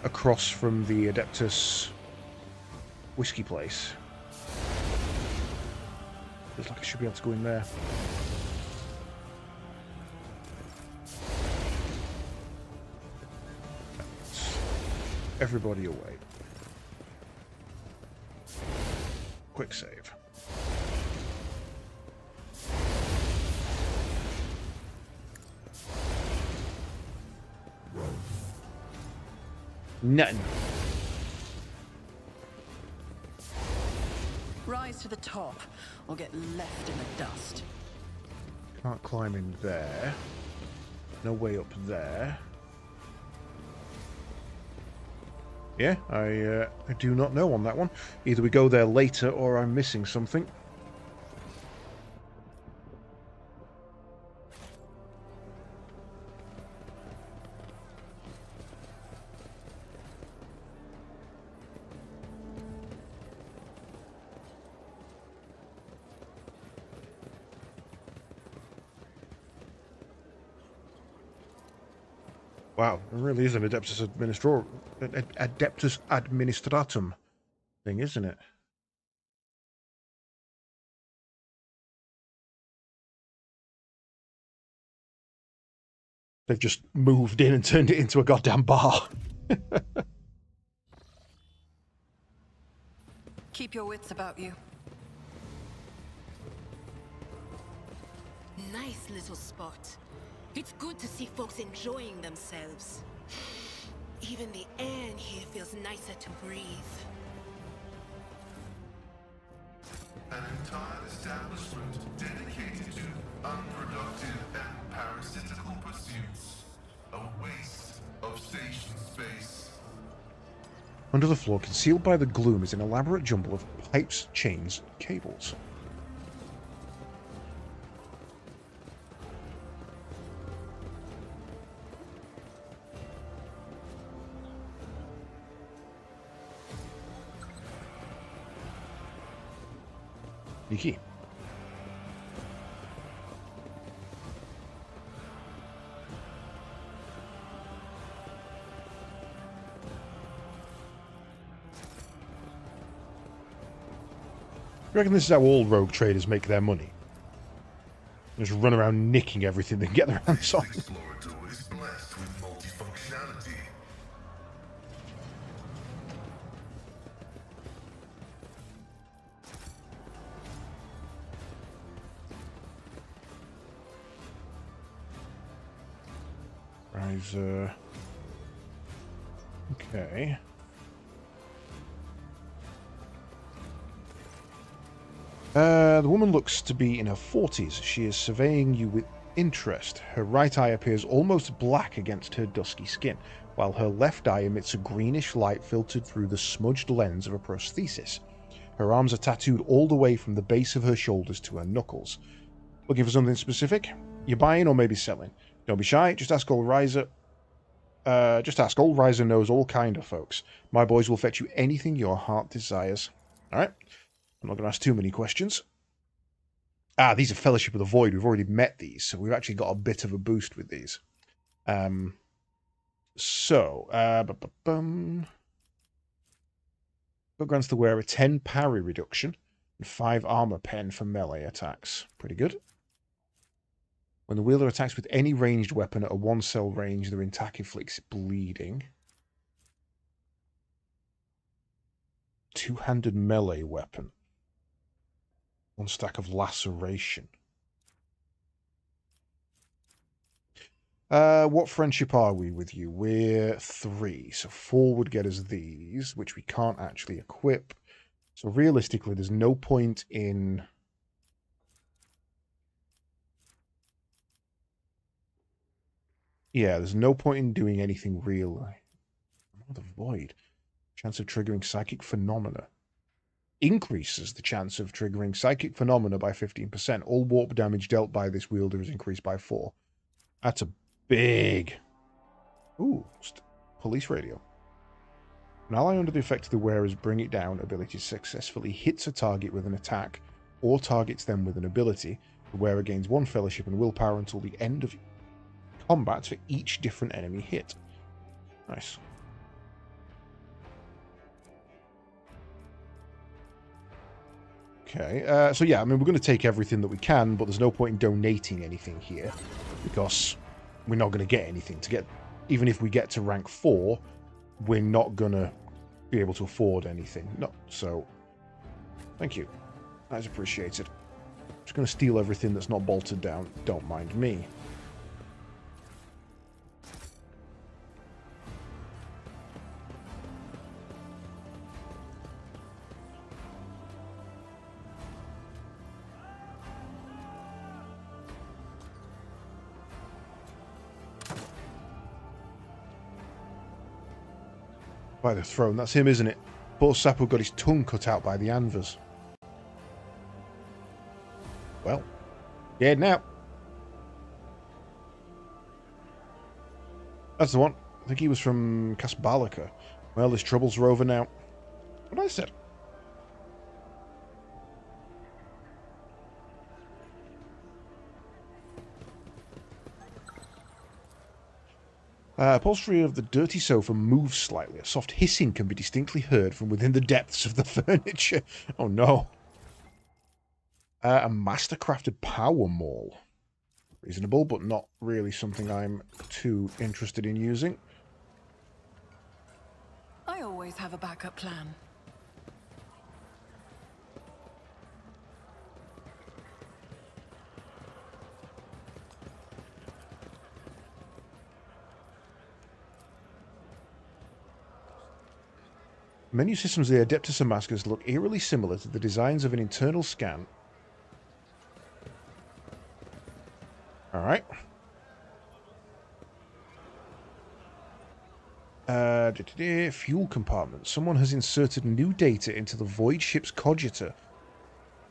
A: across from the Adeptus whiskey place. Looks like I should be able to go in there. Everybody away. Quick save. Nothing.
G: Rise to the top, or get left in the dust.
A: Can't climb in there. No way up there. Yeah, I do not know on that one. Either we go there later or I'm missing something. Wow, it really is an Adeptus Administratum thing, isn't it? They've just moved in and turned it into a goddamn bar.
G: Keep your wits about you.
B: Nice little spot. It's good to see folks enjoying themselves. Even the air in here feels nicer to breathe.
E: An entire establishment dedicated to unproductive and parasitical pursuits. A waste of station space.
A: Under the floor, concealed by the gloom, is an elaborate jumble of pipes, chains, and cables. Key. You reckon this is how all rogue traders make their money? Just run around nicking everything they get their hands on.
E: This explorer tool is blessed with multifunctionality.
A: Riser. Okay. The woman looks to be in her 40s. She is surveying you with interest. Her right eye appears almost black against her dusky skin, while her left eye emits a greenish light filtered through the smudged lens of a prosthesis. Her arms are tattooed all the way from the base of her shoulders to her knuckles. Looking for something specific? You're buying or maybe selling? Don't be shy, just ask old Riser. Old Riser knows all kind of folks. My boys will fetch you anything your heart desires. Alright. I'm not going to ask too many questions. These are Fellowship of the Void. We've already met these, so we've actually got a bit of a boost with these. Got grants to wear a 10 parry reduction and 5 armor pen for melee attacks. Pretty good. When the wielder attacks with any ranged weapon at a 1-cell range, their attack inflicts bleeding. Two-handed melee weapon. 1 stack of laceration. What friendship are we with you? We're 3. So 4 would get us these, which we can't actually equip. So realistically, there's no point in... Yeah, there's no point in doing anything real. The Void. Chance of triggering psychic phenomena. Increases the chance of triggering psychic phenomena by 15%. All warp damage dealt by this wielder is increased by 4. That's a big... Ooh, police radio. An ally under the effect of the wearer's Bring It Down ability successfully hits a target with an attack or targets them with an ability. The wearer gains 1 fellowship and willpower until the end of combat for each different enemy hit. Nice. Okay, so yeah, I mean, we're going to take everything that we can, but there's no point in donating anything here, because we're not going to get anything. Even if we get to rank 4, we're not going to be able to afford anything. No, so, thank you. That's appreciated. Just going to steal everything that's not bolted down. Don't mind me. By the throne, that's him, isn't it? Poor Sapu got his tongue cut out by the Anvers. Well, yeah, now. That's the one. I think he was from Casballica. Well, his troubles are over now. What I said. Upholstery of the dirty sofa moves slightly. A soft hissing can be distinctly heard from within the depths of the furniture. Oh no. A master-crafted power maul. Reasonable, but not really something I'm too interested in using.
G: I always have a backup plan.
A: Menu systems of the Adeptus Damascus look eerily similar to the designs of an internal scan. Alright. Fuel compartment. Someone has inserted new data into the void ship's cogitator,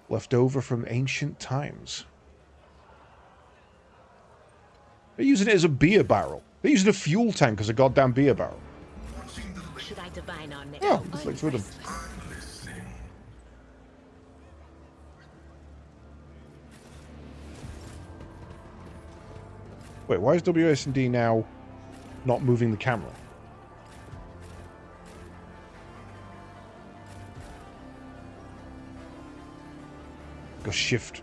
A: left over from ancient times. They're using it as a beer barrel. They're using a fuel tank as a goddamn beer barrel.
B: Should I divine our next?
A: Oh, let's flick through them. Wait, why is WSD now not moving the camera? Because shift.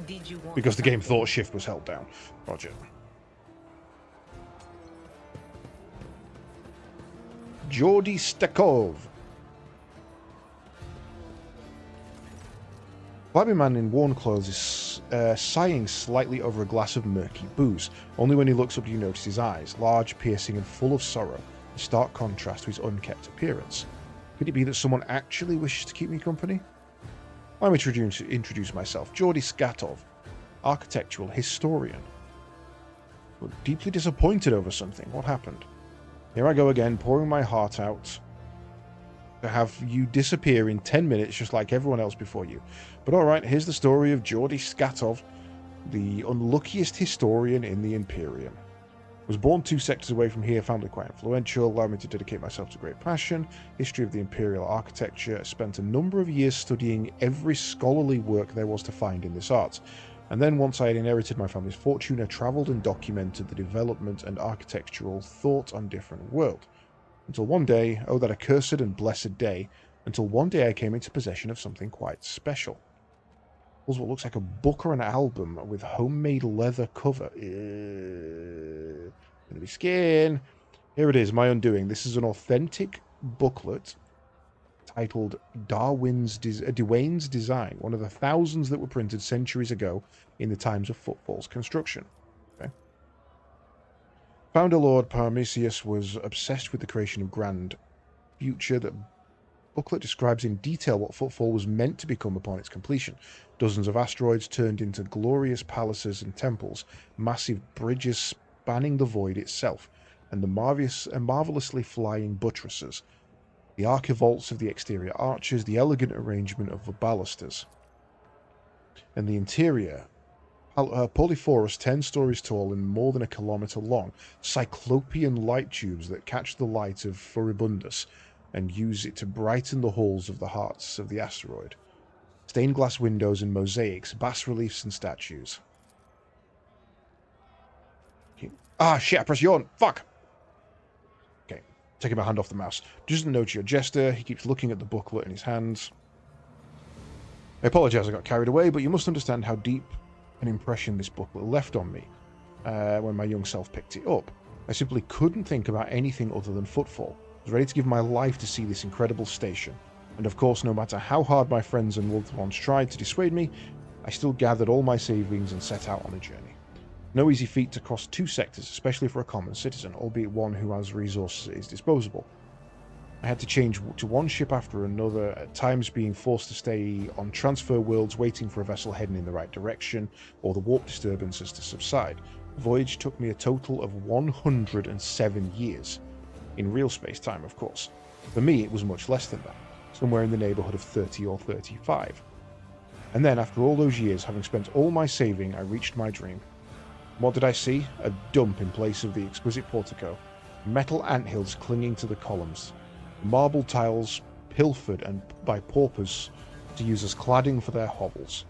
B: Did you want
A: Because the game
B: something?
A: thought shift was held down. Roger. Geordie Stakov. Flabby man in worn clothes is sighing slightly over a glass of murky booze. Only when he looks up do you notice his eyes, large, piercing, and full of sorrow, in stark contrast to his unkempt appearance. Could it be that someone actually wishes to keep me company? Let me introduce myself. Geordie Skatov, architectural historian. We're deeply disappointed over something. What happened? Here I go again, pouring my heart out to have you disappear in 10 minutes just like everyone else before you. But alright, here's the story of Geordie Skatov, the unluckiest historian in the Imperium. Was born 2 sectors away from here, family quite influential, allowed me to dedicate myself to great passion, history of the Imperial architecture, spent a number of years studying every scholarly work there was to find in this art. And then once I had inherited my family's fortune, I travelled and documented the development and architectural thought on different world. Until one day, oh that accursed and blessed day, until one day I came into possession of something quite special. It was what looks like a book or an album with homemade leather cover. Gonna be scared. Here it is, my undoing. This is an authentic booklet titled Dwayne's Design, one of the thousands that were printed centuries ago in the times of Footfall's construction. Okay. Founder Lord Parmesius was obsessed with the creation of grand future. The booklet describes in detail what Footfall was meant to become upon its completion. Dozens of asteroids turned into glorious palaces and temples, massive bridges spanning the void itself, and the marvelously flying buttresses, the archivolts of the exterior arches, the elegant arrangement of the balusters, and the interior, polyphorus 10 stories tall and more than a kilometre long, cyclopean light tubes that catch the light of Furibundus and use it to brighten the halls of the hearts of the asteroid. Stained glass windows and mosaics, bas-reliefs and statues. Ah, shit, I pressed yawn. Fuck! Okay, taking my hand off the mouse. Doesn't notice your gesture. He keeps looking at the booklet in his hands. I apologise I got carried away, but you must understand how deep an impression this booklet left on me when my young self picked it up. I simply couldn't think about anything other than Footfall. I was ready to give my life to see this incredible station. And of course, no matter how hard my friends and loved ones tried to dissuade me, I still gathered all my savings and set out on a journey. No easy feat to cross 2 sectors, especially for a common citizen, albeit one who has resources at his disposal. I had to change to one ship after another, at times being forced to stay on transfer worlds waiting for a vessel heading in the right direction, or the warp disturbances to subside. The voyage took me a total of 107 years. In real space-time, of course. For me, it was much less than that, somewhere in the neighbourhood of 30 or 35. And then, after all those years, having spent all my saving, I reached my dream. What did I see? A dump in place of the exquisite portico, metal anthills clinging to the columns, marble tiles pilfered and by paupers to use as cladding for their hovels.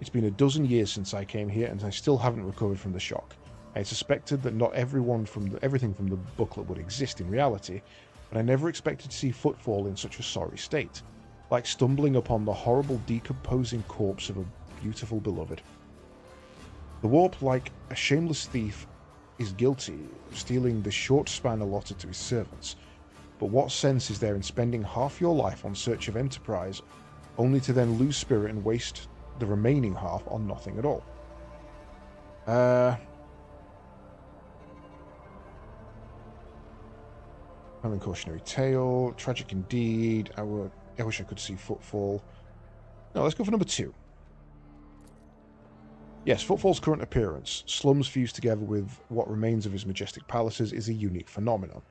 A: It's been a dozen years since I came here, and I still haven't recovered from the shock. I suspected that not everything from the booklet would exist in reality, but I never expected to see Footfall in such a sorry state, like stumbling upon the horrible decomposing corpse of a beautiful beloved. The warp, like a shameless thief, is guilty of stealing the short span allotted to his servants. But what sense is there in spending half your life on search of Enterprise, only to then lose spirit and waste the remaining half on nothing at all? Telling cautionary tale, tragic indeed. I wish I could see Footfall. No, let's go for number 2. Yes, Footfall's current appearance, slums fused together with what remains of his majestic palaces, is a unique phenomenon.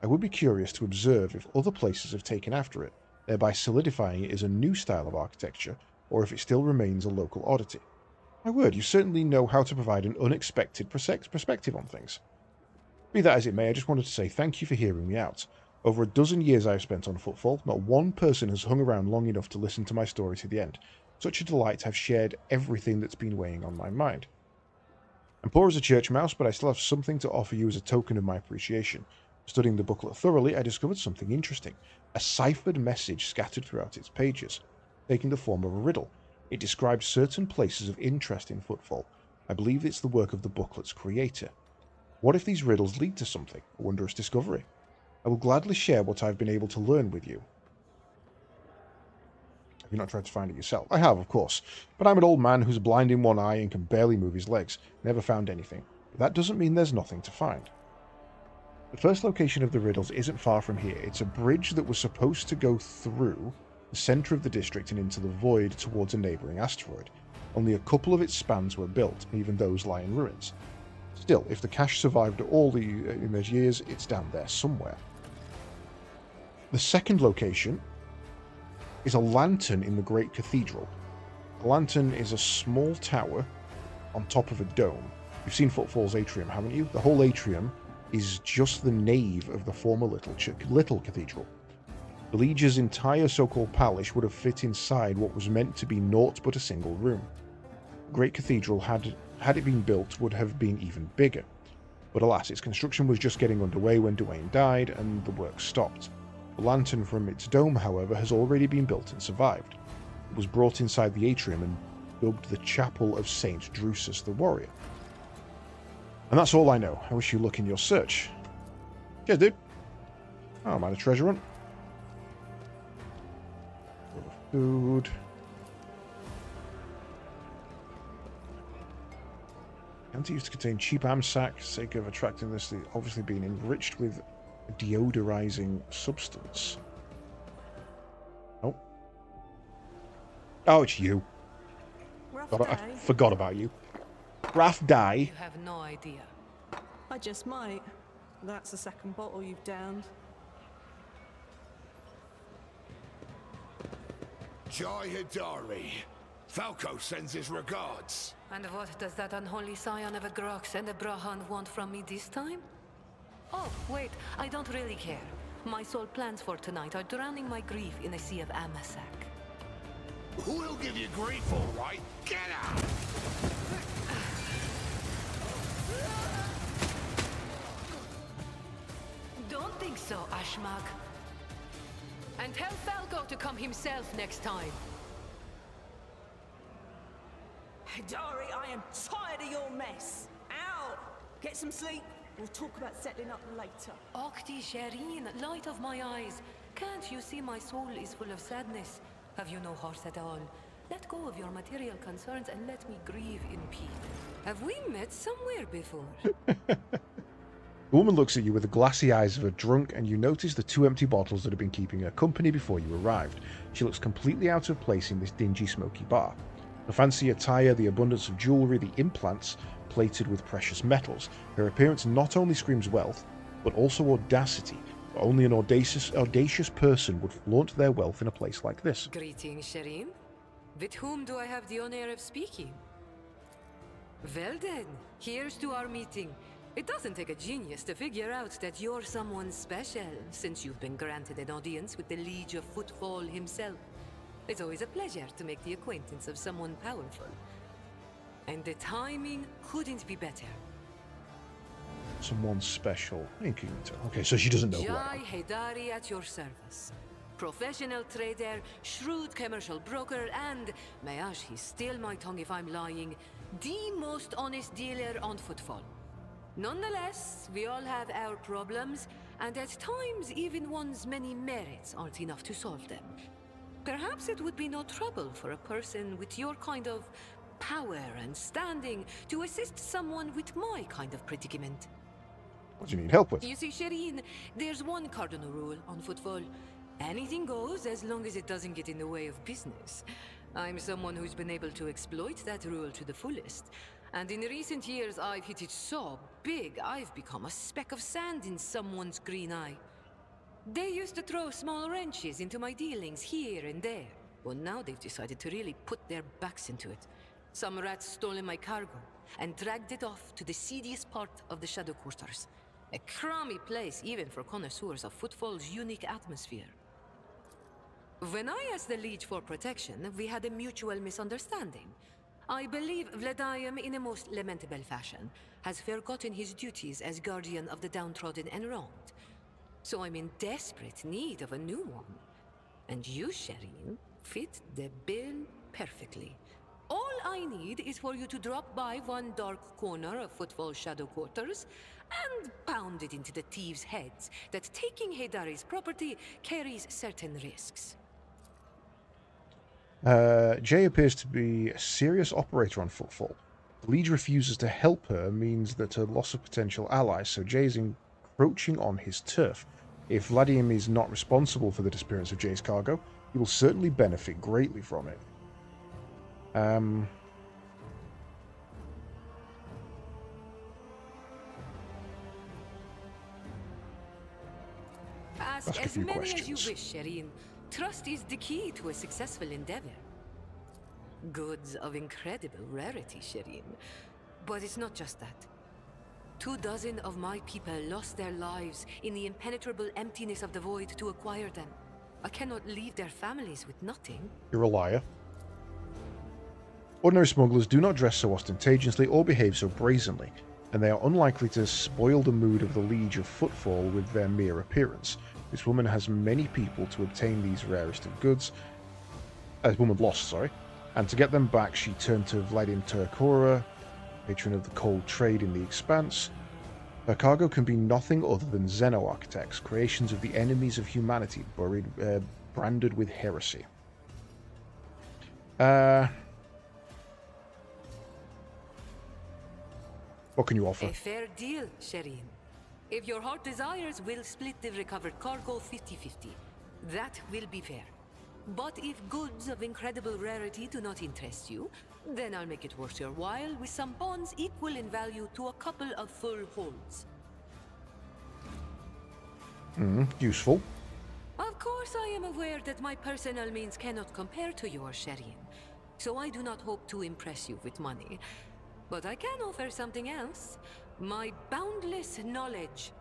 A: I would be curious to observe if other places have taken after it, thereby solidifying it as a new style of architecture, or if it still remains a local oddity. My word, you certainly know how to provide an unexpected perspective on things. Be that as it may, I just wanted to say thank you for hearing me out. Over a dozen years I have spent on Footfall, not one person has hung around long enough to listen to my story to the end. Such a delight to have shared everything that's been weighing on my mind. I'm poor as a church mouse, but I still have something to offer you as a token of my appreciation. Studying the booklet thoroughly, I discovered something interesting. A ciphered message scattered throughout its pages, taking the form of a riddle. It describes certain places of interest in Footfall. I believe it's the work of the booklet's creator. What if these riddles lead to something, a wondrous discovery? I will gladly share what I've been able to learn with you. Have you not tried to find it yourself? I have, of course, but I'm an old man who's blind in one eye and can barely move his legs. Never found anything. But that doesn't mean there's nothing to find. The first location of the riddles isn't far from here. It's a bridge that was supposed to go through the centre of the district and into the void towards a neighbouring asteroid. Only a couple of its spans were built, and even those lie in ruins. Still, if the cache survived in those years, it's down there somewhere. The second location is a lantern in the Great Cathedral. The lantern is a small tower on top of a dome. You've seen Footfall's atrium, haven't you? The whole atrium is just the nave of the former little cathedral. The Liege's entire so-called palace would have fit inside what was meant to be naught but a single room. The Great Cathedral, had it been built, would have been even bigger. But alas, its construction was just getting underway when Dwayne died, and the work stopped. The lantern from its dome, however, has already been built and survived. It was brought inside the atrium and dubbed the Chapel of Saint Drusus the Warrior. And that's all I know. I wish you luck in your search. Cheers, dude. Oh, I'm at a treasure hunt. Food. Can't used to contain cheap amsac, sake of attracting this, obviously being enriched with a deodorizing substance. Oh. Oh, it's you. I forgot about you. Raph die.
G: You have no idea.
H: I just might. That's the second bottle you've downed.
E: Jai Hidari. Falco sends his regards.
G: And what does that unholy scion of a Grox and a Brahan want from me this time? Oh, wait, I don't really care. My sole plans for tonight are drowning my grief in a sea of Amasak.
E: We'll give you grief, all right. Get out!
G: Don't think so, Ashmak. And tell Falco to come himself next time.
H: Hidari, I am tired of your mess. Ow! Get some sleep. We'll talk about settling up later.
G: Okti Shireen, light of my eyes. Can't you see my soul is full of sadness? Have you no heart at all? Let go of your material concerns and let me grieve in peace. Have we met somewhere before?
A: The woman looks at you with the glassy eyes of a drunk, and you notice the 2 empty bottles that have been keeping her company before you arrived. She looks completely out of place in this dingy, smoky bar. The fancy attire, the abundance of jewellery, the implants plated with precious metals. Her appearance not only screams wealth, but also audacity. Only an audacious person would flaunt their wealth in a place like this.
G: Greetings, Shireen. With whom do I have the honor of speaking? Well then, here's to our meeting. It doesn't take a genius to figure out that you're someone special, since you've been granted an audience with the Liege of Footfall himself. It's always a pleasure to make the acquaintance of someone powerful. And the timing couldn't be better.
A: Someone special. Incognito. Okay, so she doesn't know who I
G: Jai
A: am.
G: Hidari at your service. Professional trader, shrewd commercial broker, and, may he steal my tongue if I'm lying, the most honest dealer on Footfall. Nonetheless, we all have our problems, and at times even one's many merits aren't enough to solve them. Perhaps it would be no trouble for a person with your kind of power and standing to assist someone with my kind of predicament.
A: What do you need help with?
G: You see, Shireen, there's one cardinal rule on Footfall. Anything goes as long as it doesn't get in the way of business. I'm someone who's been able to exploit that rule to the fullest. And in recent years, I've hit it so big, I've become a speck of sand in someone's green eye. They used to throw small wrenches into my dealings here and there. Well, now they've decided to really put their backs into it. Some rats stolen my cargo and dragged it off to the seediest part of the Shadow Quarters. A crummy place even for connoisseurs of Footfall's unique atmosphere. When I asked the Liege for protection, we had a mutual misunderstanding. I believe Vladimir, in a most lamentable fashion, has forgotten his duties as guardian of the downtrodden and wronged. So I'm in desperate need of a new one. And you, Shireen, fit the bill perfectly. All I need is for you to drop by one dark corner of Footfall's Shadow Quarters and pound it into the thieves' heads that taking Heydari's property carries certain risks.
A: Jay appears to be a serious operator on Footfall. The Liege refuses to help her means that her loss of potential allies, so Jay is encroaching on his turf. If Vladimir is not responsible for the disappearance of Jay's cargo, he will certainly benefit greatly from it.
G: Ask as many as you wish, Shireen. Trust is the key to a successful endeavor. Goods of incredible rarity, Shireen. But it's not just that. 24 of my people lost their lives in the impenetrable emptiness of the void to acquire them. I cannot leave their families with nothing.
A: You're a liar. Ordinary smugglers do not dress so ostentatiously or behave so brazenly, and they are unlikely to spoil the mood of the Liege of Footfall with their mere appearance. This woman has many people to obtain these rarest of goods. This woman lost, sorry. And to get them back, she turned to Vladimir Turkora, patron of the cold trade in the Expanse. Her cargo can be nothing other than Xeno-architects, creations of the enemies of humanity, branded with heresy. What can you offer?
G: A fair deal, Shireen. If your heart desires, we'll split the recovered cargo 50-50. That will be fair. But if goods of incredible rarity do not interest you, then I'll make it worth your while with some bonds equal in value to a couple of full holds.
A: Useful.
G: Of course I am aware that my personal means cannot compare to yours, Shireen. So I do not hope to impress you with money. But I can offer something else. My boundless knowledge.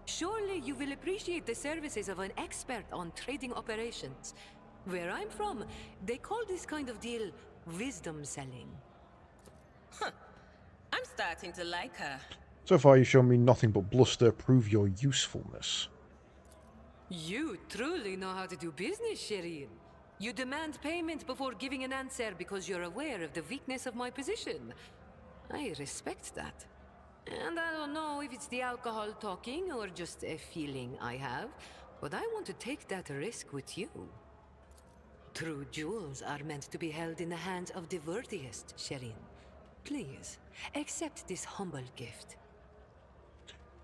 G: Surely you will appreciate the services of an expert on trading operations. Where I'm from, they call this kind of deal wisdom selling.
F: I'm starting to like her.
A: So far you've shown me nothing but bluster. Prove your usefulness.
G: You truly know how to do business, Shireen. You demand payment before giving an answer because you're aware of the weakness of my position. I respect that. And I don't know if it's the alcohol talking or just a feeling I have, but I want to take that risk with you. True jewels are meant to be held in the hands of the worthiest, Shireen. Please, accept this humble gift.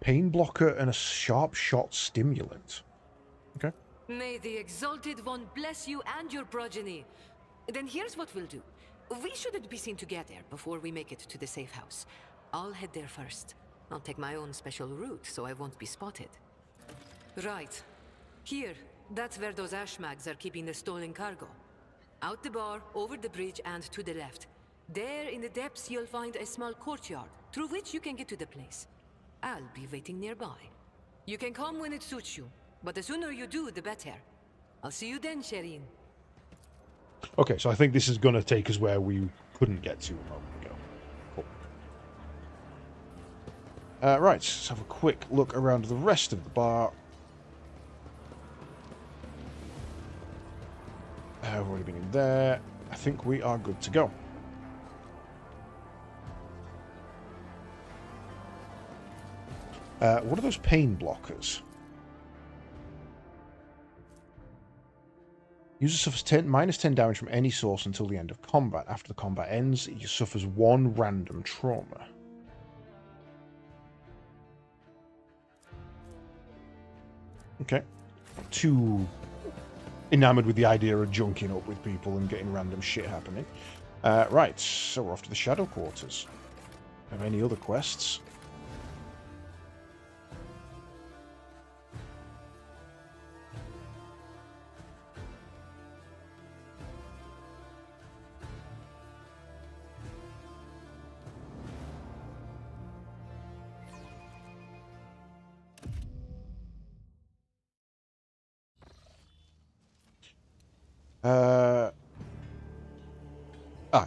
A: Pain blocker and a sharp shot stimulant. Okay.
G: May the Exalted One bless you and your progeny. Then here's what we'll do. We shouldn't be seen together before we make it to the safe house. I'll head there first. I'll take my own special route so I won't be spotted. Right. Here. That's where those ashmags are keeping the stolen cargo. Out the bar, over the bridge, and to the left. There in the depths you'll find a small courtyard, through which you can get to the place. I'll be waiting nearby. You can come when it suits you, but the sooner you do, the better. I'll see you then, Shireen.
A: Okay, so I think this is going to take us where we couldn't get to a moment ago. Cool. Right, let's have a quick look around the rest of the bar. We've already been in there. I think we are good to go. What are those pain blockers? User suffers -10 damage from any source until the end of combat. After the combat ends, he suffers 1 random trauma. Okay. 2 enamored with the idea of junking up with people and getting random shit happening. Right, so we're off to the Shadow Quarters. Have any other quests?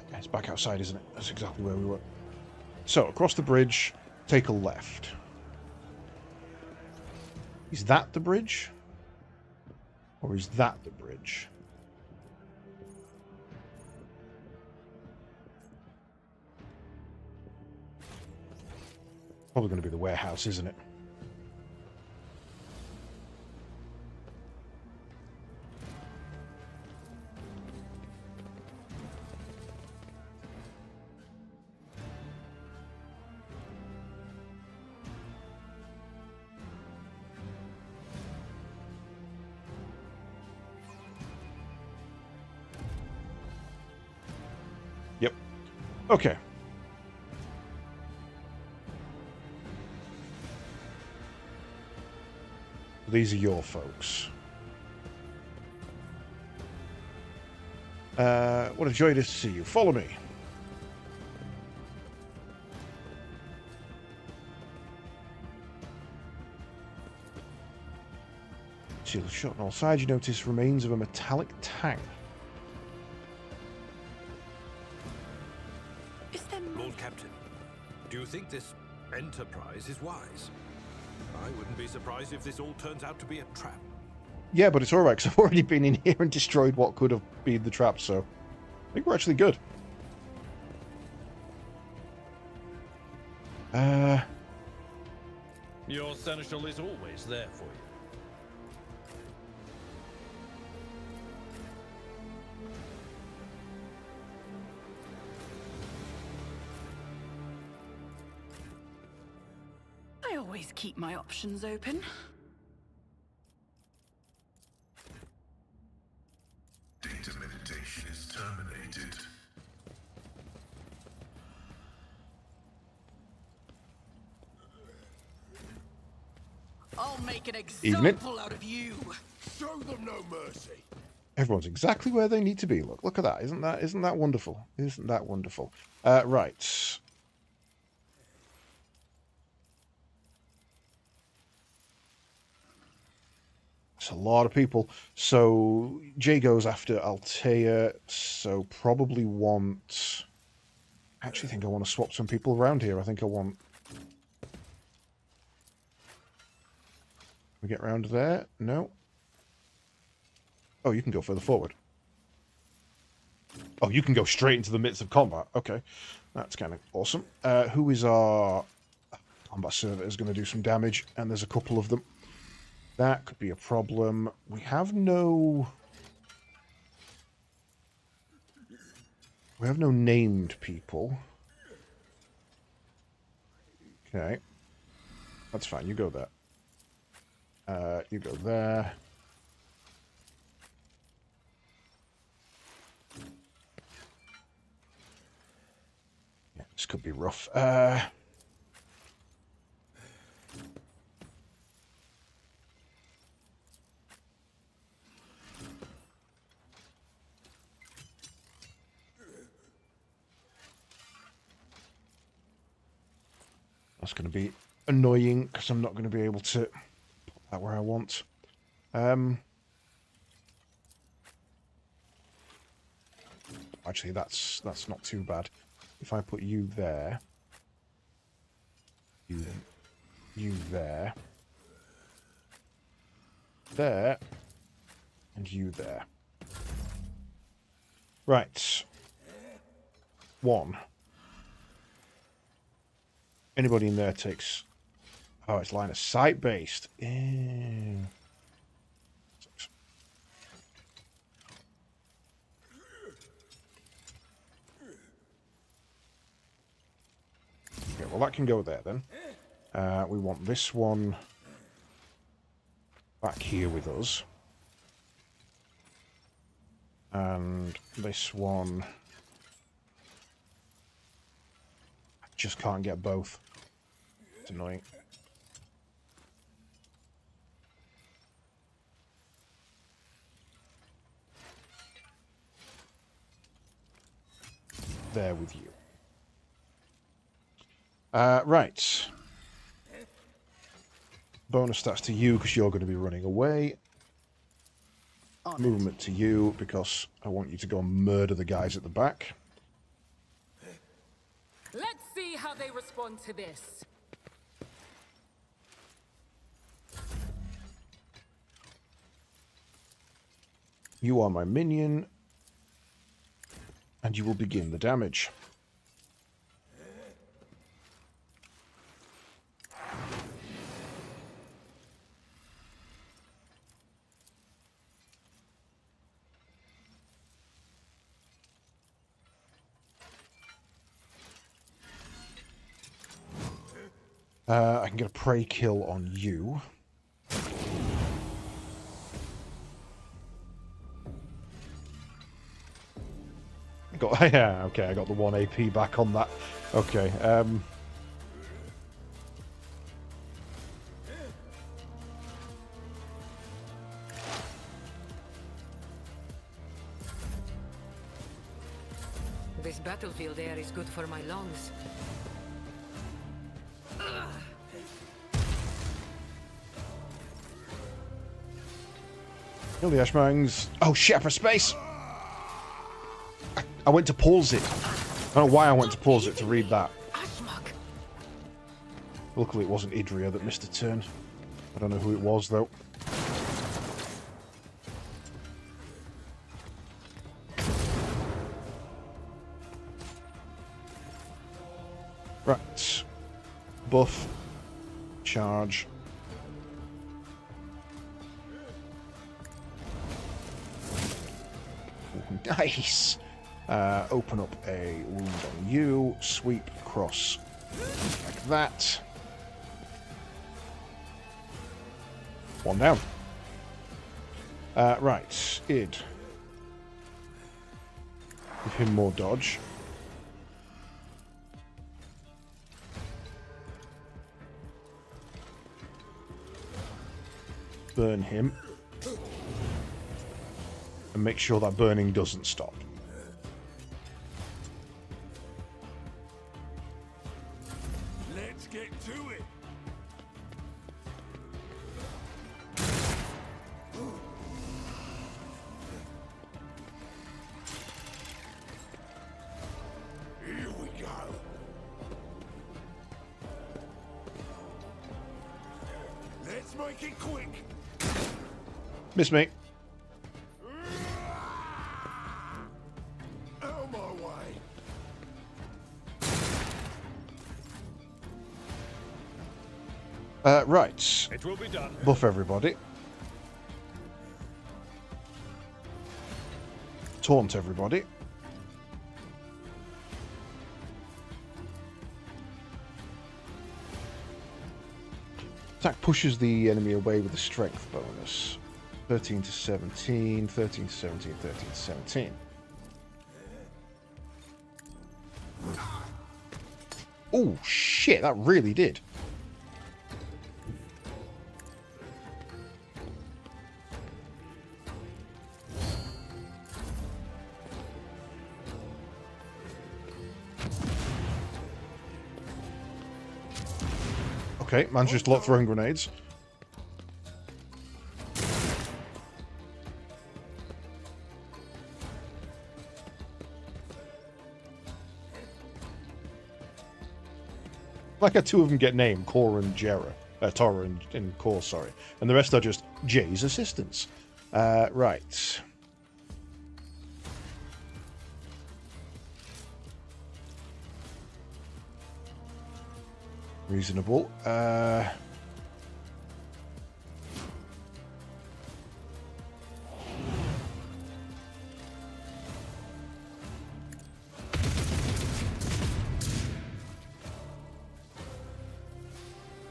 A: Yeah, it's back outside, isn't it? That's exactly where we were. So, across the bridge, take a left. Is that the bridge? Or is that the bridge? Probably going to be the warehouse, isn't it? Yep. Okay. These are your folks. What a joy to see you. Follow me. Shield shut on all sides. You notice remains of a metallic tank.
D: Lord Captain, do you think this enterprise is wise? I wouldn't be surprised if this all turns out to be a trap.
A: Yeah, but it's alright, because I've already been in here and destroyed what could have been the trap, so I think we're actually good.
D: Your seneschal is always there for you.
F: I always keep my options open.
E: Data meditation is terminated.
F: I'll make an
A: Evening.
F: example out of you.
E: Show them no mercy.
A: Everyone's exactly where they need to be. Look at that. Isn't that wonderful? Isn't that wonderful? Right. It's a lot of people. So Jay goes after Altea, so probably want... I actually think I want to swap some people around here. I think I want... We get round there? No. Oh, you can go further forward. Oh, you can go straight into the midst of combat. Okay. That's kind of awesome. Who is our combat server is going to do some damage, and there's a couple of them. That could be a problem. We have no... We have no named people. Okay. That's fine. You go there. You go there. Yeah, this could be rough. That's going to be annoying because I'm not going to be able to put that where I want. Actually, that's not too bad. If I put you there, you there, there, and you there. Right. One. Anybody in there takes... Oh, it's line of sight based. Ew. Okay, well that can go there then. We want this one back here with us. And this one... I just can't get both. It's annoying. There with you. Right. Bonus stats to you because you're going to be running away. Movement to you because I want you to go and murder the guys at the back.
F: Let's see how they respond to this.
A: You are my minion. And you will begin the damage. I can get a prey kill on you. Yeah, okay, I got the 1 AP back on that. Okay,
G: This battlefield air is good for my lungs.
A: kill the Ashmangs. Oh shit, for space! I went to pause it. I don't know why I went to pause it to read that. Luckily it wasn't Idria that missed a turn. I don't know who it was though. Right. Buff. Charge. Ooh, nice! Open up a wound on you. Sweep across like that. One down. Right. Id. Give him more dodge. Burn him. And make sure that burning doesn't stop.
E: Let's get to it. Here we go. Let's make it quick.
A: Miss me.
E: Out my way.
A: Right.
D: It will be done.
A: Buff everybody. Taunt everybody. Attack pushes the enemy away with a strength bonus. 13 to 17, 13 to 17, 13 to 17. Oh, shit, that really did. Okay, man's just lot throwing grenades. Like how two of them get named, Cor and Jera. Tora and Cor, sorry. And the rest are just Jay's assistants. Right. Reasonable.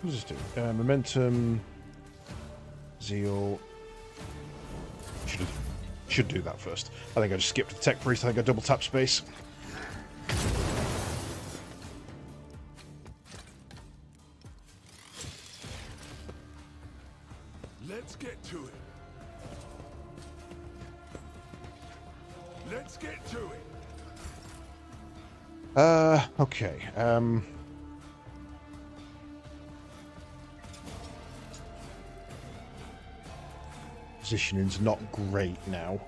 A: What does this do? Momentum, zeal. Should do that first. I think I just skipped the tech priest. I think I double tap space.
E: Let's get to it. Let's get to it.
A: Okay. Positioning's not great now.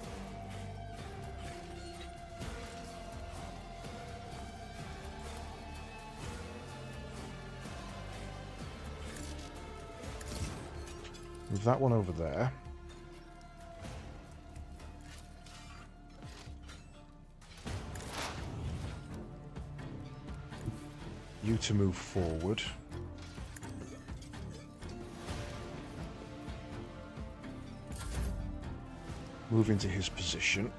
A: Move that one over there. You to move forward. Move into his position.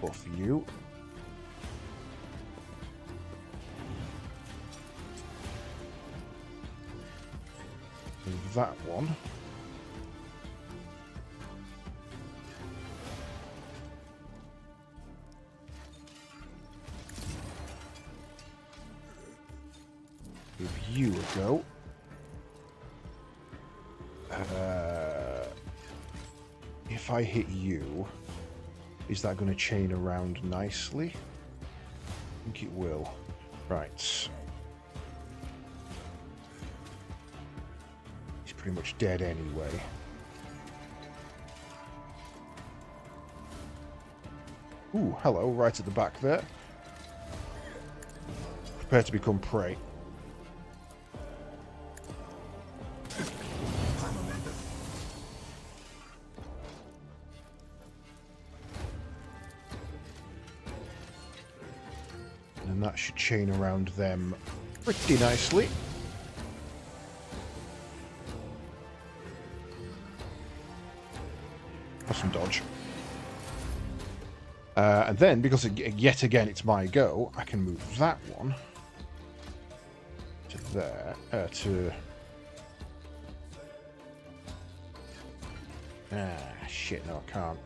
A: Buff you. Move that one. Give you a go. If I hit you, is that going to chain around nicely? I think it will. Right. He's pretty much dead anyway. Ooh, hello, right at the back there. Prepare to become prey. And that should chain around them pretty nicely. Awesome dodge. And then, because yet again it's my go, I can move that one to there, to... Ah, shit, no I can't.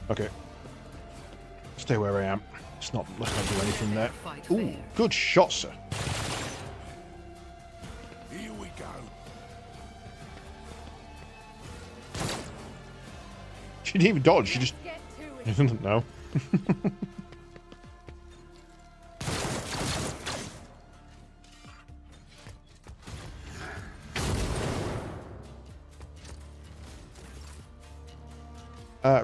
A: Okay. Stay where I am. Let's not do anything there. Ooh, good shot, sir.
E: Here we go.
A: She didn't even dodge, she just... doesn't know.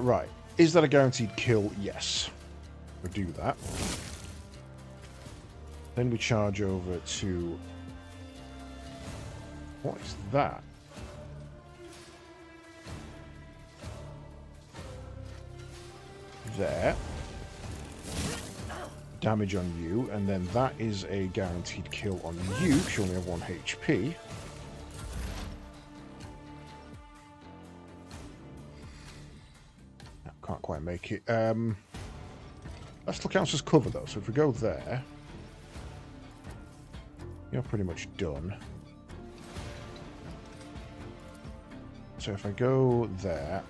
A: Right. Is that a guaranteed kill? Yes. We'll do that. Then we charge over to... What is that? There. Damage on you, and then that is a guaranteed kill on you, because you only have 1 HP. Can't quite make it. That still counts as cover though, so if we go there, you're pretty much done. So if I go there,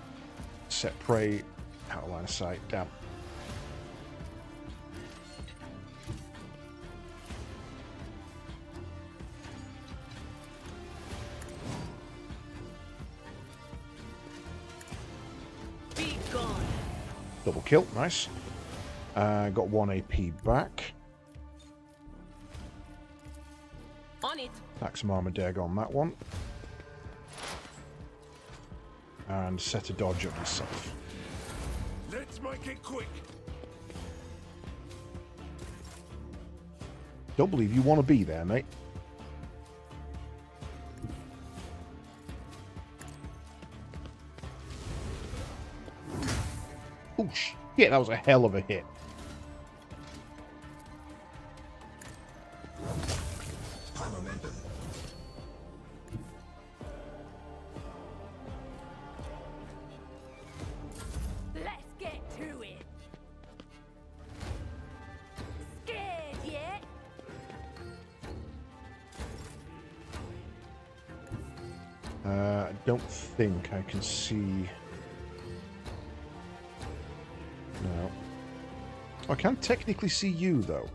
A: set prey out of line of sight, down. Double kill, nice. Got 1 AP back.
B: On it.
A: Tack some armor deg on that one. And set a dodge on yourself.
E: Let's make it quick.
A: Don't believe you want to be there, mate. Oh, shit, that was a hell of a hit.
H: Let's get to it. Scared yet?
A: I don't think I can see... No. I can technically see you, though,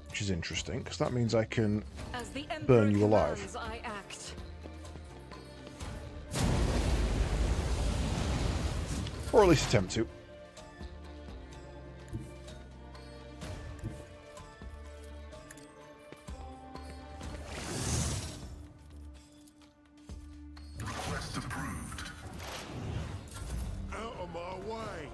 A: which is interesting, because that means I can
C: As the
A: burn
C: Emperor
A: you alive.
C: commands, I act.
A: Or at least attempt to.
E: Request approved. Out of my way.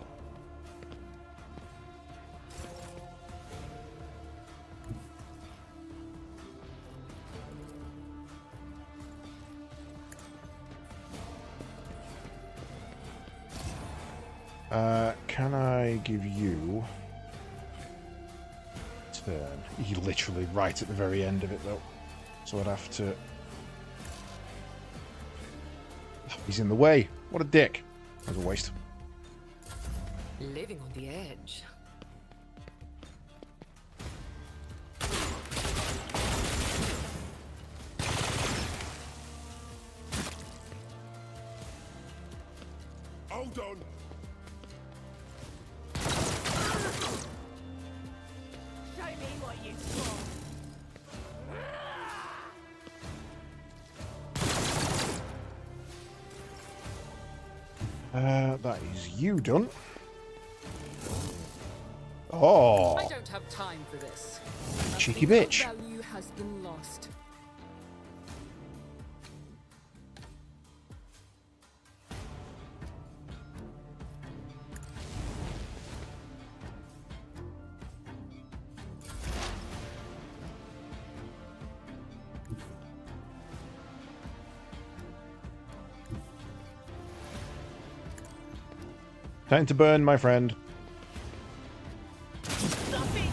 A: Can I give you... turn? You're literally right at the very end of it, though. So I'd have to... He's in the way. What a dick. That was a waste.
G: Living on the edge.
E: Hold on.
H: Show me what you've got.
A: That is you done. Oh,
F: I don't have time for this.
A: cheeky
F: Nothing of
A: bitch.
F: value has been lost.
A: Time to burn, my friend.
H: Stop it!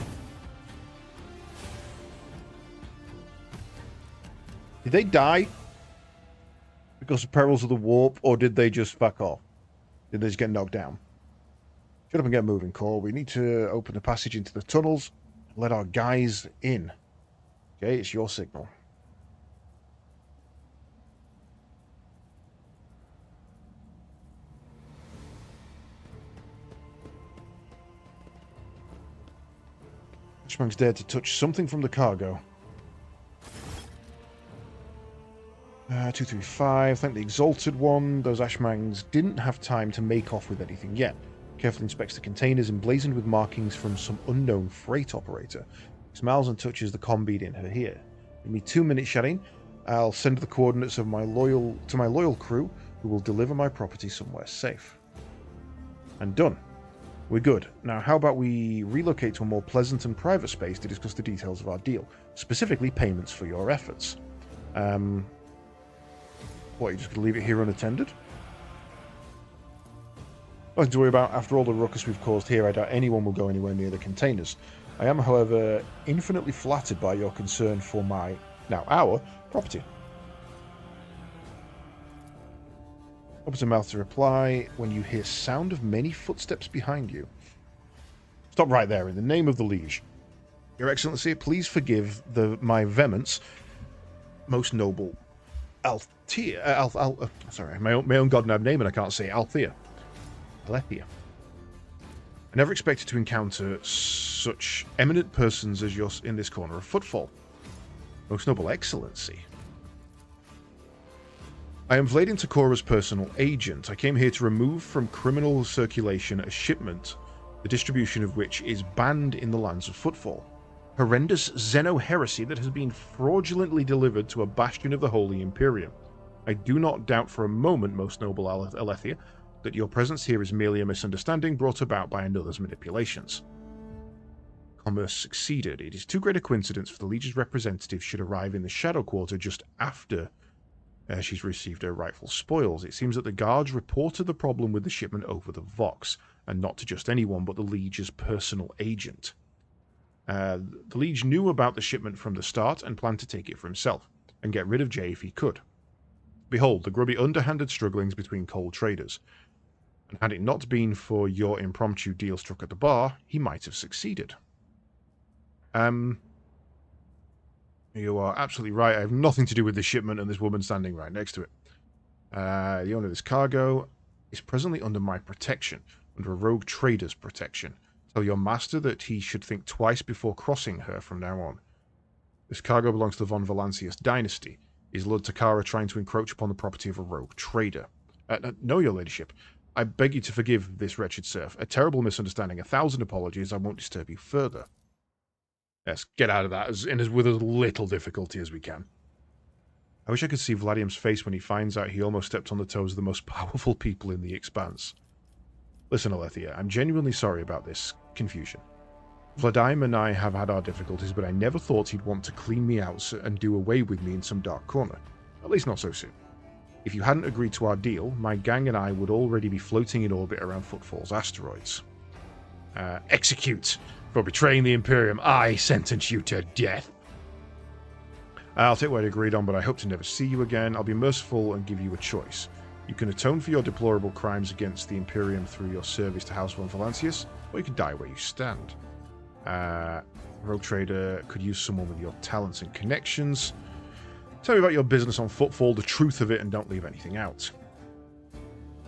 A: Did they die because of perils of the warp, or did they just fuck off? Did they just get knocked down? Shut up and get moving, Core. We need to open the passage into the tunnels and let our guys in. Okay, it's your signal. Ashmang's dared to touch something from the cargo. 235. Thank the Exalted One. Those Ashmangs didn't have time to make off with anything yet. Carefully inspects the containers emblazoned with markings from some unknown freight operator. Smiles and touches the comm bead in her ear. Give me 2 minutes, Shadeen. I'll send the coordinates of my loyal crew, who will deliver my property somewhere safe. And done. We're good. Now, how about we relocate to a more pleasant and private space to discuss the details of our deal, specifically payments for your efforts. What, you just gonna leave it here unattended? Nothing to worry about. After all the ruckus we've caused here, I doubt anyone will go anywhere near the containers. I am, however, infinitely flattered by your concern for our property. Opens her mouth to reply when you hear sound of many footsteps behind you. Stop right there, in the name of the Liege. Your Excellency, please forgive my vehemence, most noble Althea. Sorry, my own god-named name, and I can't say Althea. Alethea. I never expected to encounter such eminent persons as yours in this corner of Footfall. Most noble Excellency. I am Vladin Takora's personal agent. I came here to remove from criminal circulation a shipment, the distribution of which is banned in the lands of Footfall. Horrendous xeno-heresy that has been fraudulently delivered to a bastion of the Holy Imperium. I do not doubt for a moment, most noble Alethea, that your presence here is merely a misunderstanding brought about by another's manipulations. Commerce succeeded. It is too great a coincidence for the Legion's representative should arrive in the Shadow Quarter just after she's received her rightful spoils. It seems that the guards reported the problem with the shipment over the Vox, and not to just anyone but the Legion's personal agent. The Liege knew about the shipment from the start and planned to take it for himself, and get rid of Jay if he could. Behold, the grubby underhanded strugglings between cold traders. And had it not been for your impromptu deal struck at the bar, he might have succeeded. You are absolutely right. I have nothing to do with this shipment and this woman standing right next to it. The owner of this cargo is presently under my protection, under a rogue trader's protection. Tell your master that he should think twice before crossing her from now on. This cargo belongs to the von Valancius dynasty. Is Lord Takara trying to encroach upon the property of a rogue trader? No, your ladyship. I beg you to forgive this wretched serf. A terrible misunderstanding. 1,000 apologies. I won't disturb you further. Yes, get out of that with as little difficulty as we can. I wish I could see Vladim's face when he finds out he almost stepped on the toes of the most powerful people in the Expanse. Listen, Alethea, I'm genuinely sorry about this confusion. Vladimir and I have had our difficulties, but I never thought he'd want to clean me out and do away with me in some dark corner. At least not so soon. If you hadn't agreed to our deal, my gang and I would already be floating in orbit around Footfall's asteroids. Execute! For betraying the Imperium, I sentence you to death. I'll take what I agreed on, but I hope to never see you again. I'll be merciful and give you a choice. You can atone for your deplorable crimes against the Imperium through your service to House von Valancius, or you can die where you stand. Rogue Trader could use someone with your talents and connections. Tell me about your business on Footfall, the truth of it, and don't leave anything out.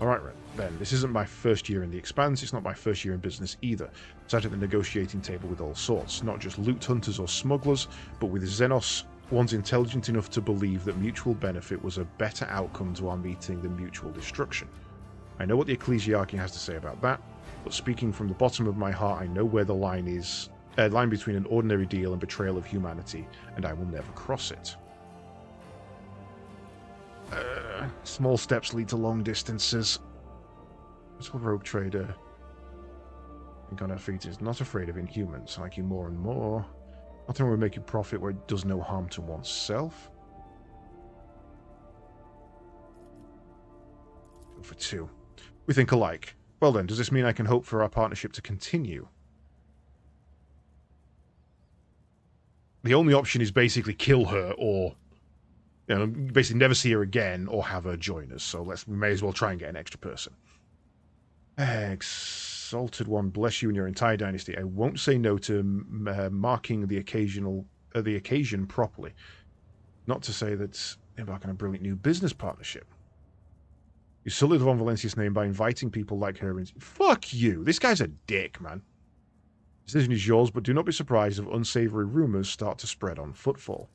A: Alright then, this isn't my first year in the Expanse, it's not my first year in business either. Sat at the negotiating table with all sorts, not just loot hunters or smugglers, but with Xenos, one's intelligent enough to believe that mutual benefit was a better outcome to our meeting than mutual destruction. I know what the Ecclesiarchy has to say about that, but speaking from the bottom of my heart, I know where the line is, line between an ordinary deal and betrayal of humanity, and I will never cross it. Small steps lead to long distances. That's what Rogue Trader on our feet is not afraid of inhumans, like you more and more. Nothing will make you profit where it does no harm to oneself. Go for 2. We think alike. Well then, does this mean I can hope for our partnership to continue? The only option is basically kill her or, basically never see her again or have her join us. So we may as well try and get an extra person. Exalted One, bless you and your entire dynasty. I won't say no to marking the occasion properly. Not to say that embark on a brilliant new business partnership. You sullied von Valancius' name by inviting people like her in. Fuck you! This guy's a dick, man. The decision is yours, but do not be surprised if unsavory rumors start to spread on Footfall.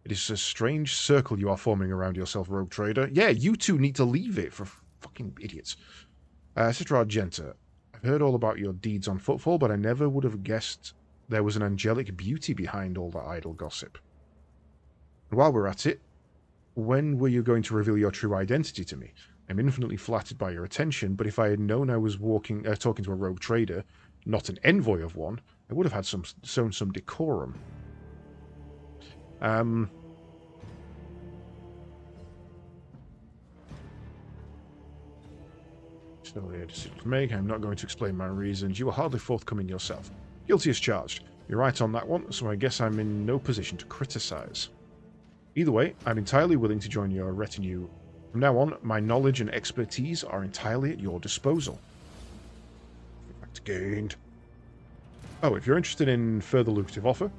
A: It is a strange circle you are forming around yourself, Rogue Trader. Yeah, you two need to leave it, for fucking idiots. Sister Argenta, I've heard all about your deeds on Footfall, but I never would have guessed there was an angelic beauty behind all that idle gossip. And while we're at it, when were you going to reveal your true identity to me? I'm infinitely flattered by your attention, but if I had known I was talking to a rogue trader, not an envoy of one, I would have had shown some decorum. Still a decision to make. I'm not going to explain my reasons. You are hardly forthcoming yourself. Guilty as charged. You're right on that one, so I guess I'm in no position to criticize. Either way, I'm entirely willing to join your retinue. From now on, my knowledge and expertise are entirely at your disposal. Fact gained. Oh, if you're interested in further lucrative offer,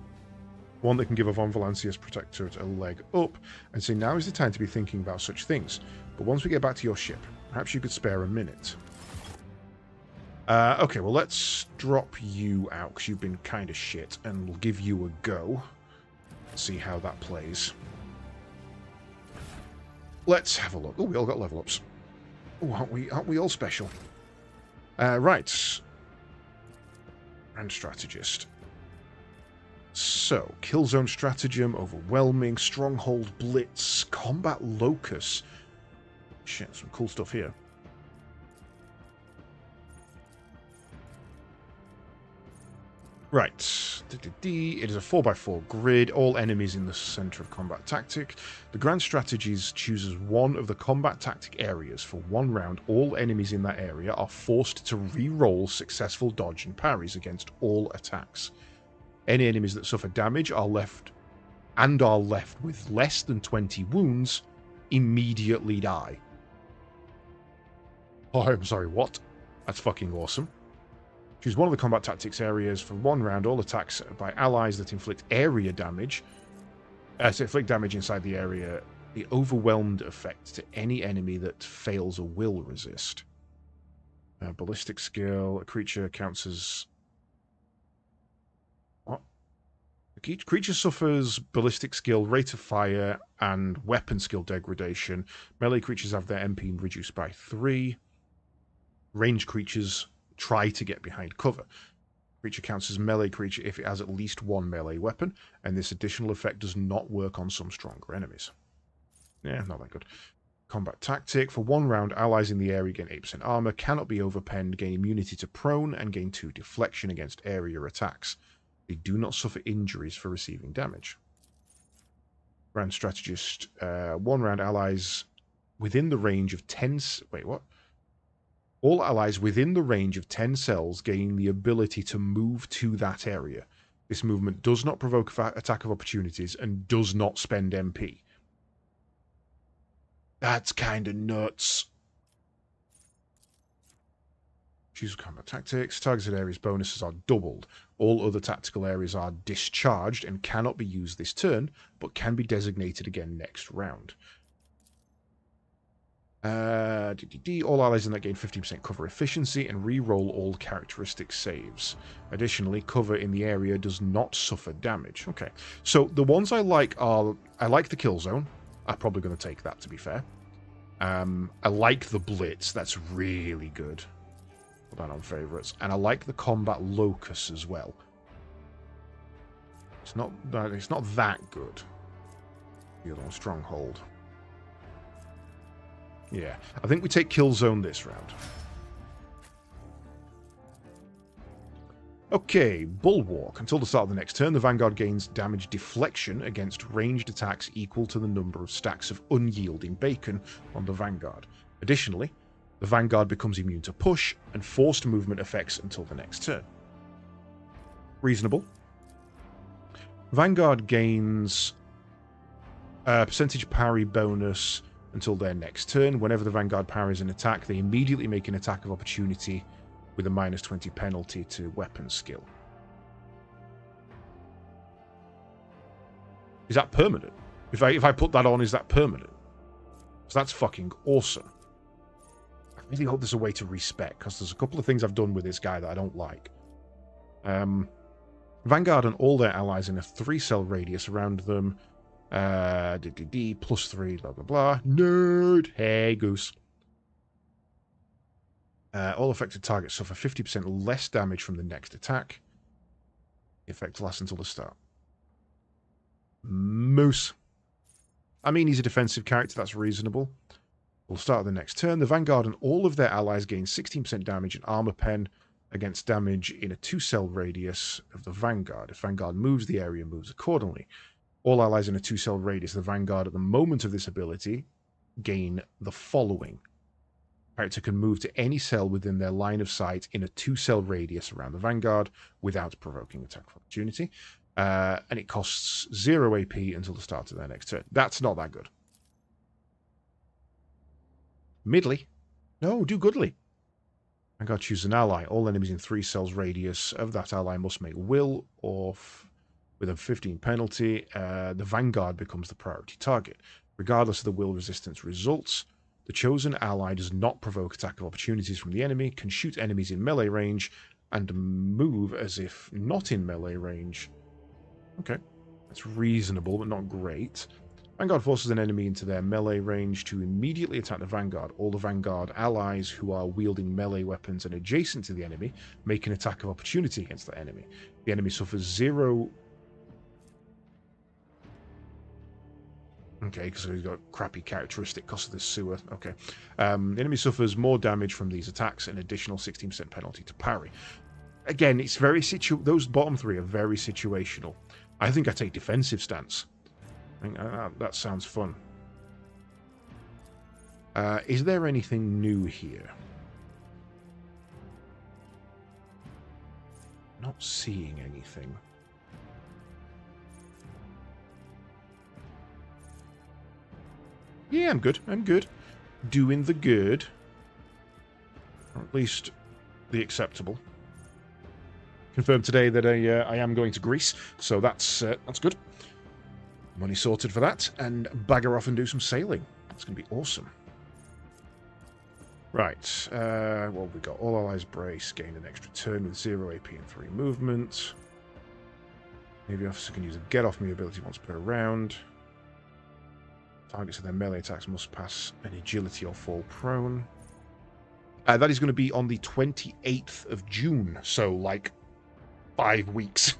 A: one that can give a von Valancius protectorate a leg up, and say now is the time to be thinking about such things. But once we get back to your ship, perhaps you could spare a minute. Okay, well, let's drop you out, because you've been kind of shit, and we'll give you a go. See how that plays. Let's have a look. Oh, we all got level ups. Oh, aren't we all special? Right. And strategist. So, Killzone Stratagem, Overwhelming, Stronghold Blitz, Combat Locus. Shit, some cool stuff here. Right. It is a 4x4 grid, all enemies in the center of combat tactic. The grand strategies chooses one of the combat tactic areas. For 1 round, all enemies in that area are forced to re-roll successful dodge and parries against all attacks. Any enemies that suffer damage are left with less than 20 wounds immediately die. Oh, I'm sorry, what? That's fucking awesome. Choose one of the combat tactics areas. For 1 round, all attacks by allies that inflict area damage, inflict damage inside the area, the overwhelmed effect to any enemy that fails a will resist. Ballistic skill, a creature counts as... What? Each creature suffers ballistic skill, rate of fire, and weapon skill degradation. Melee creatures have their MP reduced by 3. Ranged creatures try to get behind cover. Creature counts as melee creature if it has at least 1 melee weapon, and this additional effect does not work on some stronger enemies. Yeah, not that good. Combat tactic. For 1 round, allies in the area gain 8% armor, cannot be overpenned, gain immunity to prone, and gain 2 deflection against area attacks. They do not suffer injuries for receiving damage. Grand strategist. 1 round, allies within the range of 10... Wait, what? All allies within the range of 10 cells gain the ability to move to that area. This movement does not provoke attack of opportunities and does not spend MP. That's kind of nuts. Choose combat tactics. Targeted areas bonuses are doubled. All other tactical areas are discharged and cannot be used this turn, but can be designated again next round. All allies in that gain 15% cover efficiency and re-roll all characteristic saves. Additionally, cover in the area does not suffer damage. Okay, so the ones I like are... I like the kill zone. I'm probably going to take that, to be fair. I like the blitz. That's really good. Put that on favourites. And I like the combat locus as well. It's not that good. The other one, stronghold. Yeah, I think we take kill zone this round. Okay, Bulwark. Until the start of the next turn, the Vanguard gains damage deflection against ranged attacks equal to the number of stacks of unyielding bacon on the Vanguard. Additionally, the Vanguard becomes immune to push and forced movement effects until the next turn. Reasonable. Vanguard gains a percentage parry bonus until their next turn. Whenever the Vanguard parries an attack, they immediately make an attack of opportunity with a -20 penalty to weapon skill. Is that permanent? If I put that on, is that permanent? So that's fucking awesome. I really hope there's a way to respec, because there's a couple of things I've done with this guy that I don't like. Vanguard and all their allies in a 3-cell radius around them. +3, blah blah blah. Nerd. Hey, goose. All affected targets suffer 50% less damage from the next attack. The effect lasts until the start. Moose. I mean, he's a defensive character. That's reasonable. We'll start the next turn. The Vanguard and all of their allies gain 16% damage and armor pen against damage in a 2-cell radius of the Vanguard. If Vanguard moves, the area moves accordingly. All allies in a 2-cell radius of the Vanguard at the moment of this ability gain the following. Character can move to any cell within their line of sight in a 2-cell radius around the Vanguard without provoking attack of opportunity. And it costs 0 AP until the start of their next turn. That's not that good. Middly. No, do goodly. Vanguard choose an ally. All enemies in 3 cells radius of that ally must make will or with a 15 penalty. The Vanguard becomes the priority target. Regardless of the will resistance results, the chosen ally does not provoke attack of opportunities from the enemy, can shoot enemies in melee range, and move as if not in melee range. Okay, that's reasonable, but not great. Vanguard forces an enemy into their melee range to immediately attack the Vanguard. All the Vanguard allies who are wielding melee weapons and adjacent to the enemy make an attack of opportunity against the enemy. The enemy suffers 0... Okay, because he's got a crappy characteristic cost of the sewer. Okay. The enemy suffers more damage from these attacks, an additional 16% penalty to parry. again, it's very those bottom three are very situational. I think I take defensive stance. I think that sounds fun. Is there anything new here? Not seeing anything. Yeah, I'm good. I'm good. Doing the good. Or at least the acceptable. Confirmed today that I am going to Greece, so that's good. Money sorted for that, and bagger off and do some sailing. That's going to be awesome. Right, well, we got all allies brace, gain an extra turn with 0 AP and 3 movement. Navy officer can use a get off me ability once per round. Targets of their melee attacks must pass an agility or fall prone. That is going to be on the 28th of June, so like 5 weeks.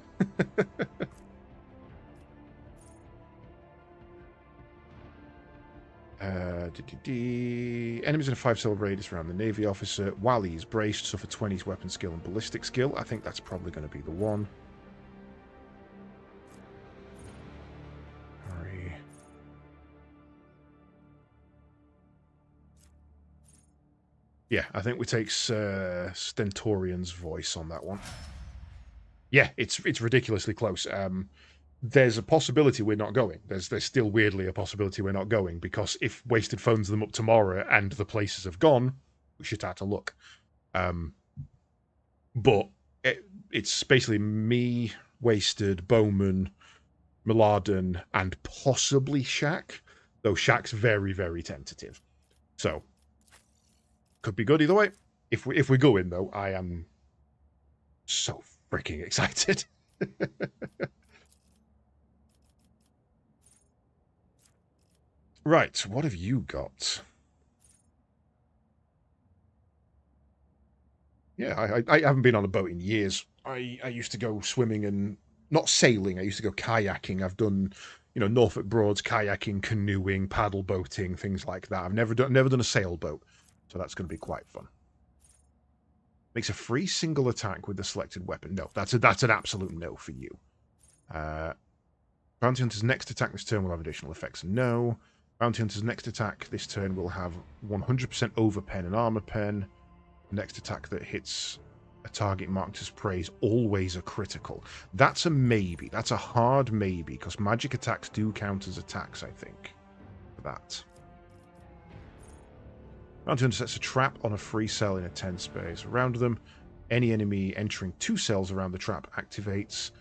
A: Enemies in a 5-cell radius around the Navy officer, while he is braced, suffer 20's weapon skill and ballistic skill. I think that's probably going to be the one. Hurry. Yeah, I think we take Stentorian's voice on that one. Yeah, it's ridiculously close. There's a possibility we're not going. There's still weirdly a possibility we're not going, because if Wasted phones them up tomorrow and the places have gone, we should have to look. But it's basically me, Wasted, Bowman, Millarden, and possibly Shaq. Though Shaq's very, very tentative. So, could be good either way. If we go in, though, I am so freaking excited. Right, what have you got? Yeah, I haven't been on a boat in years. I used to go swimming and not sailing. I used to go kayaking. I've done, Norfolk Broads, kayaking, canoeing, paddle boating, things like that. I've never done a sailboat, so that's going to be quite fun. Makes a free single attack with the selected weapon. No, that's an absolute no for you. Bounty Hunter's next attack this turn will have additional effects. No. Bounty Hunter's next attack this turn will have 100% over pen and armor pen. Next attack that hits a target marked as prey is always a critical. That's a maybe. That's a hard maybe, because magic attacks do count as attacks, I think. For that. Bounty Hunter sets a trap on a free cell in a 10 space around them. Any enemy entering 2 cells around the trap activates.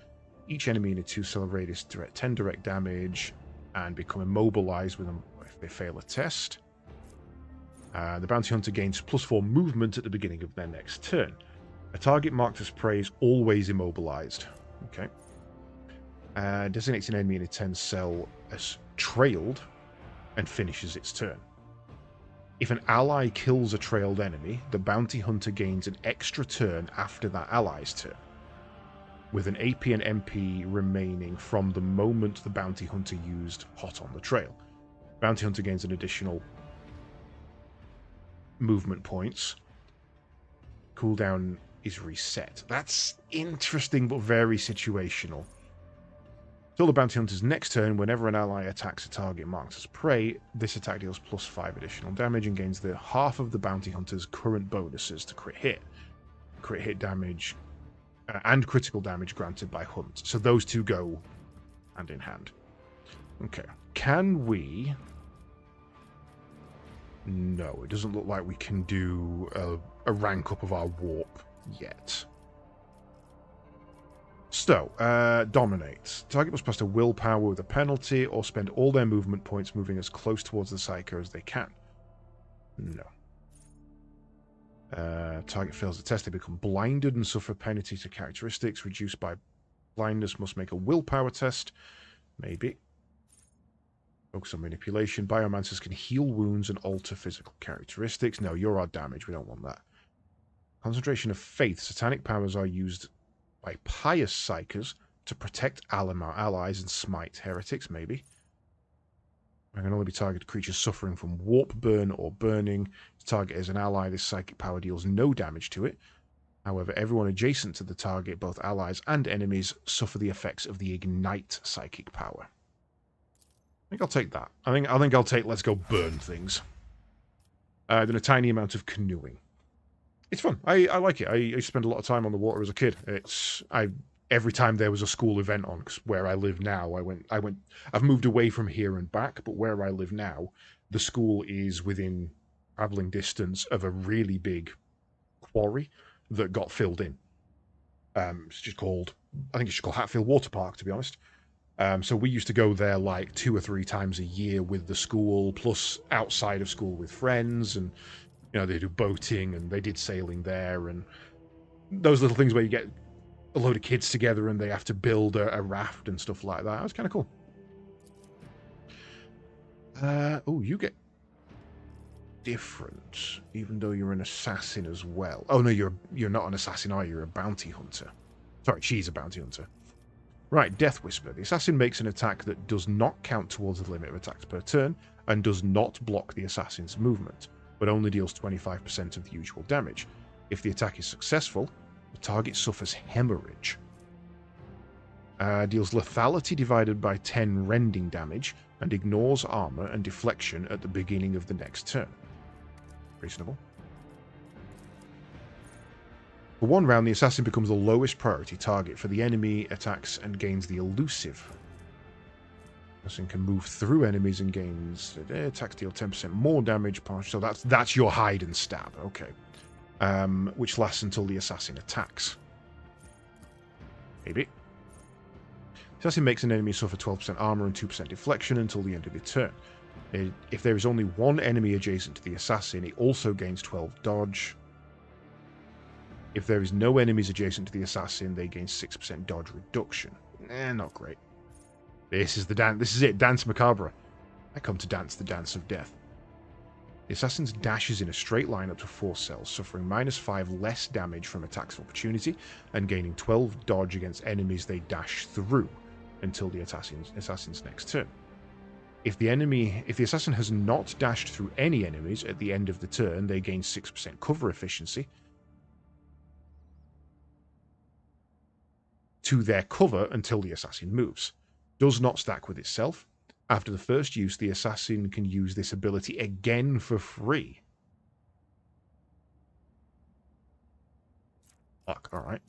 A: Each enemy in a 2-cell radius direct 10 direct damage and become immobilized with them if they fail a test. The Bounty Hunter gains +4 movement at the beginning of their next turn. A target marked as prey is always immobilized. Okay. Designates an enemy in a 10-cell as trailed and finishes its turn. If an ally kills a trailed enemy, the Bounty Hunter gains an extra turn after that ally's turn, with an AP and MP remaining from the moment the Bounty Hunter used Hot on the Trail. Bounty Hunter gains an additional movement points. Cooldown is reset. That's interesting but very situational. Till the Bounty Hunter's next turn, whenever an ally attacks a target marked as prey, this attack deals +5 additional damage and gains the half of the Bounty Hunter's current bonuses to crit hit damage, and critical damage granted by Hunt. So those two go hand in hand. Okay. Can we... No, it doesn't look like we can do a rank up of our warp yet. So, Dominate. Target must pass a willpower with a penalty or spend all their movement points moving as close towards the Psycho as they can. No. Target fails the test, they become blinded and suffer penalty to characteristics. Reduced by blindness, must make a willpower test. Maybe. Focus on manipulation. Biomancers can heal wounds and alter physical characteristics. No, you're our damage. We don't want that. Concentration of faith. Satanic powers are used by pious psychers to protect allies and smite heretics. Maybe. I can only be targeted creatures suffering from warp burn or burning. Target is an ally. This psychic power deals no damage to it. However, everyone adjacent to the target, both allies and enemies, suffer the effects of the Ignite psychic power. I think I'll take that. I think I'll take Let's Go Burn Things. Then a tiny amount of canoeing. It's fun. I like it. I spent a lot of time on the water as a kid. Every time there was a school event on, because where I live now, I've moved away from here and back, but where I live now, the school is within traveling distance of a really big quarry that got filled in. It's just called, I think it's just called Hatfield Water Park, to be honest. So we used to go there like 2 or 3 times a year with the school, plus outside of school with friends, and they do boating and they did sailing there, and those little things where you get a load of kids together and they have to build a raft and stuff like that. It was kind of cool. Oh, you get different, even though you're an assassin as well. Oh no, you're not an assassin, are you? You're a bounty hunter. Sorry, she's a bounty hunter. Right, Death Whisper. The assassin makes an attack that does not count towards the limit of attacks per turn and does not block the assassin's movement, but only deals 25% of the usual damage. If the attack is successful, the target suffers hemorrhage. Deals lethality divided by 10 rending damage and ignores armor and deflection at the beginning of the next turn. Reasonable. For 1 round, the assassin becomes the lowest priority target for the enemy attacks and gains the elusive. The assassin can move through enemies and gains attacks deal 10% more damage. So that's your hide and stab. Okay. Which lasts until the assassin attacks. Maybe. The assassin makes an enemy suffer 12% armor and 2% deflection until the end of the turn. If there is only 1 enemy adjacent to the assassin, it also gains 12 dodge. If there is no enemies adjacent to the assassin, they gain 6% dodge reduction. Not great. This is the dance. This is it. Dance Macabre. I come to dance the dance of death. The assassin dashes in a straight line up to 4 cells, suffering -5 less damage from attacks of opportunity, and gaining 12 dodge against enemies they dash through until the assassin's next turn. If the assassin has not dashed through any enemies at the end of the turn, they gain 6% cover efficiency to their cover until the assassin moves. Does not stack with itself. After the first use, the assassin can use this ability again for free. Fuck, alright.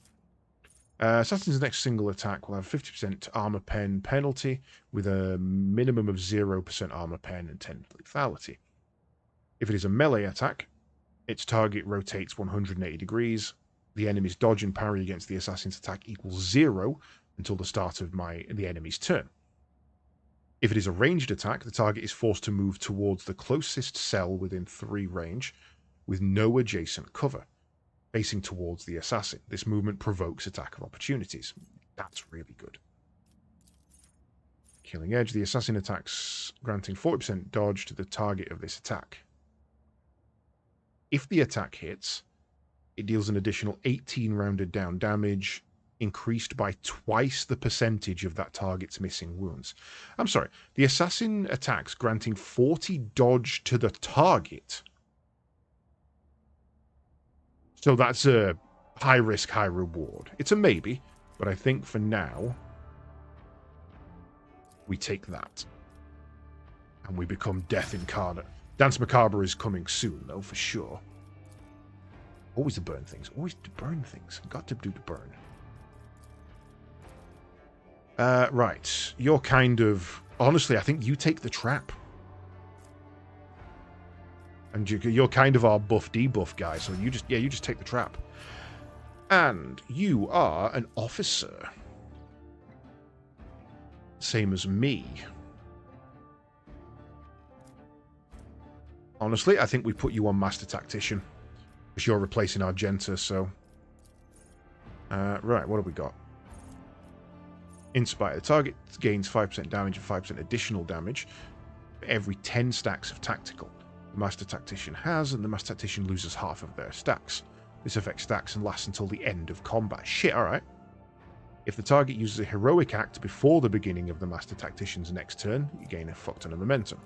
A: Assassin's next single attack will have 50% armor pen penalty with a minimum of 0% armor pen and 10 lethality. If it is a melee attack, its target rotates 180 degrees. The enemy's dodge and parry against the assassin's attack equals 0 until the start of the enemy's turn. If it is a ranged attack, the target is forced to move towards the closest cell within 3 range with no adjacent cover, facing towards the assassin. This movement provokes attack of opportunities. That's really good. Killing Edge. The assassin attacks, granting 40% dodge to the target of this attack. If the attack hits, it deals an additional 18 rounded down damage, increased by twice the percentage of that target's missing wounds. I'm sorry, the assassin attacks, granting 40 dodge to the target. So that's a high risk, high reward. It's a maybe, but I think for now, we take that. And we become Death Incarnate. Dance Macabre is coming soon, though, for sure. Always to burn things. Always to burn things. Got to do to burn. Right. You're kind of... Honestly, I think you take the trap. And you're kind of our buff debuff guy, so you just take the trap. And you are an officer. Same as me. Honestly, I think we put you on Master Tactician. Because you're replacing Argenta, so... right, what have we got? Inspire. The target gains 5% damage and 5% additional damage for every 10 stacks of tactical the Master Tactician has, and the Master Tactician loses half of their stacks. This affects stacks and lasts until the end of combat. Shit, alright. If the target uses a heroic act before the beginning of the Master Tactician's next turn, you gain a fuck ton of momentum.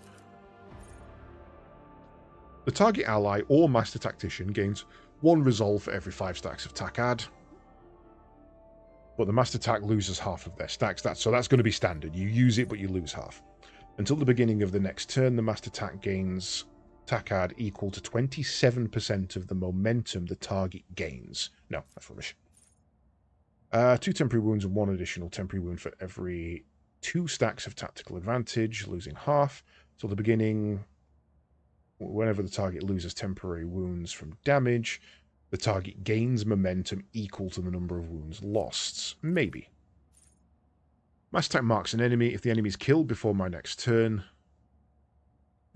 A: The target ally or Master Tactician gains 1 resolve for every 5 stacks of Takkad. But the Master Tack loses half of their stacks. So that's going to be standard. You use it, but you lose half. Until the beginning of the next turn, the Master Tack gains Takkad equal to 27% of the momentum the target gains. No, that's rubbish. 2 temporary wounds and 1 additional temporary wound for every 2 stacks of tactical advantage, losing half. Till the beginning, whenever the target loses temporary wounds from damage, the target gains momentum equal to the number of wounds lost. Maybe. Master Tack marks an enemy. If the enemy is killed before my next turn,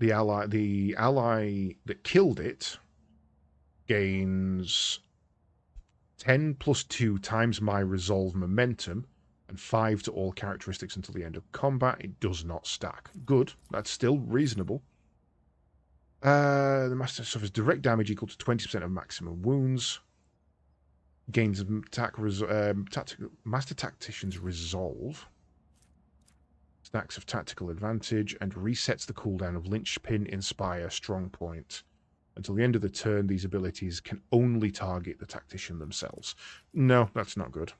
A: the ally that killed it gains 10 plus 2 times my resolve momentum and 5 to all characteristics until the end of combat. It does not stack. Good. That's still reasonable. The Master suffers direct damage equal to 20% of maximum wounds. Gains Master Tactician's Resolve. Stacks of tactical advantage and resets the cooldown of Linchpin, Inspire, Strong Point. Until the end of the turn, these abilities can only target the tactician themselves. No, that's not good.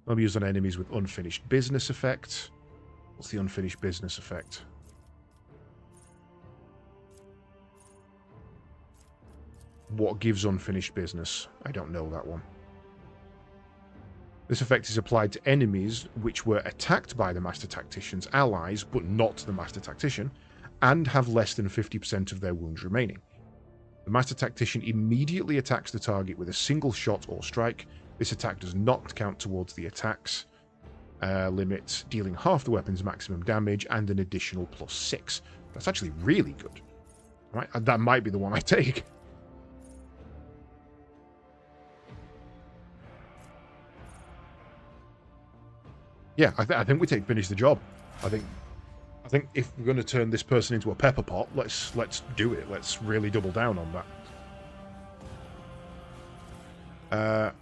A: They'll be used on enemies with unfinished business effect. What's the unfinished business effect? What gives unfinished business? I don't know that one. This effect is applied to enemies which were attacked by the Master Tactician's allies, but not the Master Tactician, and have less than 50% of their wounds remaining. The Master Tactician immediately attacks the target with a single shot or strike. This attack does not count towards the attack's limit, dealing half the weapon's maximum damage and an additional +6. That's actually really good. Right? That might be the one I take. Yeah, I think we finish the job. I think if we're going to turn this person into a pepper pot, let's do it. Let's really double down on that.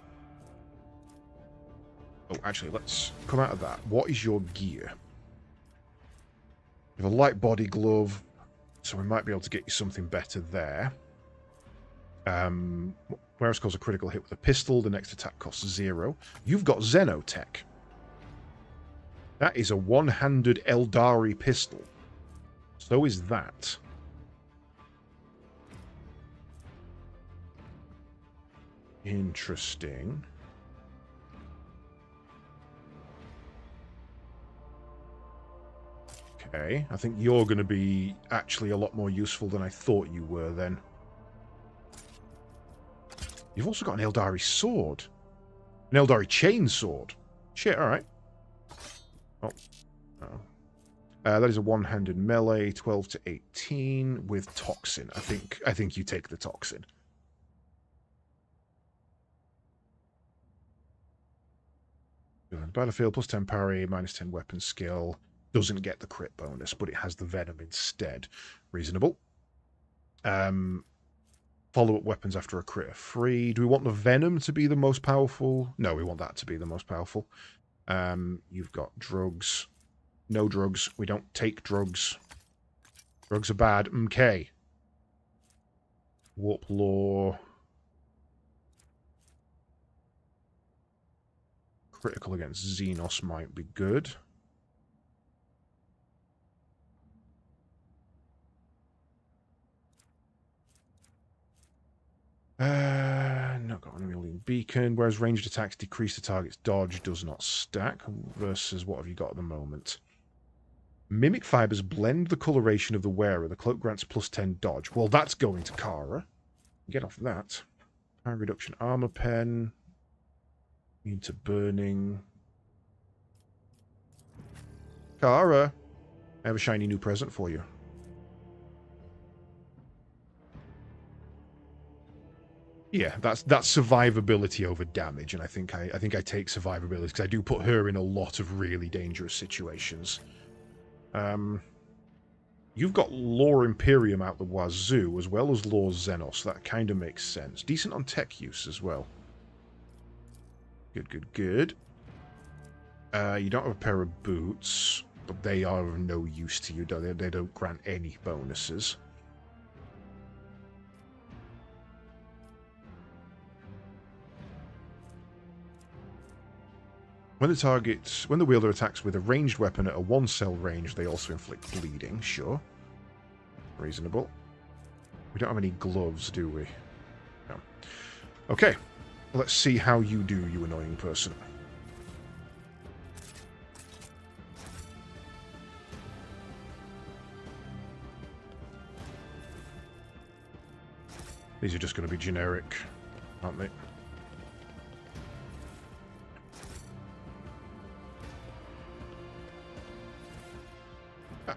A: Oh, actually, let's come out of that. What is your gear? You have a light body glove, so we might be able to get you something better there. Whereas cause a critical hit with a pistol, the next attack costs 0. You've got Xenotech. That is a one-handed Eldari pistol. So is that. Interesting. Okay, I think you're going to be actually a lot more useful than I thought you were then. You've also got an Eldari sword. An Eldari chain sword. Shit, alright. Oh. That is a one-handed melee, 12 to 18 with toxin. I think you take the toxin. Battlefield plus 10 parry, minus 10 weapon skill. Doesn't get the crit bonus, but it has the venom instead. Reasonable. Follow-up weapons after a crit are free. Do we want the venom to be the most powerful? No, we want that to be the most powerful. You've got drugs. No drugs. We don't take drugs. Drugs are bad. Okay. Warp law. Critical against Xenos might be good. Not got an Aurelian Beacon, whereas ranged attacks decrease the target's dodge, does not stack, versus what have you got at the moment? Mimic fibers blend the coloration of the wearer. The cloak grants plus 10 dodge. Well, that's going to Kara. Get off that. Power reduction armor pen. Immune to burning. Kara, I have a shiny new present for you. Yeah, that's survivability over damage, and I think I take survivability because I do put her in a lot of really dangerous situations. You've got Lore Imperium out the wazoo, as well as Lore Xenos. That kind of makes sense. Decent on tech use as well. Good, good, good. You don't have a pair of boots, but they are of no use to you. They don't grant any bonuses. When the wielder attacks with a ranged weapon at a 1-cell range, they also inflict bleeding. Sure. Reasonable. We don't have any gloves, do we? No. Okay. Let's see how you do, you annoying person. These are just going to be generic, aren't they?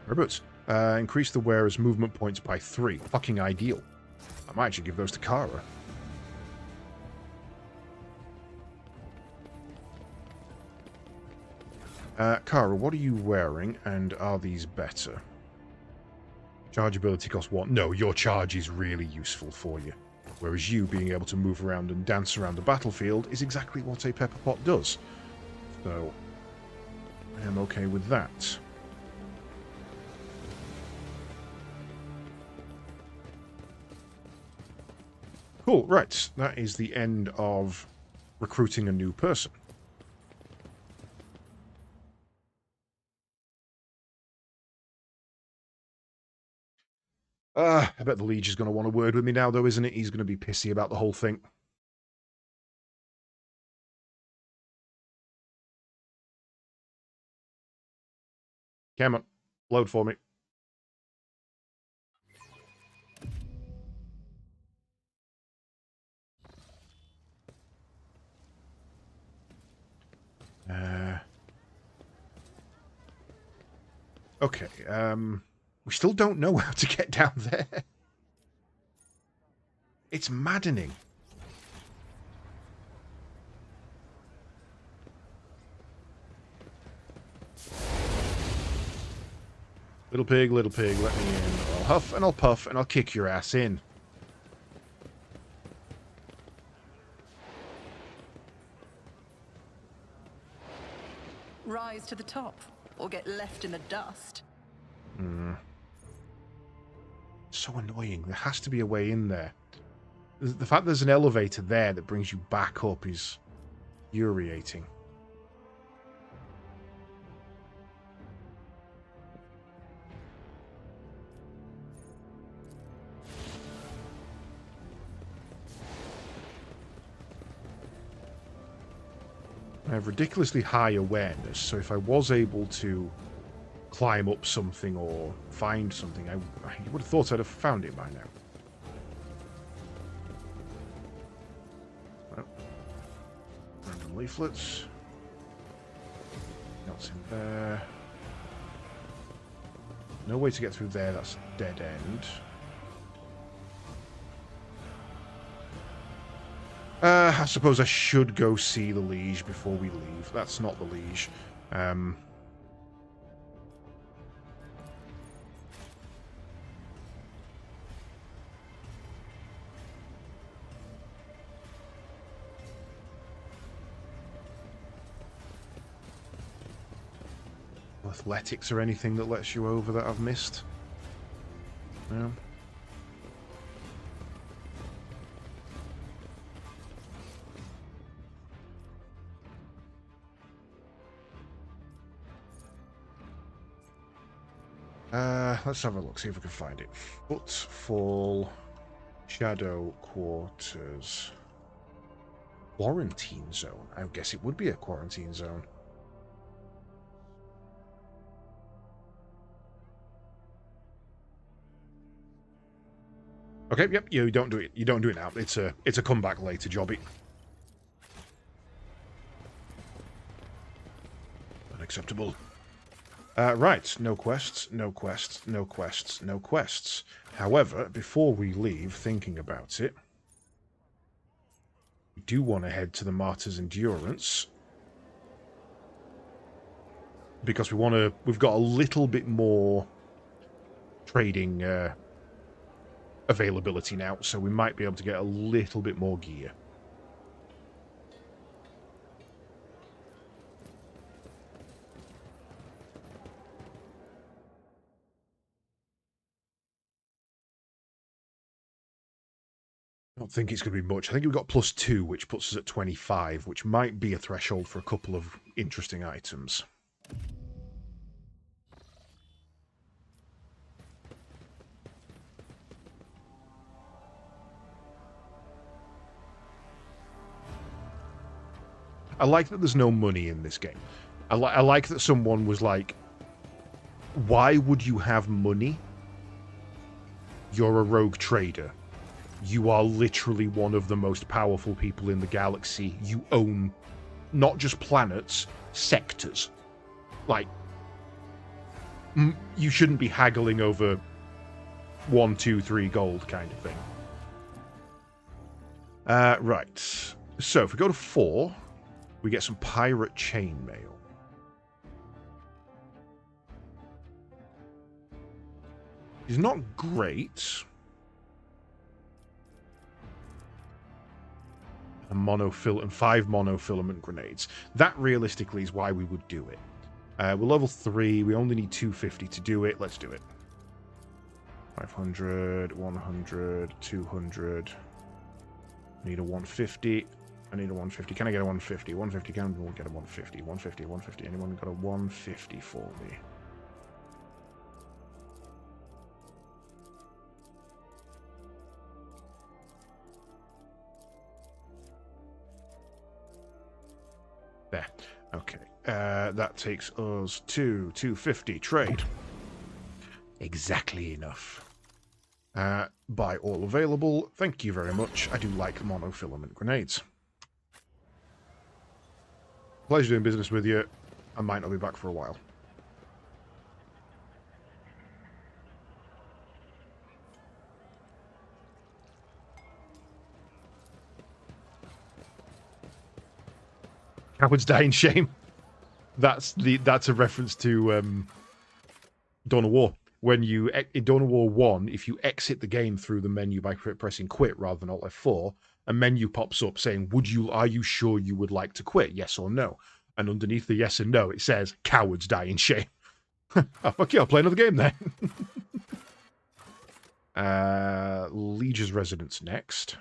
A: Robots. Increase the wearer's movement points by 3. Fucking ideal. I might actually give those to Kara. Kara, what are you wearing, and are these better? Charge ability costs 1. No, your charge is really useful for you. Whereas you being able to move around and dance around the battlefield is exactly what a pepper pot does. So, I am okay with that. Cool, right. That is the end of recruiting a new person. I bet the Liege is going to want a word with me now, though, isn't it? He's going to be pissy about the whole thing. Come on. Load for me. Okay, we still don't know how to get down there. It's maddening. Little pig, let me in. I'll huff and I'll puff and I'll kick your ass in.
I: Rise to the top, or get left in the dust.
A: So annoying. There has to be a way in there. The fact there's an elevator there that brings you back up is infuriating. I have ridiculously high awareness, so if I was able to climb up something or find something, I would have thought I'd have found it by now. Well, random leaflets. What's in there? No way to get through there, that's a dead end. I suppose I should go see the Liege before we leave. That's not the Liege. Athletics or anything that lets you over that I've missed? No. Let's have a look, see if we can find it. Footfall, Shadow Quarters, Quarantine Zone. I guess it would be a quarantine zone. Okay, yep, you don't do it. You don't do it now. It's a comeback later jobby. Unacceptable. Right, no quests, no quests, no quests, no quests. However, before we leave, thinking about it, we do want to head to the Martyr's Endurance. Because we've got a little bit more trading availability now, so we might be able to get a little bit more gear. I don't think it's going to be much. I think we've got +2, which puts us at 25, which might be a threshold for a couple of interesting items. I like that there's no money in this game. I like that someone was like, why would you have money? You're a rogue trader. You are literally one of the most powerful people in the galaxy. You own not just planets, sectors. Like, you shouldn't be haggling over 1, 2, 3 gold kind of thing. Right. So if we go to 4, we get some pirate chainmail. It's not great. And 5 monofilament grenades. That realistically is why we would do it. We're level 3. We only need 250 to do it. Let's do it. 500, 100, 200. I need a 150. I need a 150. Can I get a 150? 150. Can we get a 150? 150, 150. Anyone got a 150 for me? There. Okay. That takes us to 250. Trade. Exactly enough. Buy all available. Thank you very much. I do like monofilament grenades. Pleasure doing business with you. I might not be back for a while. Cowards die in shame. That's a reference to Dawn of War. When you in Dawn of War 1, if you exit the game through the menu by pressing quit rather than Alt F4, a menu pops up saying, are you sure you would like to quit? Yes or no? And underneath the yes and no, it says, cowards die in shame. Oh, okay, I'll play another game then. Liege's Residence next.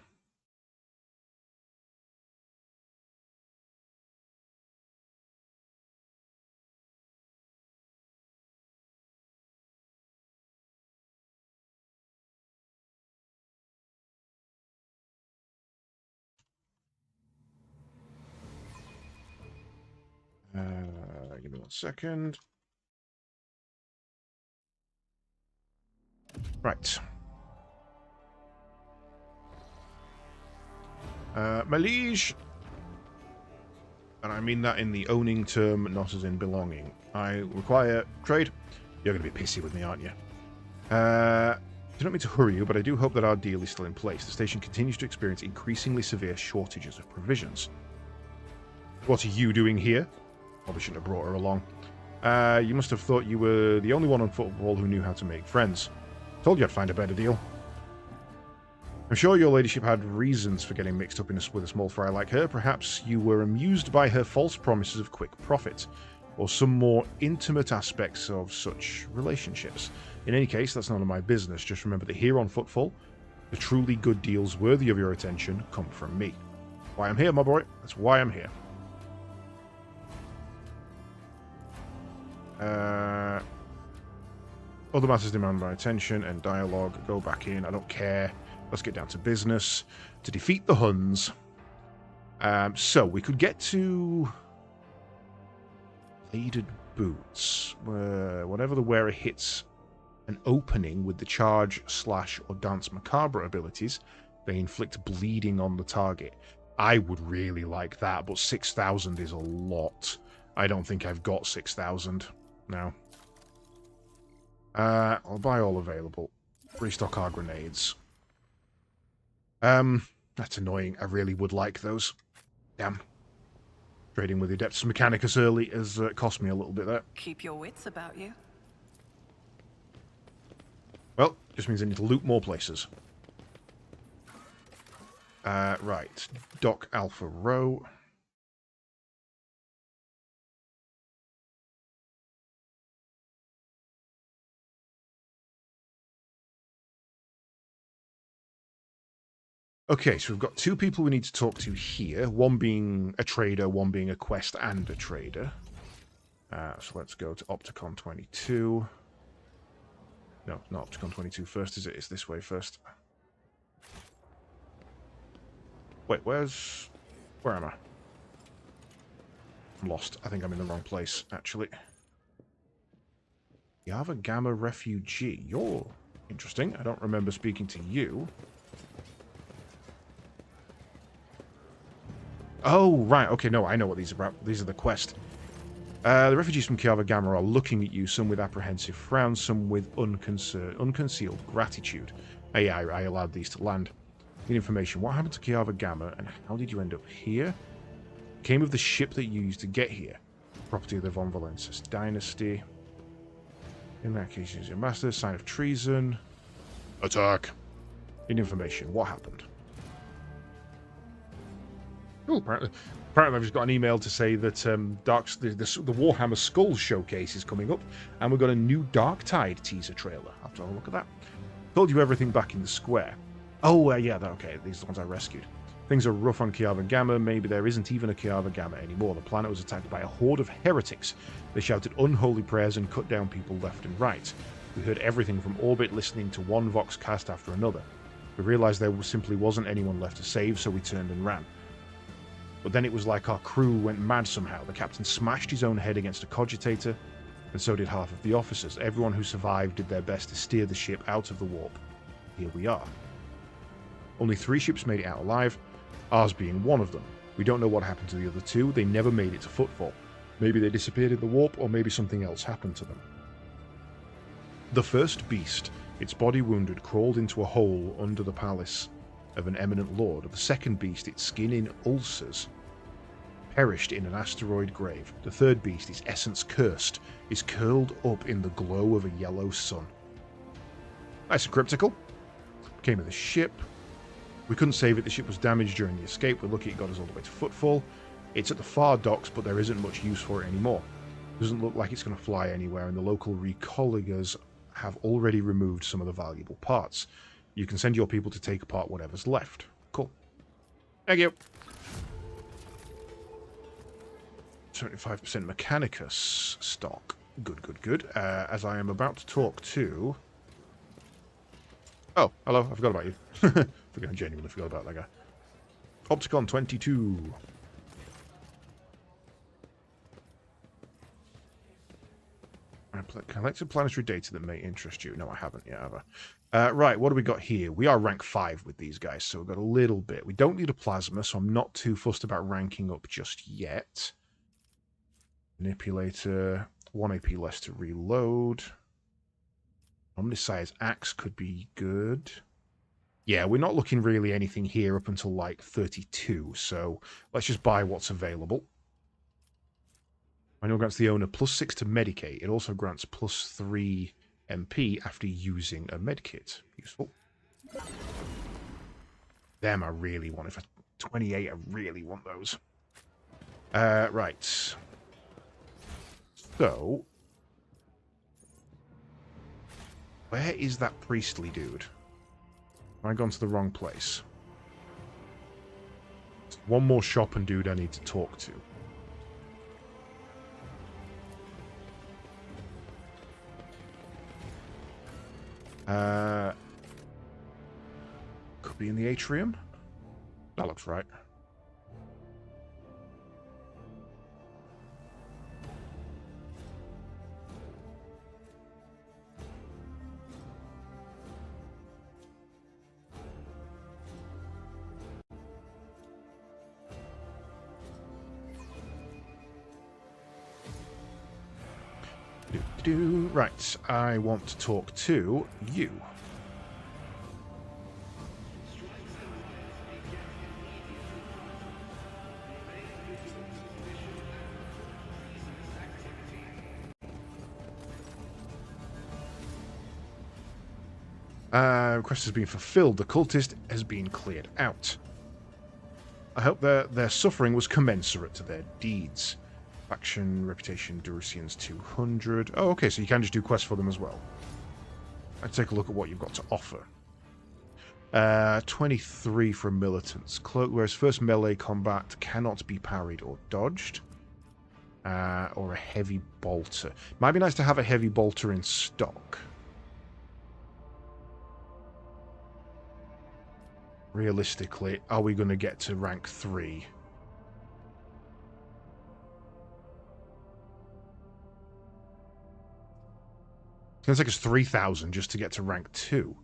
A: Give me 1 second. Right. My liege, and I mean that in the owning term, not as in belonging. I require trade. You're going to be pissy with me, aren't you? I do not mean to hurry you, but I do hope that our deal is still in place. The station continues to experience increasingly severe shortages of provisions. What are you doing here? Probably shouldn't have brought her along. You must have thought you were the only one on football who knew how to make friends. Told you I'd find a better deal. I'm sure your ladyship had reasons for getting mixed up with a small fry like her. Perhaps you were amused by her false promises of quick profit, or some more intimate aspects of such relationships. In any case, that's none of my business. Just remember that here on Footfall, the truly good deals worthy of your attention come from me. Why I'm here, my boy. That's why I'm here. Other matters demand my attention and dialogue. Go back in. I don't care. Let's get down to business. To defeat the Huns. So we could get to bladed boots. Whenever the wearer hits an opening with the charge, slash, or dance macabre abilities, they inflict bleeding on the target. I would really like that, but 6,000 is a lot. I don't think I've got 6,000 now. I'll buy all available. Restock our grenades. That's annoying. I really would like those. Damn. Trading with the Adeptus Mechanicus early has cost me a little bit there.
I: Keep your wits about you.
A: Well, just means I need to loot more places. Right. Dock Alpha Row. Okay, so we've got two people we need to talk to here. One being a trader, one being a quest and a trader. So let's go to Opticon 22. No, not Opticon 22 first, is it? It's this way first. Wait, where am I? I'm lost. I think I'm in the wrong place, actually. Java Gamma Refugee. You're interesting. I don't remember speaking to you. Oh, right. Okay, no, I know what these are about. These are the quest. The refugees from Kiava Gamma are looking at you, some with apprehensive frowns, some with unconcealed gratitude. Hey, I allowed these to land. Need information. What happened to Kiava Gamma, and how did you end up here? Came with the ship that you used to get here. Property of the Von Valensis dynasty. In that case, use your master. Sign of treason. Attack. Need information. What happened? Oh, apparently I've just got an email to say that the Warhammer Skulls showcase is coming up, and we've got a new Darktide teaser trailer. I'll have to have a look at that. Told you everything back in the square. Oh, yeah, okay. These are the ones I rescued. Things are rough on Kiava Gamma. Maybe there isn't even a Kiava Gamma anymore. The planet was attacked by a horde of heretics. They shouted unholy prayers and cut down people left and right. We heard everything from orbit, listening to one Vox cast after another. We realized there simply wasn't anyone left to save, so we turned and ran. But then it was like our crew went mad somehow. The captain smashed his own head against a cogitator, and so did half of the officers. Everyone who survived did their best to steer the ship out of the warp. Here we are. Only 3 ships made it out alive, ours being one of them. We don't know what happened to the other 2. They never made it to Footfall. Maybe they disappeared in the warp, or maybe something else happened to them. The first beast, its body wounded, crawled into a hole under the palace of an eminent lord. The second beast, its skin in ulcers, perished in an asteroid grave. The third beast, its essence cursed, is curled up in the glow of a yellow sun. Nice and cryptical. Came with the ship. We couldn't save it. The ship was damaged during the escape. We're lucky it got us all the way to Footfall. It's at the far docks, but there isn't much use for it anymore. Doesn't look like it's going to fly anywhere, and the local recolligers have already removed some of the valuable parts. You can send your people to take apart whatever's left. Cool. Thank you. 75% Mechanicus stock. Good. As I am about to talk to... Oh, hello. I forgot about you. I genuinely forgot about that guy. Opticon 22. I collected planetary data that may interest you. No, I haven't yet, have I? Right, what do we got here? We are rank 5 with these guys, so we've got a little bit. We don't need a plasma, so I'm not too fussed about ranking up just yet. Manipulator, 1 AP less to reload. Omniscience Axe could be good. Yeah, we're not looking really anything here up until like 32, so let's just buy what's available. Manual grants the owner +6 to medicate. It also grants +3 MP after using a medkit. Useful. Them I really want. If I 28, I really want those. Right. So, where is that priestly dude? Have I gone to the wrong place? One more shop and dude I need to talk to. Could be in the atrium. That looks right. Right, I want to talk to you. Request has been fulfilled. The cultist has been cleared out. I hope their suffering was commensurate to their deeds. Faction, reputation, Durusians 200. Oh, okay, so you can just do quests for them as well. Let's take a look at what you've got to offer. 23 for militants. Whereas first melee combat cannot be parried or dodged. Or a heavy bolter. Might be nice to have a heavy bolter in stock. Realistically, are we going to get to rank 3? It's going to take us 3,000 just to get to rank 2.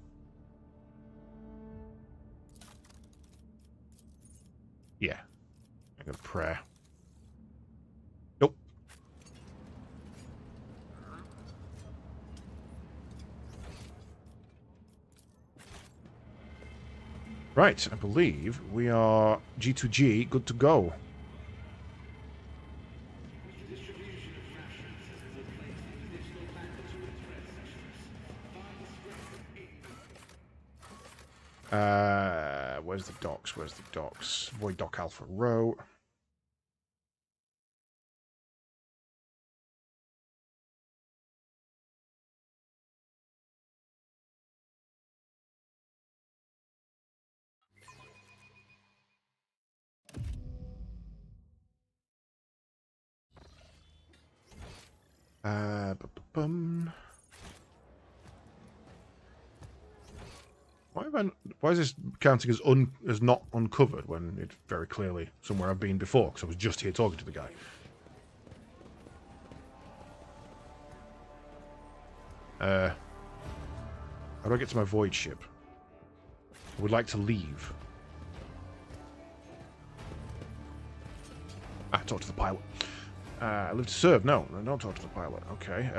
A: Yeah. I got a prayer. Nope. Right, I believe we are G2G, good to go. Where's the docks? Where's the docks? Void Dock Alpha Row. Why is this counting as not uncovered when it's very clearly somewhere I've been before? Because I was just here talking to the guy. How do I get to my void ship? I would like to leave. Talk to the pilot. I live to serve. No, don't talk to the pilot. Okay.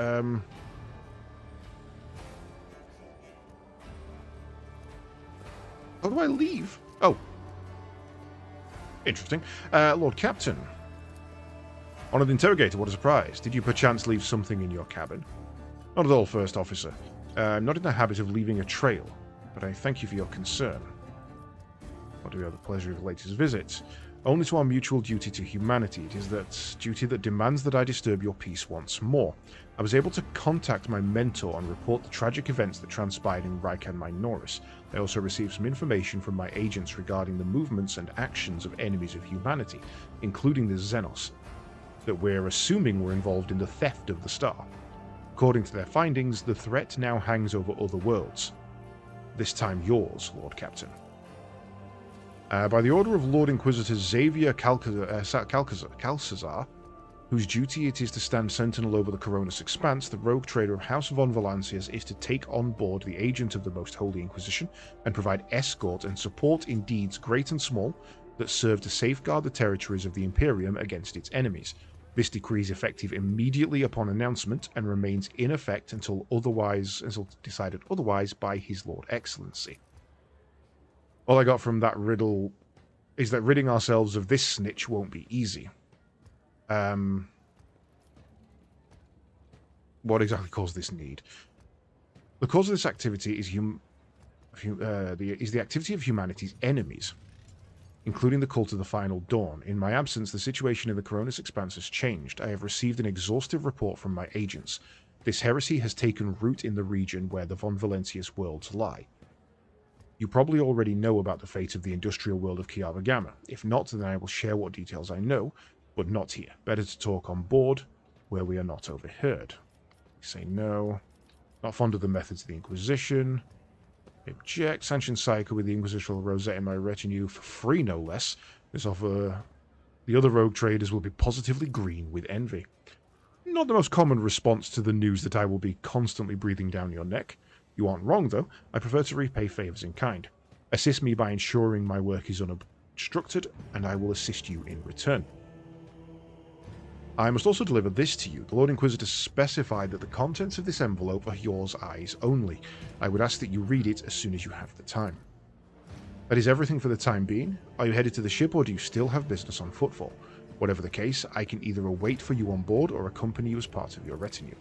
A: How do I leave? Oh. Interesting. Lord Captain. Honored interrogator, what a surprise. Did you perchance leave something in your cabin? Not at all, First Officer. I'm not in the habit of leaving a trail, but I thank you for your concern. What do we have the pleasure of your latest visit? Only to our mutual duty to humanity. It is that duty that demands that I disturb your peace once more. I was able to contact my mentor and report the tragic events that transpired in Rykan Minoris. I also received some information from my agents regarding the movements and actions of enemies of humanity, including the Xenos, that we're assuming were involved in the theft of the star. According to their findings, the threat now hangs over other worlds. This time yours, Lord Captain. By the order of Lord Inquisitor Xavier Calcazar, whose duty it is to stand sentinel over the Coronis Expanse, the rogue trader of House von Valancius is to take on board the agent of the Most Holy Inquisition and provide escort and support in deeds great and small that serve to safeguard the territories of the Imperium against its enemies. This decree is effective immediately upon announcement and remains in effect until decided otherwise by His Lord Excellency. All I got from that riddle is that ridding ourselves of this snitch won't be easy. What exactly caused this need? The cause of this activity is the activity of humanity's enemies, including the Cult of the Final Dawn. In my absence, the situation in the Coronis Expanse has changed. I have received an exhaustive report from my agents. This heresy has taken root in the region where the Von Valancius worlds lie. You probably already know about the fate of the industrial world of Kiava Gamma. If not, then I will share what details I know, but not here. Better to talk on board, where we are not overheard. Say no. Not fond of the methods of the Inquisition. Object. Sanction Psycho with the Inquisitional Rosette in my retinue for free, no less. This offer. The other rogue traders will be positively green with envy. Not the most common response to the news that I will be constantly breathing down your neck. You aren't wrong, though. I prefer to repay favors in kind. Assist me by ensuring my work is unobstructed, and I will assist you in return. I must also deliver this to you. The Lord Inquisitor specified that the contents of this envelope are yours eyes only. I would ask that you read it as soon as you have the time. That is everything for the time being. Are you headed to the ship, or do you still have business on footfall? Whatever the case, I can either await for you on board or accompany you as part of your retinue.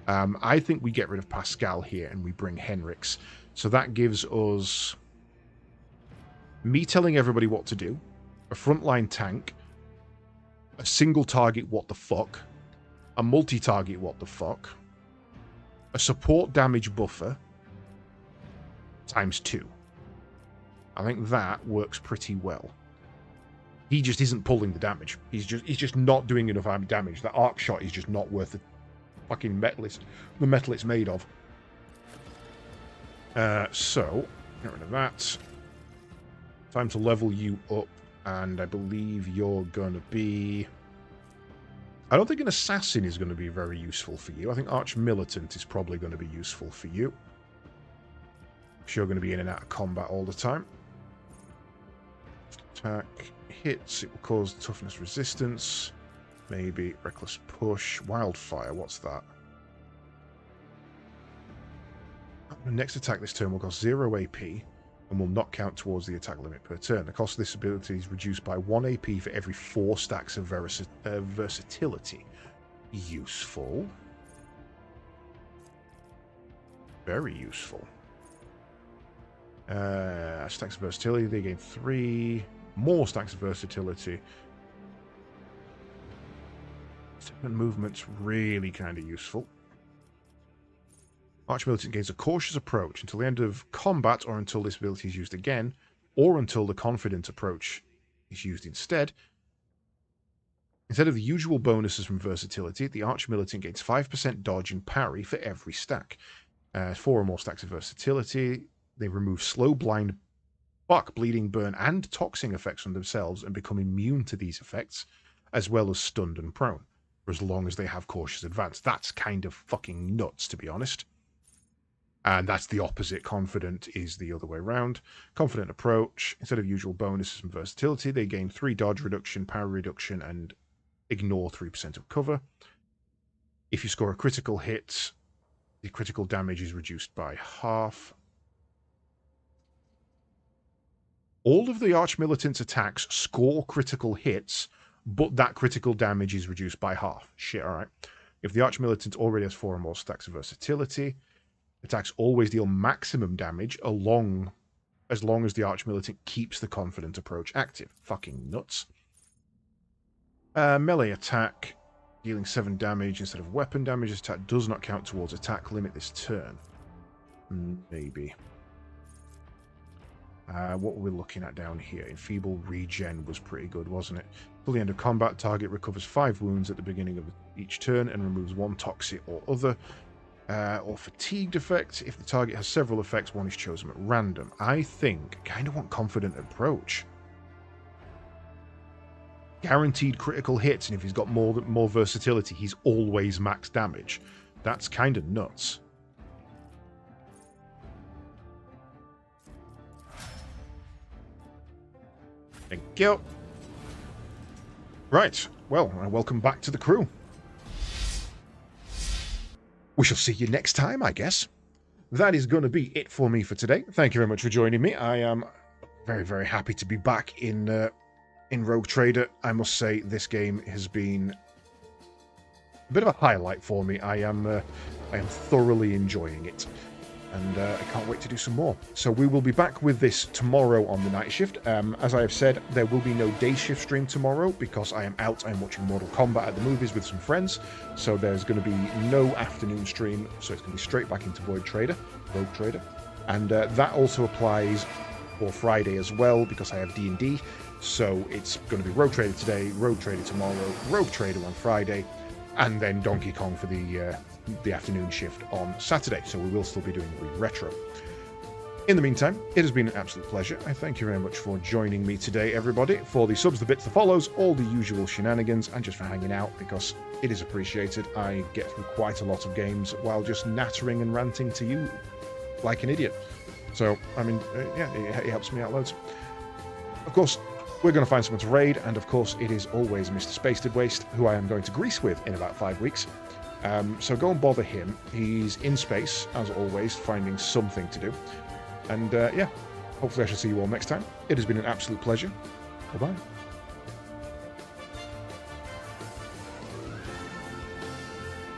A: I think we get rid of Pascal here and we bring Henrix. So that gives us me telling everybody what to do, a frontline tank, a single target what the fuck, a multi-target what the fuck, a support damage buffer, times 2. I think that works pretty well. He just isn't pulling the damage. He's just not doing enough damage. That arc shot is just not worth the fucking metal it's made of. So, get rid of that. Time to level you up, and I believe you're going to be... I don't think an assassin is going to be very useful for you. I think arch-militant is probably going to be useful for you. Because you're going to be in and out of combat all the time. Attack hits, it will cause toughness resistance. Maybe reckless push. Wildfire, what's that? The next attack this turn will cost 0 AP and will not count towards the attack limit per turn. The cost of this ability is reduced by 1 AP for every 4 stacks of versatility. Useful. Very useful. Stacks of versatility, they gain 3 more stacks of versatility. And movement's really kind of useful. Arch-militant gains a cautious approach until the end of combat, or until this ability is used again, or until the confident approach is used instead. Instead of the usual bonuses from versatility, the arch-militant gains 5% dodge and parry for every stack. 4 or more stacks of versatility. They remove slow, blind, buck, bleeding, burn, and toxing effects from themselves and become immune to these effects, as well as stunned and prone, for as long as they have cautious advance. That's kind of fucking nuts, to be honest. And that's the opposite. Confident is the other way around. Confident approach. Instead of usual bonuses and versatility, they gain 3 dodge reduction, parry reduction, and ignore 3% of cover. If you score a critical hit, the critical damage is reduced by half. All of the Arch-Militant's attacks score critical hits, but that critical damage is reduced by half. Shit, alright. If the Arch-Militant already has 4 or more stacks of versatility, attacks always deal maximum damage as long as the Arch-Militant keeps the confident approach active. Fucking nuts. Melee attack, dealing 7 damage instead of weapon damage. This attack does not count towards attack limit this turn. Maybe. What were we looking at down here? Enfeeble regen was pretty good, wasn't it? Till the end of combat, target recovers 5 wounds at the beginning of each turn and removes 1 toxic or other. Or fatigued effect. If the target has several effects, one is chosen at random. I think I kind of want confident approach. Guaranteed critical hits, and if he's got more versatility, he's always max damage. That's kind of nuts. Thank you. Right, well, welcome back to the crew. We shall see you next time, I guess. That is going to be it for me for today. Thank you very much for joining me. I am very, very happy to be back in Rogue Trader. I must say, this game has been a bit of a highlight for me. I am thoroughly enjoying it, and I can't wait to do some more. So we will be back with this tomorrow on the night shift. As I have said, there will be no day shift stream tomorrow because I am out. I'm watching Mortal Kombat at the movies with some friends, so there's going to be no afternoon stream. So it's going to be straight back into Rogue Trader, and that also applies for Friday as well because I have D&D. So it's going to be Rogue Trader today, Rogue Trader tomorrow, Rogue Trader on Friday, and then Donkey Kong for the afternoon shift on Saturday. So we will still be doing retro. In the meantime, it has been an absolute pleasure. I thank you very much for joining me today, everybody, for the subs, the bits, the follows, all the usual shenanigans, and just for hanging out, because it is appreciated. I get through quite a lot of games while just nattering and ranting to you like an idiot. So, I mean, yeah, it helps me out loads. Of course, we're going to find someone to raid, and of course, it is always Mr. Spaced Waste, who I am going to Greece with in about 5 weeks. So go and bother him. He's in space, as always, finding something to do. And yeah, hopefully I shall see you all next time. It has been an absolute pleasure. Bye-bye.